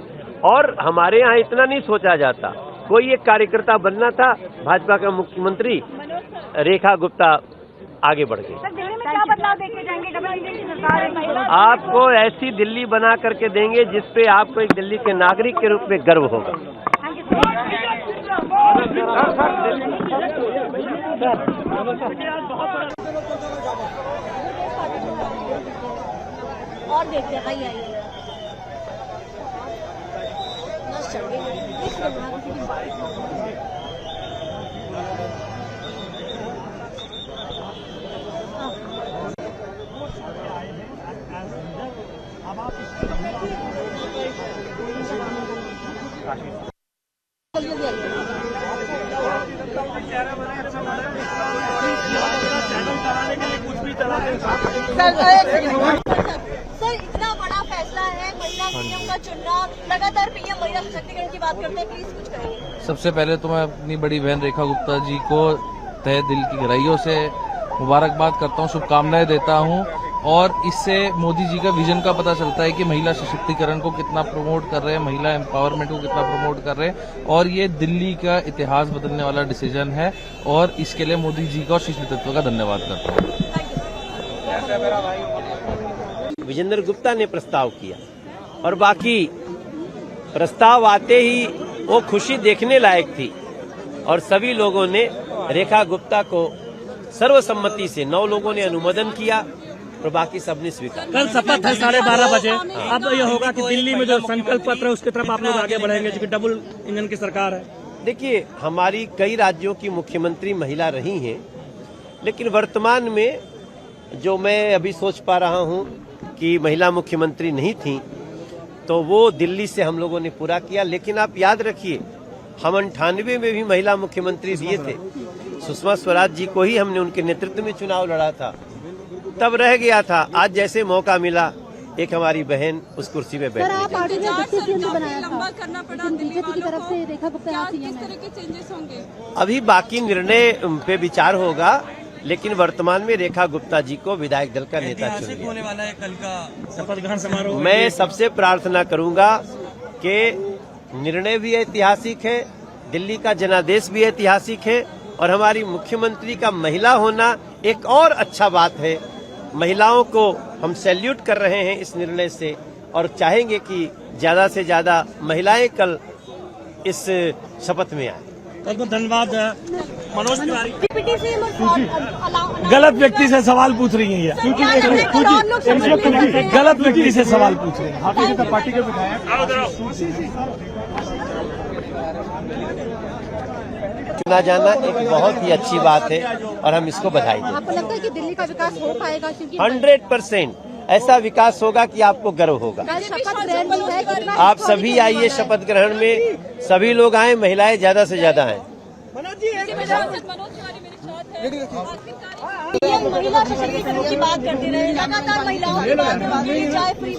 और हमारे यहाँ इतना नहीं सोचा जाता। कोई एक कार्यकर्ता बनना था, भाजपा का मुख्यमंत्री रेखा गुप्ता आगे बढ़ गए। दिल्ली में क्या बदलाव देखे जाएंगे? सरकार है, महिला आपको ऐसी दिल्ली बना करके देंगे जिसपे आपको एक दिल्ली के नागरिक के रूप में गर्व होगा। और देखते हैं भाई आइए। सर इतना बड़ा फैसला है महिला सीएम का चुनना, लगातार पीएम महिला सशक्तिकरण की बात करते हैं, प्लीज कुछ कहिए। सबसे पहले तो मैं अपनी बड़ी बहन रेखा गुप्ता जी को तहे दिल की गहराइयों से मुबारकबाद करता हूं, शुभकामनाएं देता हूं, और इससे मोदी जी का विजन का पता चलता है कि महिला सशक्तिकरण को कितना प्रमोट कर रहे हैं, महिला एम्पावरमेंट को कितना प्रमोट कर रहे हैं, और ये दिल्ली का इतिहास बदलने वाला डिसीजन है, और इसके लिए मोदी जी का और शीर्ष नेतृत्व का धन्यवाद करता हूँ। विजेंद्र गुप्ता ने प्रस्ताव किया और बाकी प्रस्ताव आते ही वो खुशी देखने लायक थी, और सभी लोगों ने रेखा गुप्ता को सर्वसम्मति से 9 लोगों ने अनुमोदन किया और बाकी सबने स्वीकार। कल शपथ है 12:30 बजे। अब यह होगा कि दिल्ली में जो संकल्प पत्र है उसकी तरफ आप लोग आगे बढ़ेंगे, जो कि डबल इंजन की सरकार है। देखिए, हमारी कई राज्यों की मुख्यमंत्री महिला रही हैं, लेकिन वर्तमान में जो मैं अभी सोच पा रहा हूं कि महिला मुख्यमंत्री नहीं थी, तो वो दिल्ली से हम लोगों ने पूरा किया। लेकिन आप याद रखिए, हम 98 में भी महिला मुख्यमंत्री दिए थे, सुषमा स्वराज जी को ही हमने उनके नेतृत्व में चुनाव लड़ा था, तब रह गया था। आज जैसे मौका मिला, एक हमारी बहन उस कुर्सी पे बैठ गई। अभी बाकी निर्णय पे विचार होगा, लेकिन वर्तमान में रेखा गुप्ता जी को विधायक दल का नेता चुन लिया। होने वाला है कल का शपथ ग्रहण समारोह। मैं सबसे प्रार्थना करूंगा कि निर्णय भी ऐतिहासिक है, दिल्ली का जनादेश भी ऐतिहासिक है, और हमारी मुख्यमंत्री का महिला होना एक और अच्छा बात है। महिलाओं को हम सैल्यूट कर रहे हैं इस निर्णय से, और चाहेंगे कि ज्यादा से ज्यादा महिलाएं कल इस शपथ में आए। बहुत धन्यवाद। मनोज तिवारी गलत व्यक्ति से सवाल पूछ रही है, गलत व्यक्ति से सवाल पूछ रही है। भारतीय जनता पार्टी के विधायक चुना जाना एक बहुत ही अच्छी बात है, और हम इसको बधाई दें। आपको लगता है कि दिल्ली का विकास हो पाएगा? 100% ऐसा विकास होगा कि आपको गर्व होगा। आप सभी आइए शपथ ग्रहण में, सभी लोग आए, महिलाएं ज्यादा से ज्यादा आए। महिला सशक्तिकरण की बात करते रहे, लगातार महिलाओं की बात करते रहे, चाहे फ्री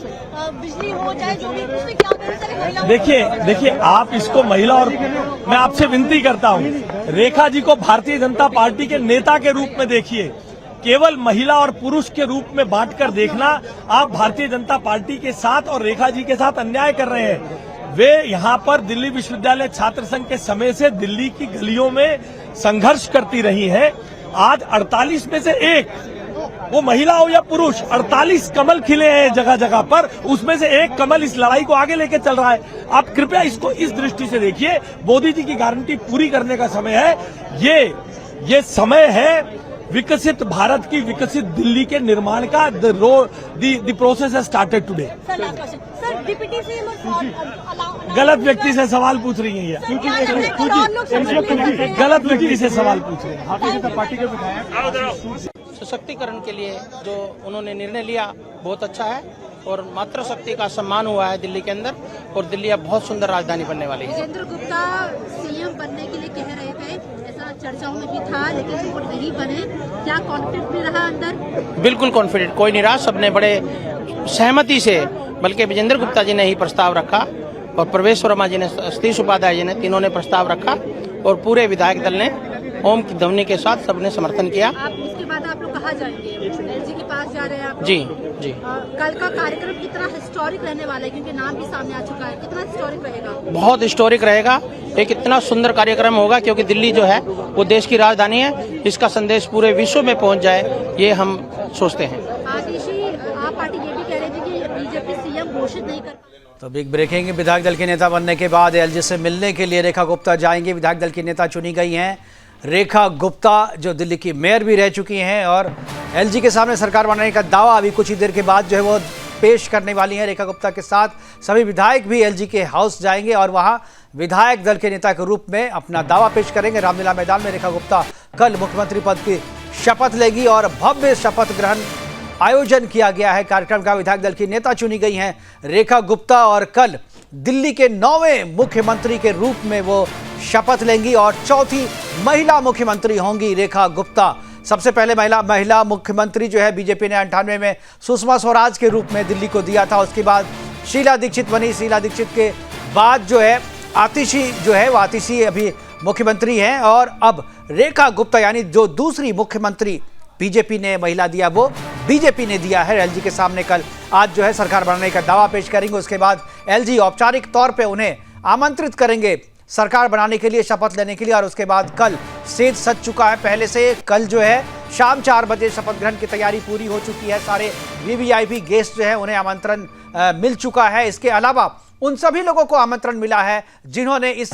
बिजली हो, चाहे जो भी, उसमें क्या महिला। देखिए आप इसको महिला, और मैं आपसे विनती करता हूँ, रेखा जी को भारतीय जनता पार्टी के नेता के रूप में देखिए। केवल महिला और पुरुष के रूप में बांटकर देखना, आप भारतीय जनता पार्टी के साथ और रेखा जी के साथ अन्याय कर रहे हैं। वे यहाँ पर दिल्ली विश्वविद्यालय छात्र संघ के समय से दिल्ली की गलियों में संघर्ष करती रही हैं। आज 48 में से एक, वो महिला हो या पुरुष, 48 कमल खिले हैं जगह जगह पर, उसमें से एक कमल इस लड़ाई को आगे लेके चल रहा है। आप कृपया इसको इस दृष्टि से देखिए। मोदी जी की गारंटी पूरी करने का समय है। ये समय है विकसित भारत की, विकसित दिल्ली के निर्माण का। The process has started today. गलत व्यक्ति से सवाल पूछ रही है, गलत व्यक्ति से सवाल पूछ रही है। भारतीय जनता पार्टी के विधायक सशक्तिकरण के लिए जो उन्होंने निर्णय लिया बहुत अच्छा है, और मातृशक्ति का सम्मान हुआ है दिल्ली के अंदर, और दिल्ली अब बहुत सुंदर राजधानी बनने वाली है। विजेंद्र गुप्ता सीएम बनने के लिए कह रहे थे, ऐसा चर्चाओं में भी था, लेकिन वो नहीं बने। क्या कॉन्फिडेंस भी रहा अंदर? बिल्कुल कॉन्फिडेंट, कोई निराश, सबने बड़े सहमति से, बल्कि विजेंद्र गुप्ता जी ने ही प्रस्ताव रखा, और प्रवेश वर्मा जी ने, सतीश उपाध्याय जी ने, तीनों ने प्रस्ताव रखा, और पूरे विधायक दल ने ओम की ध्वनि के साथ सबने समर्थन किया। इसके बाद आप लोग कहाँ जाएंगे? एलजी के पास जा रहे हैं आप? जी। कल का कार्यक्रम कितना हिस्टोरिक रहने वाला है, क्योंकि नाम भी सामने आ चुका है, कितना हिस्टोरिक रहेगा? बहुत हिस्टोरिक रहेगा, एक इतना सुंदर कार्यक्रम होगा, क्योंकि दिल्ली जो है वो देश की राजधानी है, इसका संदेश पूरे विश्व में पहुंच जाए, ये हम सोचते हैं। आतिशी, आप पार्टी ये भी कह रही थी कि बीजेपी सीएम घोषित नहीं कर। तो बिग ब्रेकिंग, विधायक दल के नेता बनने के बाद एलजी से मिलने के लिए रेखा गुप्ता जाएंगे। विधायक दल की नेता चुनी गई हैं रेखा गुप्ता, जो दिल्ली की मेयर भी रह चुकी हैं, और एलजी के सामने सरकार बनाने का दावा अभी कुछ ही देर के बाद जो है वो पेश करने वाली हैं। रेखा गुप्ता के साथ सभी विधायक भी एलजी के हाउस जाएंगे और वहां विधायक दल के नेता के रूप में अपना दावा पेश करेंगे। रामलीला मैदान में रेखा गुप्ता कल मुख्यमंत्री पद की शपथ लेगी और भव्य शपथ ग्रहण आयोजन किया गया है कार्यक्रम का। विधायक दल की नेता चुनी गई हैं रेखा गुप्ता, और कल दिल्ली के 9वें मुख्यमंत्री के रूप में वो शपथ लेंगी और चौथी महिला मुख्यमंत्री होंगी रेखा गुप्ता। सबसे पहले महिला मुख्यमंत्री जो है बीजेपी ने 98 में सुषमा स्वराज के रूप में दिल्ली को दिया था। उसके बाद शीला दीक्षित बनी। शीला दीक्षित के बाद जो है आतिशी जो है वो आतिशी अभी मुख्यमंत्री हैं, और अब रेखा गुप्ता यानी जो दूसरी मुख्यमंत्री बीजेपी ने महिला दिया वो बीजेपी ने दिया है। एलजी के सामने कल आज जो है सरकार बनाने का दावा पेश करेंगे। उसके बाद एलजी औपचारिक तौर पे उन्हें आमंत्रित करेंगे सरकार बनाने के लिए, शपथ लेने के लिए। और उसके बाद कल स्टेज सज चुका है पहले से। कल जो है शाम 4 बजे शपथ ग्रहण की तैयारी पूरी हो चुकी है। सारे वीवीआईपी गेस्ट जो है उन्हें आमंत्रण मिल चुका है। इसके अलावा उन सभी लोगों को आमंत्रण मिला है जिन्होंने इस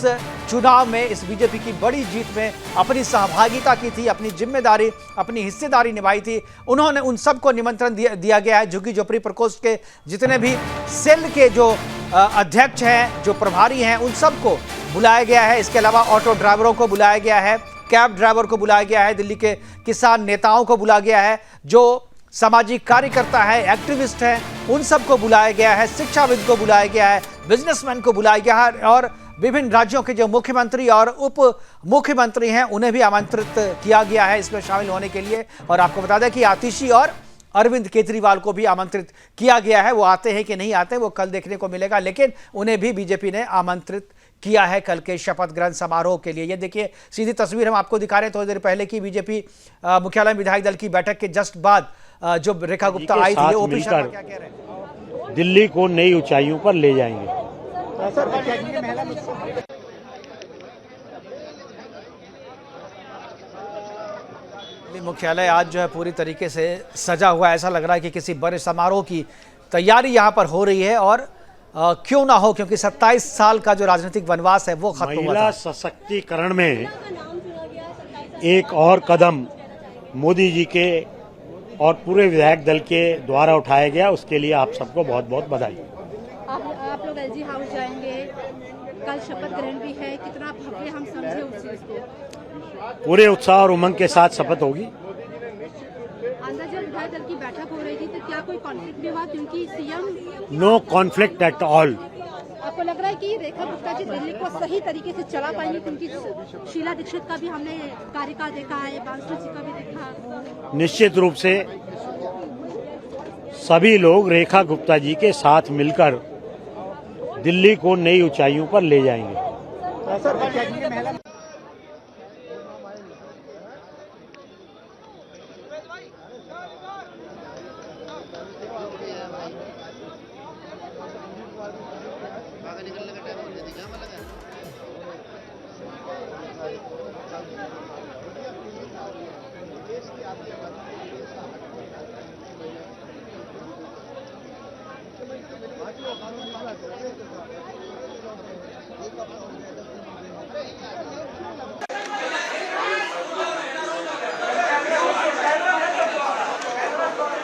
चुनाव में, इस बीजेपी की बड़ी जीत में अपनी सहभागिता की थी, अपनी जिम्मेदारी, अपनी हिस्सेदारी निभाई थी। उन्होंने उन सबको निमंत्रण दिया गया है। झुग्गी झोपड़ी प्रकोष्ठ के जितने भी सेल के जो अध्यक्ष हैं, जो प्रभारी हैं, उन सबको बुलाया गया है। इसके अलावा ऑटो ड्राइवरों को बुलाया गया है, कैब ड्राइवर को बुलाया गया है, दिल्ली के किसान नेताओं को बुलाया गया है, जो सामाजिक कार्यकर्ता है, एक्टिविस्ट है, उन सबको बुलाया गया है, शिक्षाविद को बुलाया गया है, बिजनेसमैन को बुलाया गया है और विभिन्न राज्यों के जो मुख्यमंत्री और उप मुख्यमंत्री हैं उन्हें भी आमंत्रित किया गया है इसमें शामिल होने के लिए। और आपको बता दें कि आतिशी और अरविंद केजरीवाल को भी आमंत्रित किया गया है। वो आते हैं कि नहीं आते वो कल देखने को मिलेगा, लेकिन उन्हें भी बीजेपी ने आमंत्रित किया है कल के शपथ ग्रहण समारोह के लिए। ये देखिए सीधी तस्वीर हम आपको दिखा रहे हैं थोड़ी देर पहले की बीजेपी मुख्यालय विधायक दल की बैठक के जस्ट बाद जो रेखा गुप्ता आई थी। ओपी शर्मा क्या कह रहे हैं? दिल्ली को नई ऊंचाइयों पर ले जाएंगे। मुख्यालय आज जो है पूरी तरीके से सजा हुआ है, ऐसा लग रहा है कि किसी बड़े समारोह की तैयारी यहाँ पर हो रही है। और क्यों ना हो, क्योंकि 27 साल का जो राजनीतिक वनवास है वो खत्म हुआ था। महिला सशक्तिकरण में एक और कदम मोदी जी के और पूरे विधायक दल के द्वारा उठाया गया, उसके लिए आप सबको बहुत बहुत बधाई। आप लोग एलजी हाउस जाएंगे, कल शपथ ग्रहण भी है, कितना भव्य हम समझे उस चीज को। पूरे उत्साह और उमंग के साथ शपथ होगी। अंदर जब विधायक दल की बैठक हो रही थी तो क्या कोई कॉन्फ्लिक्ट भी हुआ, क्योंकि CM no conflict at all. आपको लग रहा है कि रेखा गुप्ता जी दिल्ली को सही तरीके से चला पाएंगी, क्योंकि शीला दीक्षित का भी हमने कार्यकाल देखा है, बांसुरी जी का भी देखा। निश्चित रूप से सभी लोग रेखा गुप्ता जी के साथ मिलकर दिल्ली को नई ऊंचाइयों पर ले जाएंगे।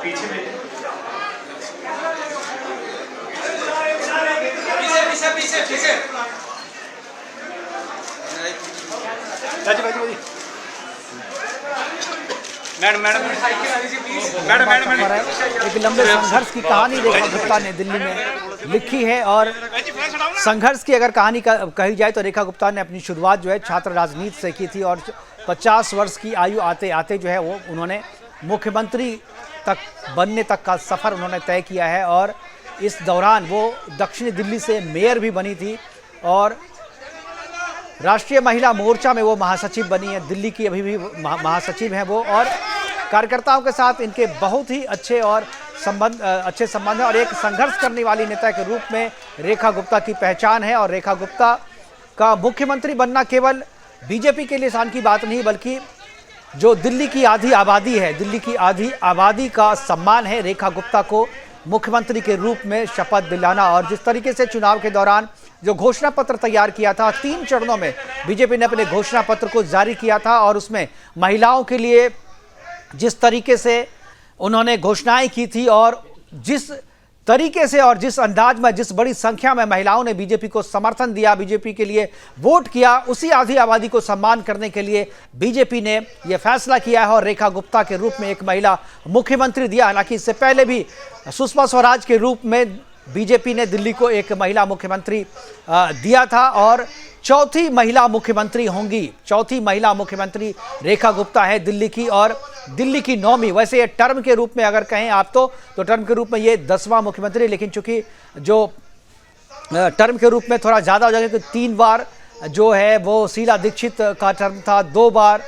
पीछे एक लंबे संघर्ष की कहानी रेखा गुप्ता ने दिल्ली में लिखी है। और संघर्ष की अगर कहानी कही जाए तो रेखा गुप्ता ने अपनी शुरुआत जो है छात्र राजनीति से की थी और 50 वर्ष की आयु आते आते जो है वो उन्होंने मुख्यमंत्री तक बनने तक का सफ़र उन्होंने तय किया है। और इस दौरान वो दक्षिणी दिल्ली से मेयर भी बनी थी और राष्ट्रीय महिला मोर्चा में वो महासचिव बनी है, दिल्ली की अभी भी महासचिव हैं वो। और कार्यकर्ताओं के साथ इनके बहुत ही अच्छे संबंध हैं और एक संघर्ष करने वाली नेता के रूप में रेखा गुप्ता की पहचान है। और रेखा गुप्ता का मुख्यमंत्री बनना केवल बीजेपी के लिए शान की बात नहीं, बल्कि जो दिल्ली की आधी आबादी है, दिल्ली की आधी आबादी का सम्मान है रेखा गुप्ता को मुख्यमंत्री के रूप में शपथ दिलाना। और जिस तरीके से चुनाव के दौरान जो घोषणा पत्र तैयार किया था, 3 चरणों में बीजेपी ने अपने घोषणा पत्र को जारी किया था और उसमें महिलाओं के लिए जिस तरीके से उन्होंने घोषणाएं की थी और जिस तरीके से और जिस अंदाज में, जिस बड़ी संख्या में महिलाओं ने बीजेपी को समर्थन दिया, बीजेपी के लिए वोट किया, उसी आधी आबादी को सम्मान करने के लिए बीजेपी ने यह फैसला किया है और रेखा गुप्ता के रूप में एक महिला मुख्यमंत्री दिया। हालांकि इससे पहले भी सुषमा स्वराज के रूप में बीजेपी ने दिल्ली को एक महिला मुख्यमंत्री दिया था और चौथी महिला मुख्यमंत्री होंगी। चौथी महिला मुख्यमंत्री रेखा गुप्ता है दिल्ली की और दिल्ली की 9वीं। वैसे ये टर्म के रूप में अगर कहें आप तो टर्म के रूप में ये 10वां मुख्यमंत्री, लेकिन चूंकि जो टर्म के रूप में थोड़ा ज़्यादा हो जाएगा कि 3 बार जो है वो शीला दीक्षित का टर्म था, 2 बार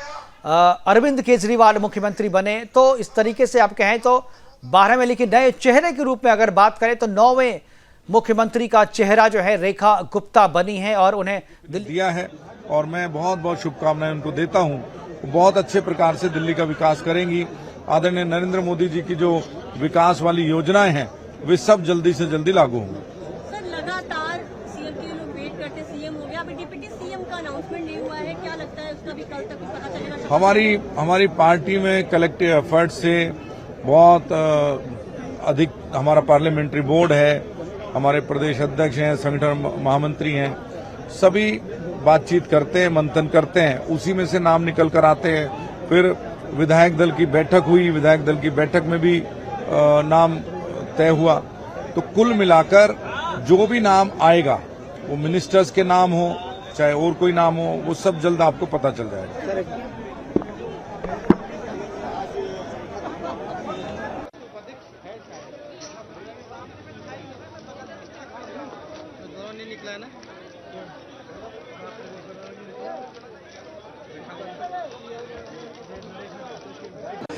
अरविंद केजरीवाल मुख्यमंत्री बने, तो इस तरीके से आप कहें तो 12 में। लेकिन नए चेहरे के रूप में अगर बात करें तो 9वें मुख्यमंत्री का चेहरा जो है रेखा गुप्ता बनी है और उन्हें दिया है और मैं बहुत बहुत शुभकामनाएं उनको देता हूं। वो बहुत अच्छे प्रकार से दिल्ली का विकास करेंगी। आदरणीय नरेंद्र मोदी जी की जो विकास वाली योजनाएं हैं वे सब जल्दी से जल्दी लागू होंगी। सर लगातार सीएम के लिए लोग वेट करते, सीएम हो गया, अभी डिप्टी सीएम का अनाउंसमेंट नहीं हुआ है, क्या लगता है उसका भी कल तक पता चलेगा? हमारी पार्टी में कलेक्टिव एफर्ट से बहुत अधिक हमारा पार्लियामेंट्री बोर्ड है, हमारे प्रदेश अध्यक्ष हैं, संगठन महामंत्री हैं, सभी बातचीत करते हैं, मंथन करते हैं, उसी में से नाम निकल कर आते हैं। फिर विधायक दल की बैठक हुई, विधायक दल की बैठक में भी नाम तय हुआ। तो कुल मिलाकर जो भी नाम आएगा, वो मिनिस्टर्स के नाम हो चाहे और कोई नाम हो, वो सब जल्द आपको पता चल जाएगा।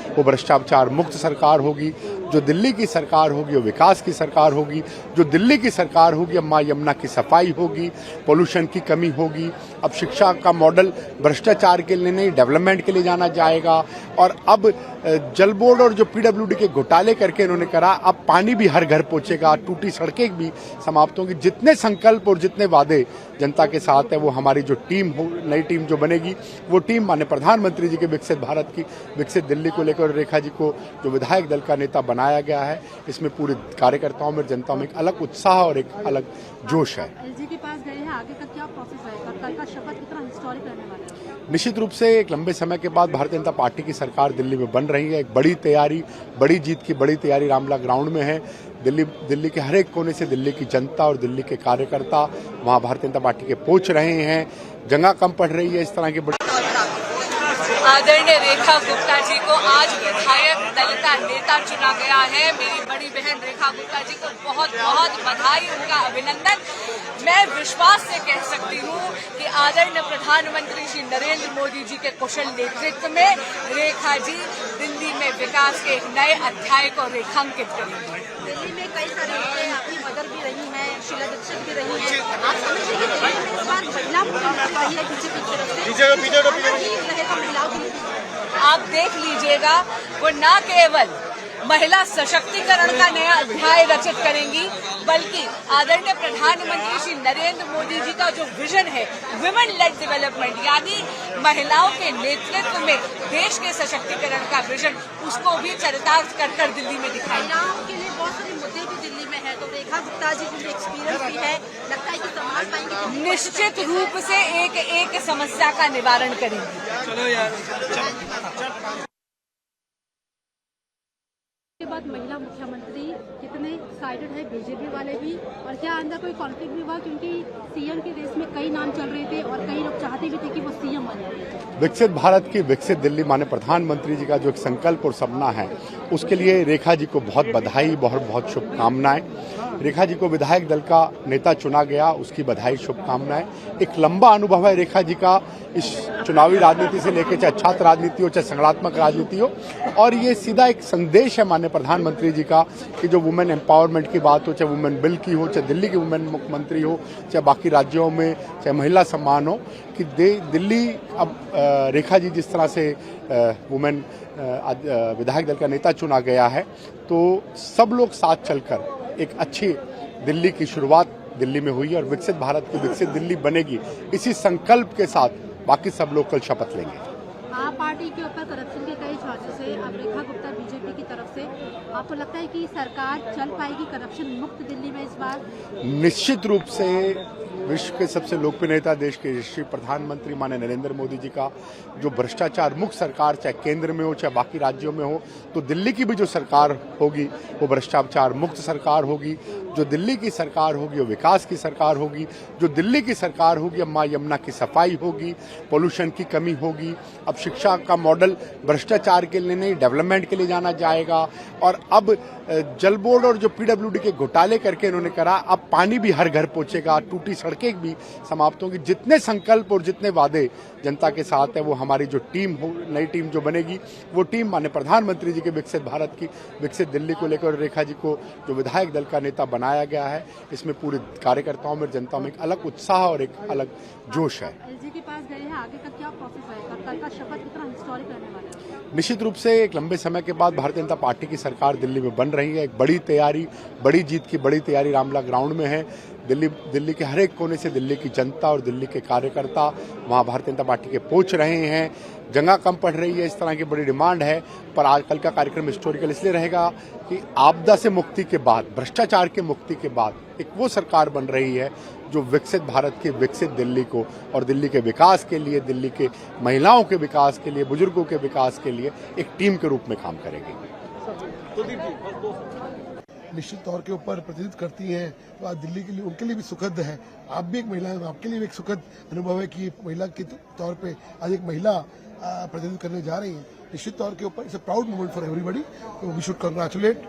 वो भ्रष्टाचार मुक्त सरकार होगी। जो दिल्ली की सरकार होगी वो विकास की सरकार होगी। जो दिल्ली की सरकार होगी, अब मां यमुना की सफाई होगी, पोल्यूशन की कमी होगी। अब शिक्षा का मॉडल भ्रष्टाचार के लिए नहीं, डेवलपमेंट के लिए जाना जाएगा। और अब जल बोर्ड और जो पीडब्ल्यूडी के घोटाले करके इन्होंने करा, अब पानी भी हर घर पहुंचेगा, टूटी सड़कें भी समाप्त होंगी। जितने संकल्प और जितने वादे जनता के साथ है, वो हमारी जो टीम हो, नई टीम जो बनेगी, वो टीम माननीय प्रधानमंत्री जी के विकसित भारत की, विकसित दिल्ली को लेकर रेखा जी को जो विधायक दल का नेता बनाया गया है, इसमें पूरे कार्यकर्ताओं में, जनता में एक अलग उत्साह और एक अलग जोश है। एलजी के पास गए हैं, आगे का क्या प्रोसेस है और कल का शपथ कितना हिस्टोरिक रहने वाला है? निश्चित रूप से एक लंबे समय के बाद भारतीय जनता पार्टी की सरकार दिल्ली में बन रही है। एक बड़ी तैयारी, बड़ी जीत की बड़ी तैयारी रामला ग्राउंड में है। दिल्ली के हर एक कोने से दिल्ली की जनता और दिल्ली के कार्यकर्ता वहां भारतीय जनता पार्टी के पहुंच रहे हैं। जगह कम पड़ रही है। इस तरह की बड़ी आदरणीय रेखा गुप्ता जी को आज विधायक दल का नेता चुना गया है। मेरी बड़ी बहन रेखा गुप्ता जी को बहुत बहुत बधाई, उनका अभिनंदन। मैं विश्वास से कह सकती हूँ कि आदरणीय प्रधानमंत्री श्री नरेंद्र मोदी जी के कुशल नेतृत्व में रेखा जी दिल्ली में विकास के एक नए अध्याय को रेखांकित करेंगी। दिल्ली में कई सारी औरतें आपकी मदर भी रही हैं, शीला दीक्षित भी रही हैं। आप समझते हैं कि दिल्ली में इस बार महिला मुख्यमंत्री रही है बीजेपी की तरफ से? आप देख लीजिएगा, वो न केवल महिला सशक्तिकरण का नया अध्याय रचित करेंगी, बल्कि आदरणीय प्रधानमंत्री श्री नरेंद्र मोदी जी का जो विजन है, विमेन लेड डेवलपमेंट, यानी महिलाओं के नेतृत्व में देश के सशक्तिकरण का विजन, उसको भी चरितार्थ कर दिल्ली में दिखाएंगे। महिलाओं के लिए बहुत सारे मुद्दे भी दिल्ली में है, तो रेखा गुप्ता जी को एक्सपीरियंस भी है, लगता है कि संभाल पाएंगे? निश्चित रूप से एक एक समस्या का निवारण करेंगी। चलो यार। के बाद महिला मुख्यमंत्री कितने एक्साइटेड है बीजेपी वाले भी, और क्या अंदर कोई कॉन्फ्लिक्ट भी हुआ? क्योंकि सीएम के रेस में कई नाम चल रहे थे और कई लोग चाहते भी थे कि वो सीएम बन जाए। विकसित भारत की विकसित दिल्ली माननीय प्रधानमंत्री जी का जो एक संकल्प और सपना है, उसके लिए रेखा जी को बहुत बधाई, बहुत बहुत शुभकामनाएं। रेखा जी को विधायक दल का नेता चुना गया, उसकी बधाई, शुभकामनाएं। एक लंबा अनुभव है रेखा जी का इस चुनावी राजनीति से लेकर, चाहे छात्र राजनीति हो, चाहे संगठनात्मक राजनीति हो। और ये सीधा एक संदेश है माननीय प्रधानमंत्री जी का कि जो वुमेन एम्पावरमेंट की बात हो, चाहे वुमेन बिल की हो, चाहे दिल्ली की वुमेन मुख्यमंत्री हो, चाहे बाकी राज्यों में चाहे महिला सम्मान हो, कि दिल्ली अब रेखा जी जिस तरह से वुमेन विधायक दल का नेता चुना गया है, तो सब लोग साथ चलकर एक अच्छी दिल्ली की शुरुआत दिल्ली में हुई है और विकसित भारत की विकसित दिल्ली बनेगी। इसी संकल्प के साथ बाकी सब लोग कल शपथ लेंगे। आप पार्टी के ऊपर करप्शन के कई चार्जेस है, अब रेखा गुप्ता बीजेपी की तरफ से, आपको लगता है कि सरकार चल पाएगी करप्शन मुक्त दिल्ली में इस बार? निश्चित रूप से विश्व के सबसे लोकप्रिय नेता, देश के यशस्वी प्रधानमंत्री माननीय नरेंद्र मोदी जी का जो भ्रष्टाचार मुक्त सरकार, चाहे केंद्र में हो चाहे बाकी राज्यों में हो, तो दिल्ली की भी जो सरकार होगी वो भ्रष्टाचार मुक्त सरकार होगी। जो दिल्ली की सरकार होगी वो विकास की सरकार होगी। जो दिल्ली की सरकार होगी, अब मां यमुना की सफाई होगी, पोल्यूशन की कमी होगी। अब शिक्षा का मॉडल भ्रष्टाचार के लिए नहीं, डेवलपमेंट के लिए जाना जाएगा। और अब जल बोर्ड और जो पीडब्ल्यूडी के घोटाले करके इन्होंने करा, अब पानी भी हर घर पहुंचेगा, टूटी सड़कें भी समाप्त होंगी। जितने संकल्प और जितने वादे जनता के साथ है, वो हमारी जो टीम हो, नई टीम जो बनेगी, वो टीम माननीय प्रधानमंत्री जी के विकसित भारत की, विकसित दिल्ली को लेकर रेखा जी को जो विधायक दल का नेता बनाया गया है, इसमें पूरे कार्यकर्ताओं में, जनता में एक अलग उत्साह और एक अलग जोश है। एलजी के पास गए हैं, आगे का क्या प्रोसेस है, कल का शपथ कितना हिस्टोरिक रहने वाला है? निश्चित रूप से एक लंबे समय के बाद भारतीय जनता पार्टी की सरकार दिल्ली में बन रही है। एक बड़ी तैयारी, बड़ी जीत की बड़ी तैयारी रामला ग्राउंड में है। दिल्ली के हर एक कोने से दिल्ली की जनता और दिल्ली के कार्यकर्ता वहां भारतीय जनता पार्टी के पहुंच रहे हैं। जगह कम पड़ रही है, इस तरह की बड़ी डिमांड है। पर आज कल का कार्यक्रम हिस्टोरिकल इसलिए रहेगा कि आपदा से मुक्ति के बाद, भ्रष्टाचार के मुक्ति के बाद एक वो सरकार बन रही है जो विकसित भारत की विकसित दिल्ली को और दिल्ली के विकास के लिए, दिल्ली के महिलाओं के विकास के लिए, बुजुर्गों के विकास के लिए एक टीम के रूप में काम करेगी। निश्चित तौर के ऊपर प्रतिनिधित्व करती हैं, तो आज दिल्ली के लिए उनके लिए भी सुखद है। आप भी एक महिला हैं, तो आपके लिए भी एक सुखद अनुभव है कि एक महिला के तौर पे आज एक महिला प्रतिनिधित्व करने जा रही है। निश्चित तौर के ऊपर it's a proud moment for everybody, तो we should congratulate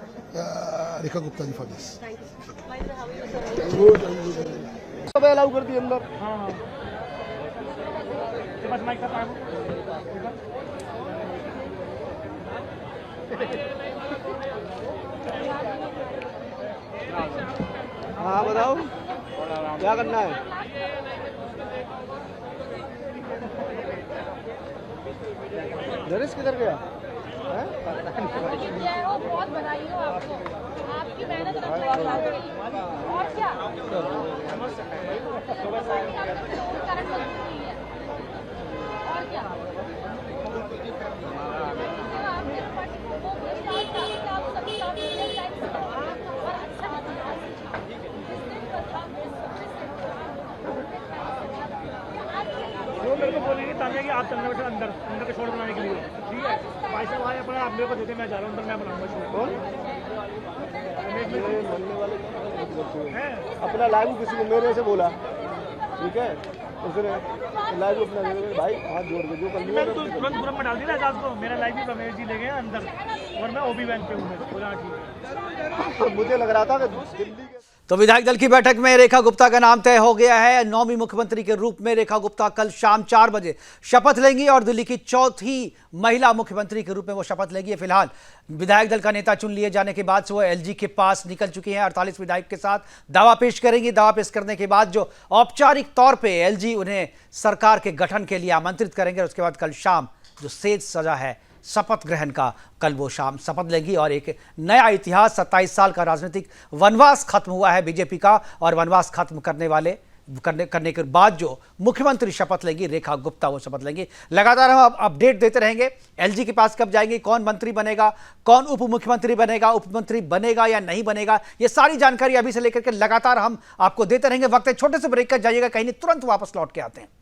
Rekha Gupta ji for this. सब अलाउ कर दिए अंदर। हाँ बताओ क्या करना है। नरेश किधर गया? बहुत बधाई हो आपको, आपकी मेहनत और क्या और क्या मेरे को बोलेंगे तालिया कि आप चलना बैठे अंदर अंदर के शोर बनाने के लिए, ठीक है भाई साहब आए अपना, आप मेरे को देते, मैं जा रहा हूँ अंदर, मैं बनाऊंगा शोर। अपना लाइव किसी को मेरे से बोला, ठीक है, उसने लाइव अपना भाई हाथ जोड़ के जो कर लिया तुरंत ग्रुप में डाल दिया एजाज को, मेरा लाइव भी रमेश जी ले गए अंदर और मैं ओबी बैंक पे हूँ। मुझे लग रहा था कि दिल्ली तो विधायक दल की बैठक में रेखा गुप्ता का नाम तय हो गया है। 9वीं मुख्यमंत्री के रूप में रेखा गुप्ता कल शाम 4 बजे शपथ लेंगी और दिल्ली की 4थी महिला मुख्यमंत्री के रूप में वो शपथ लेंगी। फिलहाल विधायक दल का नेता चुन लिए जाने के बाद से वो एलजी के पास निकल चुकी हैं। 48 विधायक के साथ दावा पेश करेंगी। दावा पेश करने के बाद जो औपचारिक तौर पर एलजी उन्हें सरकार के गठन के लिए आमंत्रित करेंगे। उसके बाद कल शाम जो सेज सजा है शपथ ग्रहण का, कल वो शाम शपथ लेंगी और एक नया इतिहास, 27 साल का राजनीतिक वनवास खत्म हुआ है बीजेपी का, और वनवास खत्म करने के बाद जो मुख्यमंत्री शपथ लेंगी रेखा गुप्ता, वो शपथ लेंगी। लगातार हम अपडेट देते रहेंगे। एलजी के पास कब जाएंगे, कौन मंत्री बनेगा, कौन उप मुख्यमंत्री बनेगा, उप मंत्री बनेगा या नहीं बनेगा, ये सारी जानकारी अभी से लेकर के लगातार हम आपको देते रहेंगे। वक्त है छोटे से ब्रेक का, जाइएगा कहीं नहीं, तुरंत वापस लौट के आते हैं।